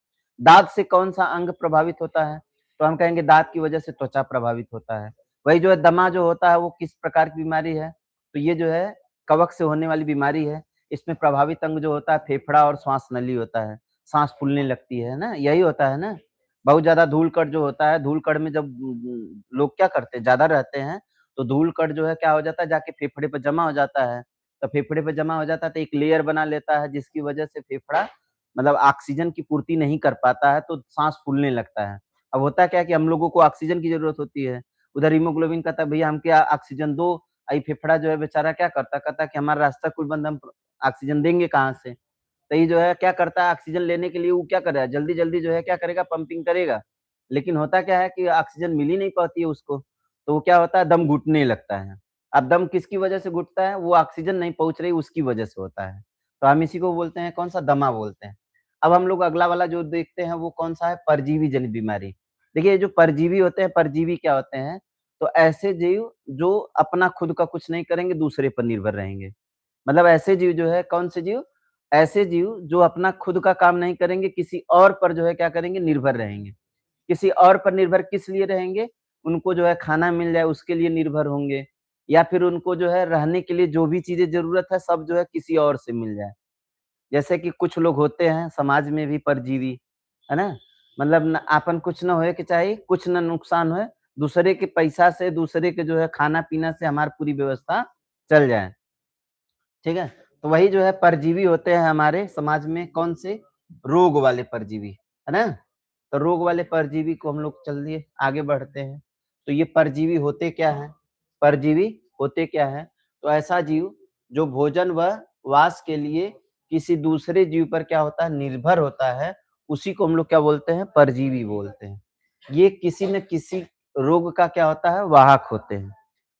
दाद से कौन सा अंग प्रभावित होता है? तो हम कहेंगे दाद की वजह से त्वचा प्रभावित होता है। वही जो है दमा जो होता है वो किस प्रकार की बीमारी है? तो ये जो है कवक से होने वाली बीमारी है। इसमें प्रभावित अंग जो होता है फेफड़ा और श्वास नली होता है। साँस फूलने लगती है ना, यही होता है ना? बहुत ज़्यादा धूल-कण जो होता है, धूल-कण में जब लोग क्या करते हैं, ज़्यादा रहते हैं, तो धूल-कण जो है क्या हो जाता है, जाके फेफड़े पे जमा हो जाता है। तो फेफड़े पे जमा हो जाता है तो एक लेयर बना लेता है जिसकी वजह से फेफड़ा मतलब ऑक्सीजन की पूर्ति नहीं कर पाता है, तो साँस फूलने लगता है। अब होता क्या है कि हम लोगों को ऑक्सीजन की ज़रूरत होती है। उधर हीमोग्लोबिन कहता है भैया हमके ऑक्सीजन दो, ये फेफड़ा जो है बेचारा क्या करता है, कहता है कि हमारा रास्ता कुछ बंद, हम ऑक्सीजन देंगे कहाँ से? तो ये जो है क्या करता है, ऑक्सीजन लेने के लिए वो क्या कर रहा है, जल्दी-जल्दी जो है क्या करेगा, पंपिंग करेगा। लेकिन होता क्या है कि ऑक्सीजन मिल ही नहीं पाती है उसको, तो वो क्या होता है, दम घुटने लगता है। अब दम किसकी वजह से घुटता है? वो ऑक्सीजन नहीं पहुँच रही उसकी वजह से होता है। तो हम इसी को बोलते हैं कौन-सा? दमा बोलते हैं। अब हम लोग अगला वाला जो देखते हैं वो कौन-सा है? परजीवी जनित बीमारी। देखिए, ये जो परजीवी होते हैं, परजीवी क्या होते हैं? तो ऐसे जीव जो अपना खुद का कुछ नहीं करेंगे, दूसरे पर निर्भर रहेंगे। मतलब ऐसे जीव जो है, कौन से जीव? ऐसे जीव जो अपना खुद का काम नहीं करेंगे, किसी और पर जो है क्या करेंगे? निर्भर रहेंगे। किसी और पर निर्भर किस लिए रहेंगे? उनको जो है खाना मिल जाए उसके लिए निर्भर होंगे, या फिर उनको जो है रहने के लिए जो भी चीज़ें ज़रूरत है सब जो है किसी और से मिल जाए। जैसे कि कुछ लोग होते हैं समाज में भी परजीवी, है ना? मतलब न आपन कुछ ना होए के चाही, कुछ ना नुकसान होए, दूसरे के पैसा से, दूसरे के जो है खाना-पीना से हमारी पूरी व्यवस्था चल जाए। ठीक है? तो वही जो है परजीवी होते हैं हमारे समाज में, कौन से? रोग वाले परजीवी, है ना? तो रोग वाले परजीवी को हम लोग चलिए आगे बढ़ते हैं। तो ये परजीवी होते क्या हैं? परजीवी होते क्या हैं? तो ऐसा जीव जो भोजन व वास के लिए किसी दूसरे जीव पर क्या होता है? निर्भर होता है, उसी को हम लोग क्या बोलते हैं? परजीवी बोलते हैं। ये किसी न किसी रोग का क्या होता है? वाहक होते हैं।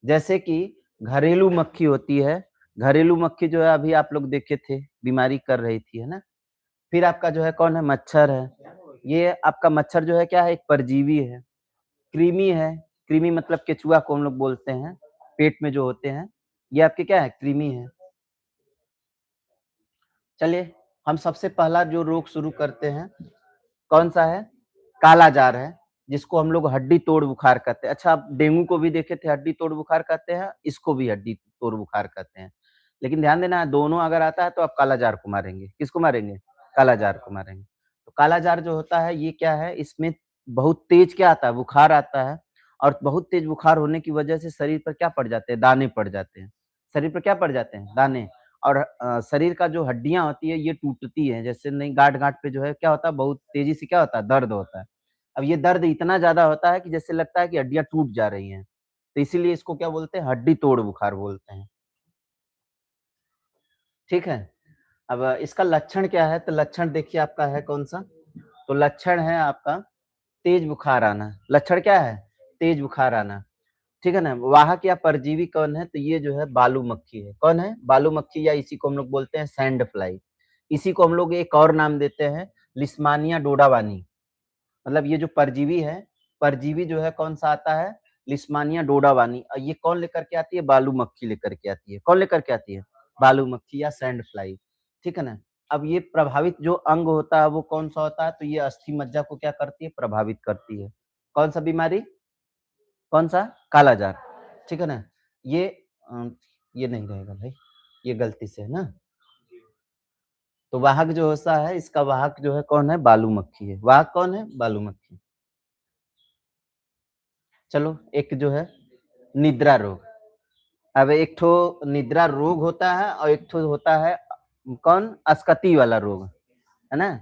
जैसे कि घरेलू मक्खी होती है, घरेलू मक्खी जो है अभी आप लोग देखे थे, बीमारी कर रही थी, है ना? फिर आपका जो है कौन है? मच्छर है। ये आपका मच्छर जो है क्या है? एक परजीवी है। कृमि है, कृमि मतलब केचुआ को हम लोग बोलते हैं, पेट में जो होते हैं, ये आपके क्या है? कृमि है। चलिए, हम सबसे पहला जो रोग शुरू करते हैं, कौन-सा है? कालाजार है, जिसको हम लोग हड्डी तोड़ बुखार कहते हैं। अच्छा, आप डेंगू को भी देखे थे हड्डी तोड़ बुखार कहते हैं, इसको भी हड्डी तोड़ बुखार कहते हैं। लेकिन ध्यान देना दोनों अगर आता है तो आप कालाजार को मारेंगे। किसको मारेंगे? कालाजार को मारेंगे। तो कालाजार जो होता है ये क्या है? इसमें बहुत तेज़ क्या आता है? बुखार आता है और बहुत तेज़ बुखार होने की वजह से शरीर पर क्या पड़ जाते हैं? दाने पड़ जाते हैं। शरीर पर क्या पड़ जाते हैं? दाने। और शरीर का जो हड्डियाँ होती है ये टूटती हैं, जैसे नहीं गाँठ-गाँठ पे जो है क्या होता है बहुत तेज़ी से क्या होता है? दर्द होता है। अब ये दर्द इतना ज़्यादा होता है कि जैसे लगता है कि हड्डियाँ टूट जा रही हैं। तो इसीलिए इसको क्या बोलते हैं? हड्डी तोड़ बुखार बोलते हैं। ठीक है? अब इसका लक्षण क्या है? तो लक्षण देखिए आपका है कौन-सा? तो लक्षण है आपका तेज़ बुखार आना। लक्षण क्या है? तेज़ बुखार आना। ठीक है ना? वाहक या परजीवी कौन है? तो ये जो है बालू मक्खी है। कौन है? बालू मक्खी या इसी को हम लोग बोलते हैं सैंड फ्लाई। इसी को हम लोग एक और नाम देते हैं लिस्मानिया डोडावानी। मतलब ये जो परजीवी है, परजीवी जो है कौन-सा आता है? लिस्मानिया डोडावानी और ये कौन लेकर के आती है? बालू मक्खी लेकर के आती है। कौन लेकर के आती है? बालू मक्खी या सैंड फ्लाई। ठीक है ना? अब ये प्रभावित जो अंग होता है वो कौन-सा होता है? तो ये अस्थि मज्जा को क्या करती है? प्रभावित करती है। कौन-सा बीमारी? कौन-सा? कालाजार, ठीक है ना? ये अ, ये नहीं रहेगा भाई, ये गलती से है ना? तो वाहक जो होता है, इसका वाहक जो है कौन है? बालू मक्खी है। वाहक कौन है? बालू मक्खी। चलो, एक जो है निद्रा रोग। अब एक ठो निद्रा रोग होता है और एक ठो होता है कौन? अस्कती वाला रोग, है ना?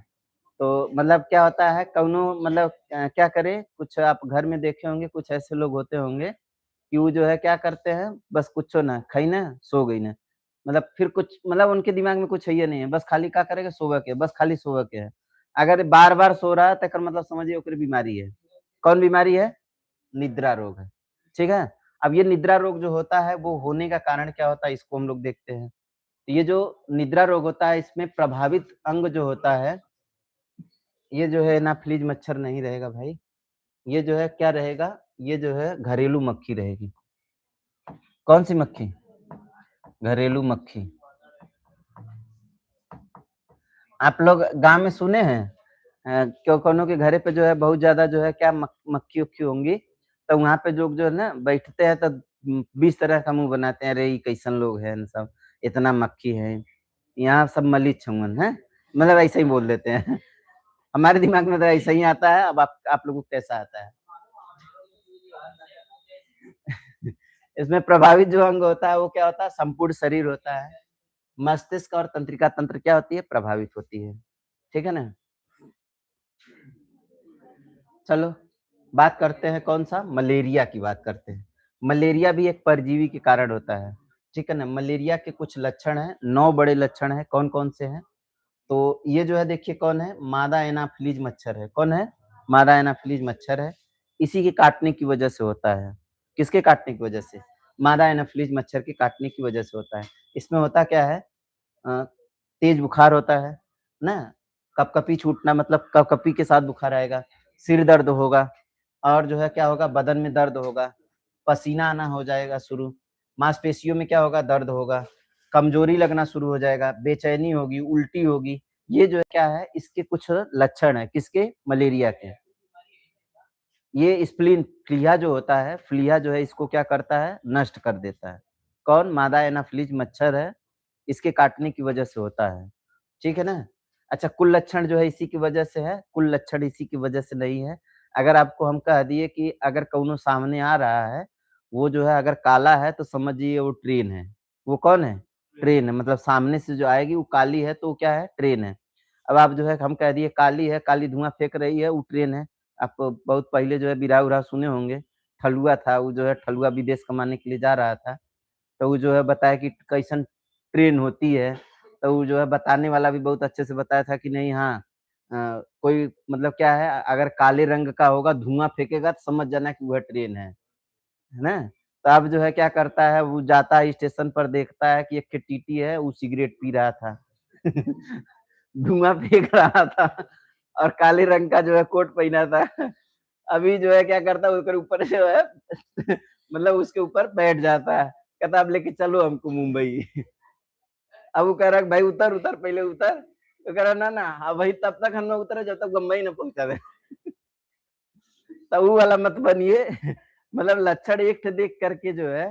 तो मतलब क्या होता है कौनो मतलब क्या करें, कुछ आप घर में देखे होंगे, कुछ ऐसे लोग होते होंगे कि वो जो है क्या करते हैं, बस कुछो ना, खई ना, सो गई ना। मतलब फिर कुछ मतलब उनके दिमाग में कुछ है ही नहीं है, बस खाली का करेगा सोवे के, बस खाली सोवे के है। अगर बार-बार सो रहा है तो एकर मतलब समझिए ओकरे बीमारी है। कौन बीमारी है? निद्रा रोग है, ठीक है? अब ये निद्रा रोग जो होता है वो होने का कारण क्या होता है इसको हम लोग देखते हैं। तो ये जो निद्रा रोग होता है इसमें प्रभावित अंग जो होता है, ये जो है एनाफ्लीज मच्छर नहीं रहेगा भाई। ये जो है क्या रहेगा? ये जो है घरेलू मक्खी रहेगी। कौन-सी मक्खी? घरेलू मक्खी। आप लोग गाँव में सुने हैं क्यों कोनो के घरे पे जो है बहुत ज़्यादा जो है क्या मक्खी-वक्खी होंगी, तो वहाँ पे लोग जो है ना बैठते हैं तो 20 तरह का मुँह बनाते हैं, अरे! इ कैसन लोग हैं सब, इतना मक्खी है, यहाँ सब मलीच हउवन, हैं? मतलब ऐसे ही बोल देते हैं। हमारे दिमाग में तो ऐसा ही आता है, अब आप लोगों को कैसा आता है? इसमें प्रभावित जो अंग होता है वो क्या होता है? संपूर्ण शरीर होता है। मस्तिष्क और तंत्रिका तंत्र क्या होती है? प्रभावित होती है। ठीक है ना? चलो, बात करते हैं कौन-सा? मलेरिया की बात करते हैं। मलेरिया भी एक परजीवी के कारण होता है। ठीक है ना? मलेरिया के कुछ लक्षण हैं, 9 बड़े लक्षण हैं, कौन-कौन से हैं? तो ये जो है देखिए कौन है? मादा एनाफ्लीज मच्छर है। कौन है? मादा एनाफ्लीज मच्छर है। इसी के काटने की वजह से होता है। किसके काटने की वजह से? मादा एनाफ्लीज मच्छर के काटने की वजह से होता है। इसमें होता क्या है? अ, तेज बुखार होता है ना? कँपकँपी छूटना मतलब कँपकँपी के साथ बुखार आएगा, सिर दर्द होगा और जो है क्या होगा बदन में दर्द होगा, पसीना आना हो जाएगा शुरू, मांसपेशियों में क्या होगा दर्द होगा, कमज़ोरी लगना शुरू हो जाएगा, बेचैनी होगी, उल्टी होगी। ये जो है क्या है इसके कुछ लक्षण हैं, किसके? मलेरिया के। ये स्प्लीन फ्लीहा जो होता है, फ्लीहा जो है इसको क्या करता है? नष्ट कर देता है। कौन? मादा एनाफ्लीज मच्छर है, इसके काटने की वजह से होता है। ठीक है ना? अच्छा कुल लक्षण जो है इसी की वजह से है, कुल लक्षण इसी की वजह से नहीं है। अगर आपको हम कह दिए कि अगर कउनो सामने आ रहा है, वो जो है अगर काला है तो समझिए वो ट्रेन है। वो कौन है? ट्रेन है, मतलब सामने से जो आएगी वो काली है तो वो क्या है? ट्रेन है। अब आप जो है हम कह दिए काली है, काली धुआँ फेंक रही है, वो ट्रेन है। आप बहुत पहले जो है बिरहा-उरहा सुने होंगे, ठलुआ था, वो जो है ठलुआ विदेश कमाने के लिए जा रहा था। तो वो जो है बताया कि कैसन ट्रेन होती है, तो वो जो है बताने वाला भी बहुत अच्छे से बताया था कि नहीं हाँ कोई मतलब क्या है अगर काले रंग का होगा, धुआँ फेंकेगा तो समझ जाना कि वह ट्रेन है ना? तो अब जो है क्या करता है, वो जाता है स्टेशन पर देखता है कि एक ठे टीटी है, वो सिगरेट पी रहा था। धुआँ फेंक रहा था और काले रंग का जो है कोट पहना था। अभी जो है क्या करता है, उसके ऊपर जो है मतलब उसके ऊपर बैठ जाता है। कहता है अब लेके चलो हमको मुंबई। अब वो कह रहा है भाई उतर, उतर पहले उतर। तो कह रहा ना, ना वही तब तक हम लोग उतरे जब तक बम्बई ना पहुँचा दें। तो वो वाला मत बनिए। मतलब लक्षण एक ठे देख करके जो है,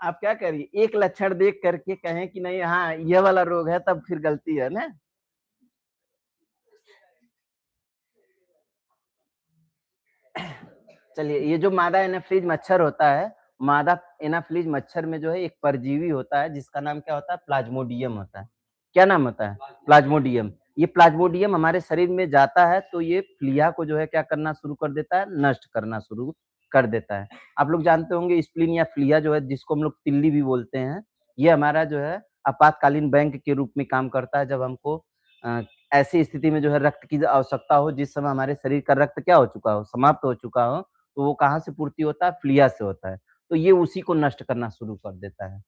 आप क्या करिए, एक लक्षण देख करके कहें कि नहीं हाँ, ये वाला रोग है, तब फिर गलती है ना? चलिए, ये जो मादा एनाफिलीज मच्छर होता है, मादा एनाफिलीज मच्छर में जो है एक परजीवी होता है जिसका नाम क्या होता है? प्लाज्मोडियम होता है। क्या नाम होता है? प्लाज्मोडियम। ये प्लाज्मोडियम हमारे शरीर में जाता है तो ये फ्लिया को जो है क्या करना शुरू कर देता है? नष्ट करना शुरू कर देता है। आप लोग जानते होंगे स्प्लीन या फ्लिया जो है जिसको हम लोग तिल्ली भी बोलते हैं, ये हमारा जो है आपातकालीन बैंक के रूप में काम करता है जब हमको अ, ऐसी स्थिति में जो है रक्त की आवश्यकता हो, जिस समय हमारे शरीर का रक्त क्या हो चुका हो? समाप्त हो चुका हो, तो वो कहाँ से पूर्ति होता है? फ्लिया से होता है। तो ये उसी को नष्ट करना शुरू कर देता है।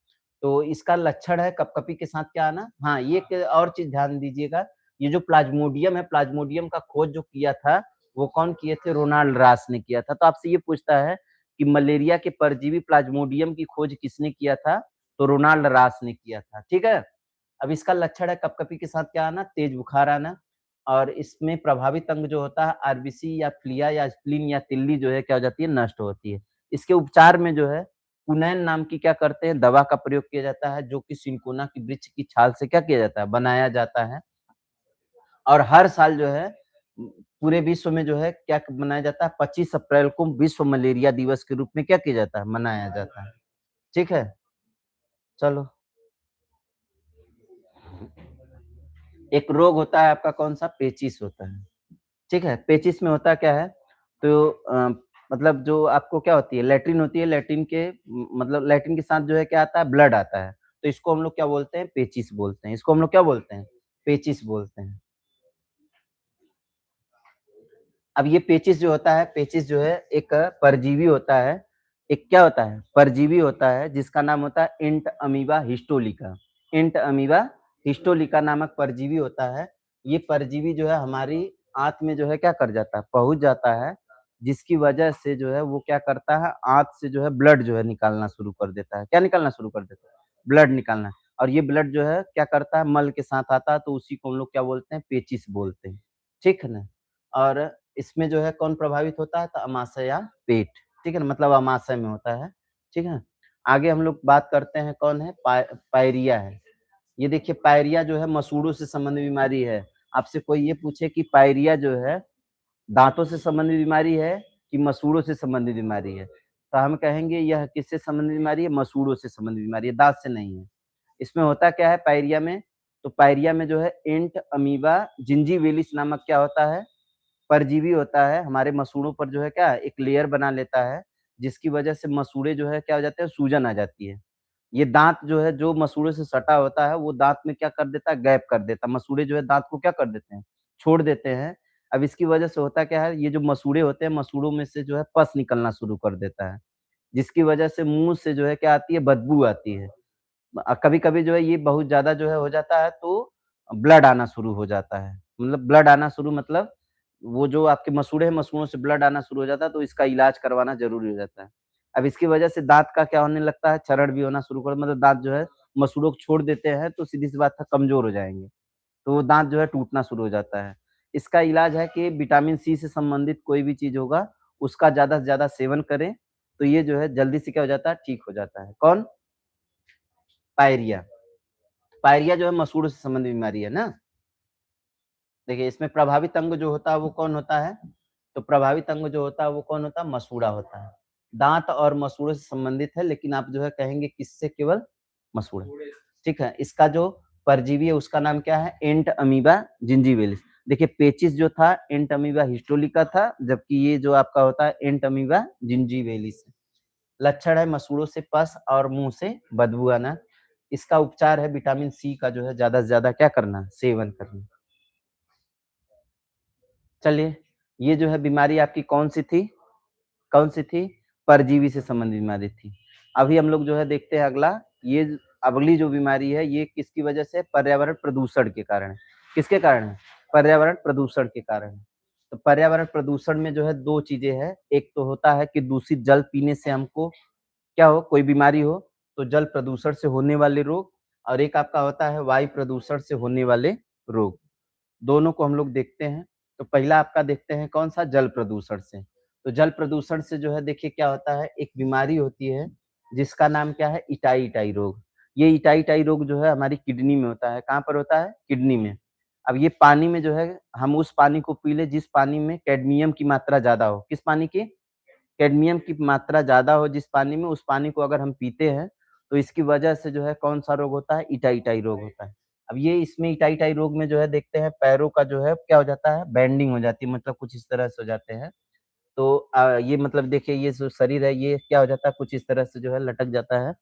तो इसका लक्षण है कँपकँपी के साथ क्या आना? हाँ, ये एक और चीज़ ध्यान दीजिएगा, ये जो प्लाज्मोडियम है, प्लाज्मोडियम का खोज जो किया था, वो कौन किए थे? रोनाल्ड रास ने किया था। तो आपसे ये पूछता है कि मलेरिया के परजीवी प्लाज्मोडियम की खोज किसने किया था? तो रोनाल्ड रास ने किया था, ठीक है? अब इसका लक्षण है कँपकँपी के साथ क्या आना? तेज बुखार आना और इसमें प्रभावित अंग जो होता है आरबीसी या फ्लिया या स्प्लीन या तिल्ली जो है क्या हो जाती है? नष्ट होती है। इसके उपचार में जो है कुनैन नाम की क्या करते हैं? दवा का प्रयोग किया जाता है जो कि सिंकोना की वृक्ष की छाल से क्या किया जाता है? बनाया जाता है और हर साल जो है पूरे विश्व में जो है क्या मनाया जाता है? 25 अप्रैल को विश्व मलेरिया दिवस के रूप में क्या किया जाता है? मनाया जाता है। ठीक है? चलो। एक रोग होता है आपका कौन-सा? पेचिस होता है। ठीक है? पेचिस में होता क्या है? तो मतलब जो आपको क्या होती है? लैट्रिन होती है, लैट्रिन के मतलब लैट्रिन के साथ जो है क्या आता है? ब्लड आता है। तो इसको हम लोग क्या बोलते हैं? पेचिस बोलते हैं। इसको हम लोग क्या बोलते हैं? पेचिस बोलते हैं। अब ये पेचिस जो होता है, पेचिस जो है एक परजीवी होता है। एक क्या होता है? परजीवी होता है जिसका नाम होता है int amoeba histolytica. Int amoeba histolytica नामक परजीवी होता है। ये परजीवी जो है हमारी आँत में जो है क्या कर जाता है? पहुँच जाता है, जिसकी वजह से जो है वो क्या करता है? आँत से जो है ब्लड जो है निकालना शुरू कर देता है। क्या निकालना शुरू कर देता है? ब्लड निकालना। और ये ब्लड जो है क्या करता है? मल के साथ आता है तो उसी को हम लोग क्या बोलते हैं? पेचिस बोलते हैं। ठीक है ना? और इसमें जो है कौन प्रभावित होता है? तो अमाशय या पेट, ठीक है ना? मतलब अमाशय में होता है, ठीक है? आगे हम लोग बात करते हैं कौन है? पायरिया है। ये देखिए पायरिया जो है मसूड़ों से संबंधित बीमारी है। आपसे कोई ये पूछे कि पायरिया जो है दाँतों से संबंधित बीमारी है कि मसूड़ों से संबंधित बीमारी है? तो हम कहेंगे यह किससे संबंधित बीमारी है? मसूड़ों से संबंधित बीमारी है, दाँत से नहीं है। इसमें होता क्या है पायरिया में? तो पायरिया में जो है एंट अमीबा जिंजीविलिस नामक क्या होता है? परजीवी होता है, हमारे मसूड़ों पर जो है क्या एक लेयर बना लेता है, जिसकी वजह से मसूड़े जो है क्या हो जाते हैं? सूजन आ जाती है। ये दाँत जो है जो मसूड़े से सटा होता है, वो दाँत में क्या कर देता है? गैप कर देता है। मसूड़े जो है दाँत को क्या कर देते हैं? छोड़ देते हैं। अब इसकी वजह से होता क्या है? ये जो मसूड़े होते हैं, मसूड़ों में से जो है पस निकलना शुरू कर देता है, जिसकी वजह से मुँह से जो है क्या आती है? बदबू आती है। कभी-कभी जो है ये बहुत ज़्यादा जो है हो जाता है तो ब्लड आना शुरू हो जाता है। मतलब ब्लड आना शुरू मतलब वो जो आपके मसूड़े हैं, मसूड़ों से ब्लड आना शुरू हो जाता है तो इसका इलाज करवाना ज़रूरी हो जाता है। अब इसकी वजह से दाँत का क्या होने लगता है? क्षरण भी होना शुरू कर मतलब दाँत जो है मसूड़ों को छोड़ देते हैं तो सीधी-सी बात है कमज़ोर हो जाएँगे। तो वो दाँत जो है टूटना शुरू हो जाता है। इसका इलाज है कि विटामिन सी से संबंधित कोई भी चीज़ होगा, उसका ज़्यादा से ज़्यादा सेवन करें, तो ये जो है जल्दी से क्या हो जाता है? ठीक हो जाता है। कौन? पायरिया। पायरिया जो है मसूड़ों से संबंधित बीमारी है ना? देखिए इसमें प्रभावित अंग जो होता है वो कौन होता है? तो प्रभावित अंग जो होता है वो कौन होता है? मसूड़ा होता है। दाँत और मसूड़ों से संबंधित है लेकिन आप जो है कहेंगे किससे केवल? मसूड़ा। ठीक है? इसका जो परजीवी है उसका नाम क्या है? एंट अमीबा जिंजीविलिस। देखिए पेचिस जो था एंट अमीबा हिस्टोलिका था, जबकि ये जो आपका होता है एंट अमीबा जिंजीविलिस। लक्षण है मसूड़ों से पस और मुँह से बदबू आना। इसका उपचार है विटामिन सी का जो है ज़्यादा से ज़्यादा क्या करना? सेवन करना। चलिए, ये जो है बीमारी आपकी कौन-सी थी? कौन-सी थी? परजीवी से संबंधित बीमारी थी। अभी हम लोग जो है देखते हैं अगला, ये अगली जो बीमारी है ये किसकी वजह से? पर्यावरण प्रदूषण के कारण है। किसके कारण है? पर्यावरण प्रदूषण के कारण है। तो पर्यावरण प्रदूषण में जो है 2 चीज़ें हैं, एक तो होता है कि दूषित जल पीने से हमको क्या हो? कोई बीमारी हो, तो जल प्रदूषण से होने वाले रोग और एक आपका होता है वायु प्रदूषण से होने वाले रोग। दोनों को हम लोग देखते हैं। तो पहला आपका देखते हैं कौन-सा जल प्रदूषण से। तो जल प्रदूषण से जो है देखिए क्या होता है, एक बीमारी होती है जिसका नाम क्या है इटाई-इटाई रोग। ये इटाई-इटाई रोग जो है हमारी किडनी में होता है। कहाँ पर होता है? किडनी में। अब ये पानी में जो है हम उस पानी को पी लें जिस पानी में कैडमियम की मात्रा ज़्यादा हो। किस पानी की? कैडमियम की मात्रा ज़्यादा हो जिस पानी में, उस पानी को अगर हम पीते हैं, तो इसकी वजह से जो है कौन-सा रोग होता है? इटाई-इटाई रोग होता है। अब ये इसमें इटाई-इटाई रोग में जो है देखते हैं पैरों का जो है क्या हो जाता है? बेंडिंग हो जाती है, मतलब कुछ इस तरह से हो जाते हैं। तो ये मतलब देखिए ये जो शरीर है ये क्या हो जाता है? कुछ इस तरह से जो है लटक जाता है।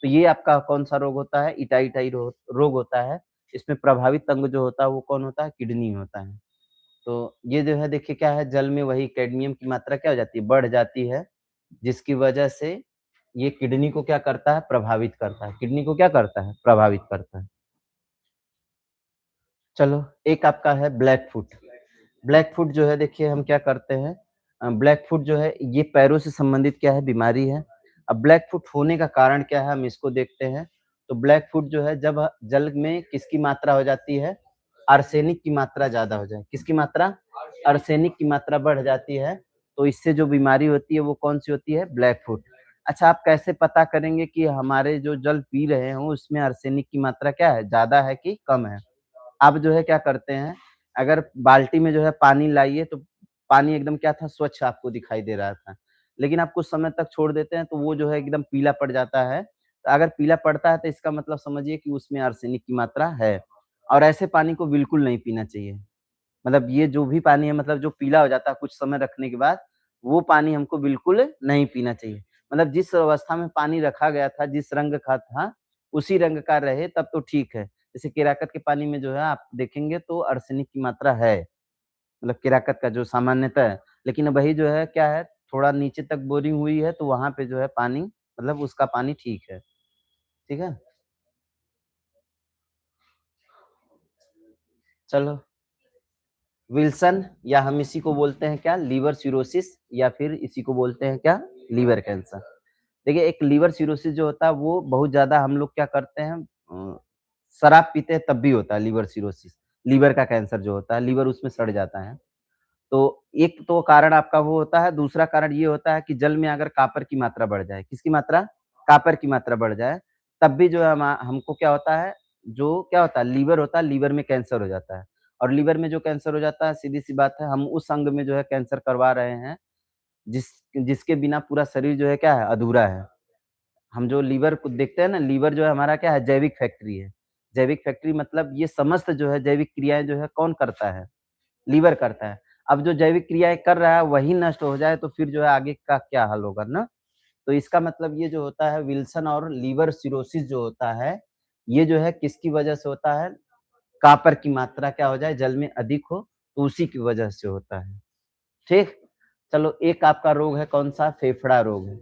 तो ये आपका कौन-सा रोग होता है? इटाई-इटाई रोग होता है। इसमें प्रभावित अंग जो होता है वो कौन होता है? किडनी होता है। तो ये जो है देखिए क्या है जल में वही कैडमियम की मात्रा क्या हो जाती है? बढ़ जाती है, जिसकी वजह से ये किडनी को क्या करता है? प्रभावित करता है। किडनी को क्या करता है? प्रभावित करता है। चलो, एक आपका है ब्लैक फुट। ब्लैक फुट जो है देखिए हम क्या करते हैं ब्लैक फुट जो है ये पैरों से संबंधित क्या है? बीमारी है। अब ब्लैक फुट होने का कारण क्या है? हम इसको देखते हैं। तो ब्लैक फुट जो है जब जल में किसकी मात्रा हो जाती है? आर्सेनिक की मात्रा ज़्यादा हो जाए। किसकी मात्रा? आर्सेनिक की मात्रा बढ़ जाती है, तो इससे जो बीमारी होती है वो कौन-सी होती है? Black foot. अच्छा आप कैसे पता करेंगे कि हमारे जो जल पी रहे हों उसमें आर्सेनिक की मात्रा क्या है? ज़्यादा है कि कम है? आप जो है क्या करते हैं, अगर बाल्टी में जो है पानी लाइए तो पानी एकदम क्या था स्वच्छ आपको दिखाई दे रहा था। लेकिन आप कुछ समय तक छोड़ देते हैं तो वो जो है एकदम पीला पड़ जाता है। तो अगर पीला पड़ता है तो इसका मतलब समझिए कि उसमें आर्सेनिक की मात्रा है और ऐसे पानी को बिल्कुल नहीं पीना चाहिए। मतलब ये जो भी पानी है मतलब जो पीला हो जाता है कुछ समय रखने के बाद, वो पानी हमको बिल्कुल नहीं पीना चाहिए। मतलब जिस अवस्था में पानी रखा गया था, जिस रंग का था, उसी रंग का रहे तब तो ठीक है। जैसे केराकत के पानी में जो है आप देखेंगे तो आर्सेनिक की मात्रा है, मतलब केराकत का जो सामान्यतः है। लेकिन वही जो है क्या है, थोड़ा नीचे तक बोरिंग हुई है तो वहाँ पे जो है पानी मतलब उसका पानी ठीक है। ठीक है? चलो विल्सन या हम इसी को बोलते हैं क्या लीवर सिरोसिस या फिर इसी को बोलते हैं क्या लीवर कैंसर। देखिए एक लीवर सिरोसिस जो होता है वो बहुत ज़्यादा हम लोग क्या करते हैं शराब पीते हैं तब भी होता है लीवर सिरोसिस। लीवर का कैंसर जो होता है लीवर उसमें सड़ जाता है। तो एक तो कारण आपका वो होता है, दूसरा कारण ये होता है कि जल में अगर कॉपर की मात्रा बढ़ जाए, किसकी मात्रा? कॉपर की मात्रा बढ़ जाए, तब भी जो है हमको क्या होता है, जो क्या होता है लीवर होता है, लीवर में कैंसर हो जाता है। और लीवर में जो कैंसर हो जाता है, सीधी-सी बात है हम उस अंग में जो है कैंसर करवा रहे हैं, जिस जिसके बिना पूरा शरीर जो है क्या है, अधूरा है। हम जो लीवर को देखते हैं ना, लीवर जो है हमारा क्या है, जैविक फैक्ट्री है। जैविक फैक्ट्री मतलब ये समस्त जो है जैविक क्रियाएँ जो है कौन करता है? लीवर करता है। अब जो जैविक क्रियाएँ कर रहा है वही नष्ट हो जाए तो फिर जो है आगे का क्या हाल होगा ना? तो इसका मतलब ये जो होता है विल्सन और लीवर सिरोसिस जो होता है, ये जो है किसकी वजह से होता है? कॉपर की मात्रा क्या हो जाए जल में अधिक हो, तो उसी की वजह से होता है। ठीक? चलो एक आपका रोग है कौन-सा? फेफड़ा रोग है।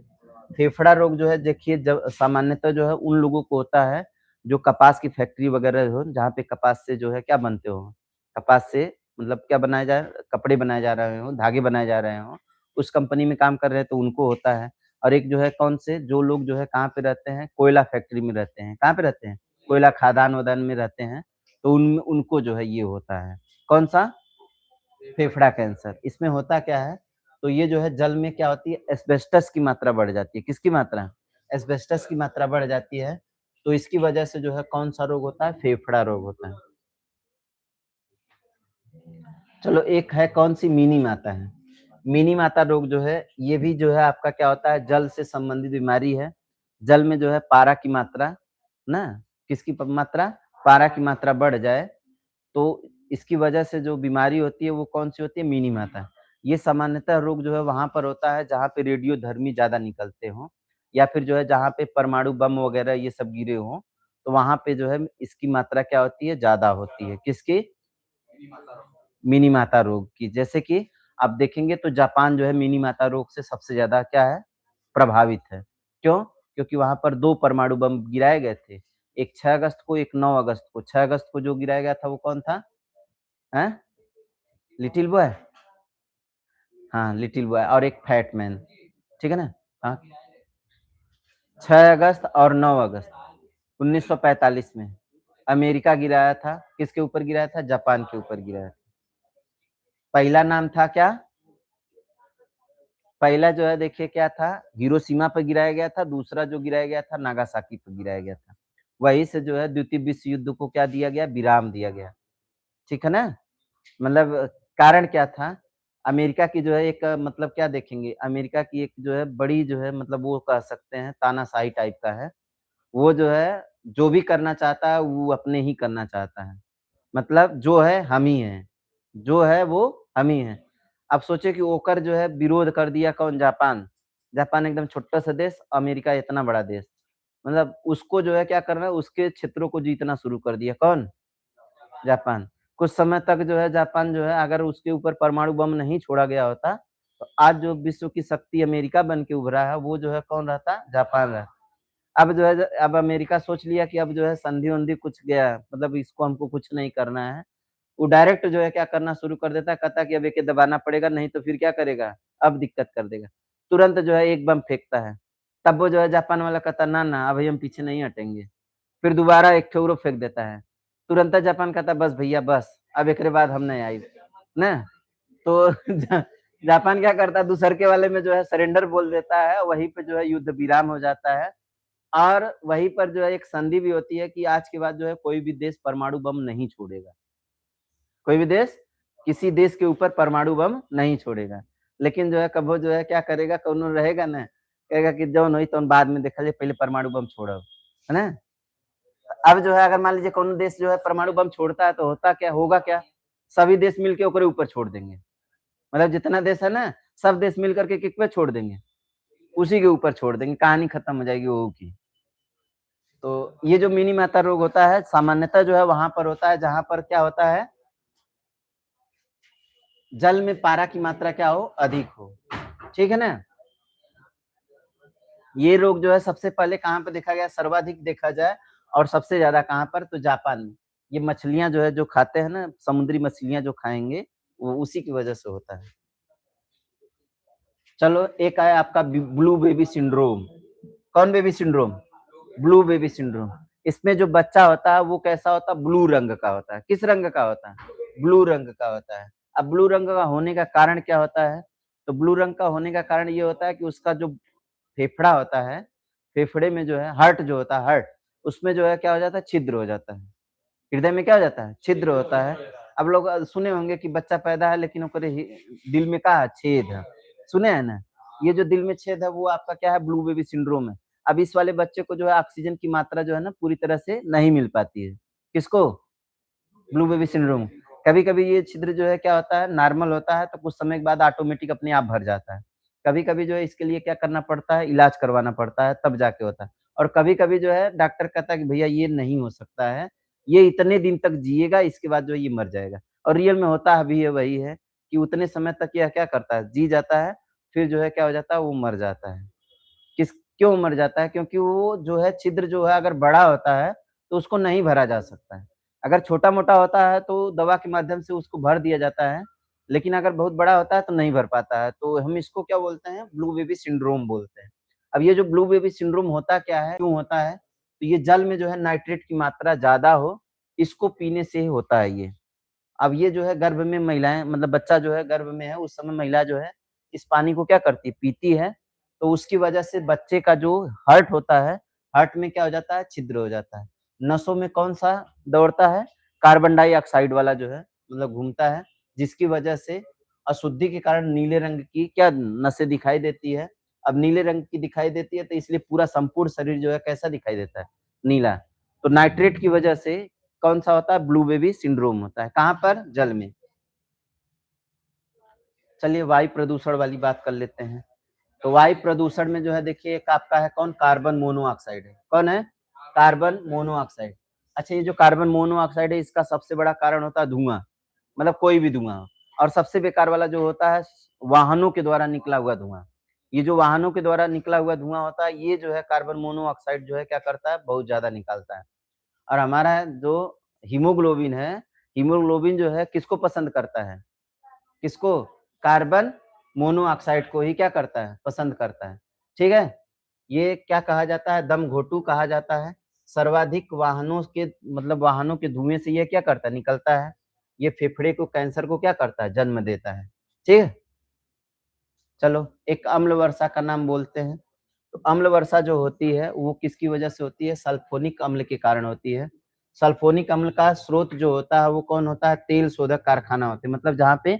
फेफड़ा रोग जो है देखिए जब सामान्यतः जो है उन लोगों को होता है, जो कपास की फैक्ट्री वगैरह हो, जहाँ पे कपास से जो है क्या बनते हो? कपास से मतलब क्या बनाया जाए कपड़े बनाए जा रहे हों, धागे बनाए जा रहे हों, उस कंपनी में काम कर रहे हैं तो उनको होता है। और एक जो है कौन से जो लोग जो है कहाँ पे रहते हैं? कोयला फैक्ट्री में रहते हैं। कहाँ पे रहते हैं? कोयला खदान-वदान में रहते हैं, तो उनको जो है ये होता है। कौन-सा? फेफड़ा कैंसर। इसमें होता क्या है, तो ये जो है जल में क्या होती है एस्बेस्टस की मात्रा बढ़ जाती है। किसकी मात्रा? एस्बेस्टस की मात्रा बढ़ जाती है, तो इसकी वजह से जो है कौन-सा रोग होता है? फेफड़ा रोग होता है। चलो एक है कौन-सी मिनी माता है। मिनी माता रोग जो है, ये भी जो है आपका क्या होता है जल से संबंधित बीमारी है। जल में जो है पारा की मात्रा ना किसकी मात्रा? पारा की मात्रा बढ़ जाए तो इसकी वजह से जो बीमारी होती है वो कौन-सी होती है? मिनी माता। ये सामान्यतः रोग जो है वहाँ पर होता है जहाँ पे रेडियोधर्मी ज़्यादा निकलते हों या फिर जो है जहाँ पे परमाणु बम वगैरह ये सब गिरे हों, तो वहाँ पे जो है इसकी मात्रा क्या होती है? ज़्यादा होती है। किसकी? मिनीमाता रोग की। जैसे कि आप देखेंगे तो जापान जो है मिनीमाता रोग से सबसे ज़्यादा क्या है? प्रभावित है। क्यों? क्योंकि वहाँ पर 2 परमाणु बम गिराए गए थे। एक 6 अगस्त को, एक 9 अगस्त को। 6 अगस्त को जो गिराया गया था वो कौन था? हैं? Little boy? हाँ, लिटिल बॉय और एक फैट मैन। ठीक है ना? हाँ, 6 अगस्त और 9 अगस्त 1945 में। अमेरिका गिराया था, किसके ऊपर गिराया था? जापान के ऊपर गिराया था। पहला नाम था क्या? पहला जो है देखिए क्या था, हिरोशिमा पे गिराया गया था, दूसरा जो गिराया गया था नागासाकी पे गिराया गया था। वहीं से जो है द्वितीय विश्व युद्ध को क्या दिया गया? विराम दिया गया। ठीक है ना? मतलब कारण क्या था? अमेरिका की जो है एक मतलब क्या देखेंगे, अमेरिका की एक जो है बड़ी जो है मतलब वो कह सकते हैं तानाशाही टाइप का है। वो जो है, जो भी करना चाहता है वो अपने ही करना चाहता है। मतलब जो है हम ही हैं, जो है वो हम ही हैं। अब सोचिए कि ओकर जो है विरोध कर दिया कौन? जापान। जापान एकदम छोटा-सा देश, अमेरिका इतना बड़ा देश। मतलब उसको जो है क्या करना है, उसके क्षेत्रों को जीतना शुरू कर दिया। कौन? जापान। कुछ समय तक जो है जापान जो है अगर उसके ऊपर परमाणु बम नहीं छोड़ा गया होता, तो आज जो विश्व की शक्ति अमेरिका बन के उभरा है, वो जो है कौन रहता? जापान रहता। अब जो है अब अमेरिका सोच लिया कि अब जो है संधि-वंधि कुछ गया, मतलब इसको हमको कुछ नहीं करना है। वो डायरेक्ट जो है क्या करना शुरू कर देता है, कहता है कि अब एके दबाना पड़ेगा, नहीं तो फिर क्या करेगा, अब दिक्कत कर देगा। तुरंत जो है एक बम फेंकता है। तब वो जो है जापान वाला कहता है, ना, ना अभी हम पीछे नहीं हटेंगे। फिर दोबारा एक ठो औरो फेंक देता है। तुरंत जापान कहता है, बस भैया बस, अब एकरे बाद हम नहीं आइब। ना? तो जापान क्या करता है, दूसरके वाले में जो है सरेंडर बोल देता है, वहीं पे जो है युद्ध विराम हो जाता है। और वहीं पर जो है एक संधि भी होती है कि आज के बाद जो है कोई भी देश परमाणु बम नहीं छोड़ेगा। कोई भी देश किसी देश के ऊपर परमाणु बम नहीं छोड़ेगा। लेकिन जो है कभो जो है क्या करेगा, कौनो रहेगा ना, कहेगा कि जौन होई तौन बाद में देखल जाई, पहिले परमाणु बम छोड़ो। है ना? अब जो है अगर मान लीजिए कौनो देश जो है परमाणु बम छोड़ता है तो होता क्या होगा क्या? सभी देश मिलके ओकरे ऊपर छोड़ देंगे। मतलब जितना देश है ना, सब देश मिल कर के किक पे छोड़ देंगे, उसी के ऊपर छोड़ देंगे, कहानी खत्म हो जाएगी वहू की। तो ये जो मिनी माता रोग होता है, सामान्यतः जो है वहाँ पर होता है जहाँ पर क्या होता है, जल में पारा की मात्रा क्या हो? अधिक हो। ठीक है ना? ये रोग जो है सबसे पहले कहाँ पे देखा गया? सर्वाधिक देखा जाए और सबसे ज़्यादा कहाँ पर? तो जापान में। ये मछलियाँ जो है जो खाते हैं ना, समुद्री मछलियाँ जो खाएँगे, वो उसी की वजह से होता है। चलो एक है आपका ब्लू बेबी सिंड्रोम। कौन baby syndrome? Blue baby syndrome. इसमें जो बच्चा होता है वो कैसा होता है? ब्लू रंग का होता है। किस रंग का होता है? ब्लू रंग का होता है। अब ब्लू रंग का होने का कारण क्या होता है? तो ब्लू रंग का होने का कारण ये होता है कि उसका जो फेफड़ा होता है, फेफड़े में जो है हार्ट जो होता है हार्ट, उसमें जो है क्या हो जाता है? छिद्र हो जाता है। हृदय में क्या हो जाता है? छिद्र होता है। अब लोग सुने होंगे कि बच्चा पैदा है लेकिन ओकरे दिल में का है? छेद है। सुने हैं ना? ये जो दिल में छेद है वो आपका क्या है? ब्लू बेबी सिंड्रोम है। अब इस वाले बच्चे को जो है ऑक्सीजन की मात्रा जो है ना पूरी तरह से नहीं मिल पाती है। किसको? Blue baby syndrome. कभी-कभी ये छिद्र जो है क्या होता है? नॉर्मल होता है तो कुछ समय के बाद ऑटोमेटिक अपने आप भर जाता है। कभी-कभी जो है इसके लिए क्या करना पड़ता है? इलाज करवाना पड़ता है तब जाके होता है। और कभी-कभी जो है डॉक्टर कहता है कि भैया ये नहीं हो सकता है, ये इतने दिन तक जिएगा इसके बाद जो है ये मर जाएगा। और रियल में होता है भी है वही है कि उतने समय तक यह क्या करता है? जी जाता है, फिर जो है क्या हो जाता है? वो मर जाता है। क्यों मर जाता है? क्योंकि वो जो है छिद्र जो है अगर बड़ा होता है, तो उसको नहीं भरा जा सकता है। अगर छोटा-मोटा होता है तो दवा के माध्यम से उसको भर दिया जाता है, लेकिन अगर बहुत बड़ा होता है तो नहीं भर पाता है। तो हम इसको क्या बोलते हैं? ब्लू बेबी सिंड्रोम बोलते हैं। अब ये जो ब्लू बेबी सिंड्रोम होता क्या है? क्यों होता है? तो ये जल में जो है नाइट्रेट की मात्रा ज़्यादा हो, इसको पीने से ही होता है ये। अब ये जो है गर्भ में महिलाएँ मतलब बच्चा जो है गर्भ में है, उस समय महिला जो है, इस पानी को क्या करती है? पीती है, तो उसकी वजह से बच्चे का जो हार्ट होता है, हार्ट में क्या हो जाता है? छिद्र हो जाता है। नसों में कौन-सा दौड़ता है? कार्बन डाइऑक्साइड वाला जो है मतलब घूमता है, जिसकी वजह से अशुद्धि के कारण नीले रंग की क्या नसें दिखाई देती है। अब नीले रंग की दिखाई देती है, तो इसलिए पूरा संपूर्ण शरीर जो है कैसा दिखाई देता है? नीला। तो नाइट्रेट की वजह से कौन-सा होता है? ब्लू बेबी सिंड्रोम होता है। कहाँ पर? जल में। चलिए वायु प्रदूषण वाली बात कर लेते हैं। तो वायु प्रदूषण में जो है देखिए एक आपका है कौन? कार्बन मोनोऑक्साइड है। कौन है? Carbon monoxide. अच्छा ये जो कार्बन मोनोऑक्साइड है इसका सबसे बड़ा कारण होता है धुआँ, मतलब कोई भी धुआँ हो। और सबसे बेकार वाला जो होता है वाहनों के द्वारा निकला हुआ धुआँ। ये जो वाहनों के द्वारा निकला हुआ धुआँ होता है, ये जो है कार्बन मोनोऑक्साइड जो है क्या करता है? बहुत ज़्यादा निकालता है। और हमारा जो हीमोग्लोबिन है, हीमोग्लोबिन जो है किसको पसंद करता है? किसको? कार्बन मोनोऑक्साइड को ही क्या करता है? पसंद करता है। ठीक है? ये क्या कहा जाता है? दम घोंटू कहा जाता है। सर्वाधिक वाहनों के मतलब वाहनों के धुएँ से ये क्या करता है, निकलता है। ये फेफड़े को कैंसर को क्या करता है, जन्म देता है। ठीक है? चलो एक अम्ल वर्षा का नाम बोलते हैं। तो अम्ल वर्षा जो होती है वो किसकी वजह से होती है? सल्फोनिक अम्ल के कारण होती है। सल्फोनिक अम्ल का स्रोत जो होता है वो कौन होता है? तेल शोधक कारखाना होते हैं। मतलब जहाँ पे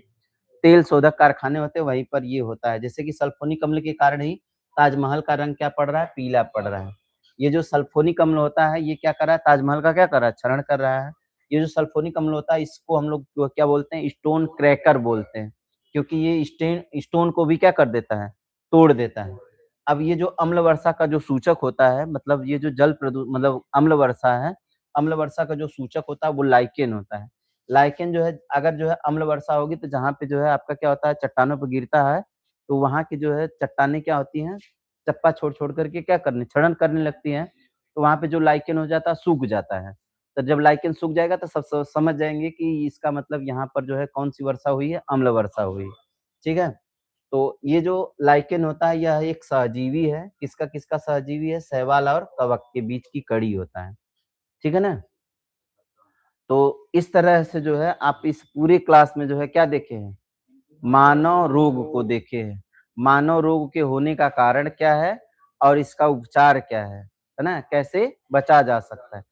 तेल शोधक कारखाने होते हैं वहीं पर ये होता है। जैसे कि सल्फोनिक अम्ल के कारण ही ताजमहल का रंग क्या पड़ रहा है? पीला पड़ रहा है। ये जो सल्फोनिक अम्ल होता है ये क्या कर रहा है? ताजमहल का क्या कर रहा है? क्षरण कर रहा है। ये जो सल्फोनिक अम्ल होता है इसको हम लोग क्या बोलते हैं? स्टोन क्रैकर बोलते हैं। क्योंकि ये स्टोन को भी क्या कर देता है? तोड़ देता है। अब ये जो अम्ल वर्षा का जो सूचक होता है मतलब ये जो मतलब अम्ल वर्षा है, अम्ल वर्षा का जो सूचक होता है वो लाइकेन होता है। लाइकेन जो है अगर जो है अम्ल वर्षा होगी तो जहाँ पे जो है आपका क्या होता है चट्टानों पे गिरता है, तो वहाँ की जो है चट्टानें क्या होती हैं, चप्पा छोड़-छोड़ कर के क्या करने क्षरण करने लगती हैं, तो वहाँ पे जो लाइकेन हो जाता है सूख जाता है। तो जब लाइकेन सूख जाएगा तो सब समझ जाएँगे कि इसका मतलब यहाँ पर जो है कौन-सी वर्षा हुई है, अम्ल वर्षा हुई। ठीक है? तो ये जो लाइकेन होता है यह एक सहजीवी है, किसका सहजीवी है? शैवाल और कवक के बीच की कड़ी होता है। ठीक है ना? तो इस तरह से जो है आप इस पूरे क्लास में जो है क्या देखे हैं? मानव रोग को देखे हैं। मानव रोग के होने का कारण क्या है और इसका उपचार क्या है ना? कैसे बचा जा सकता है।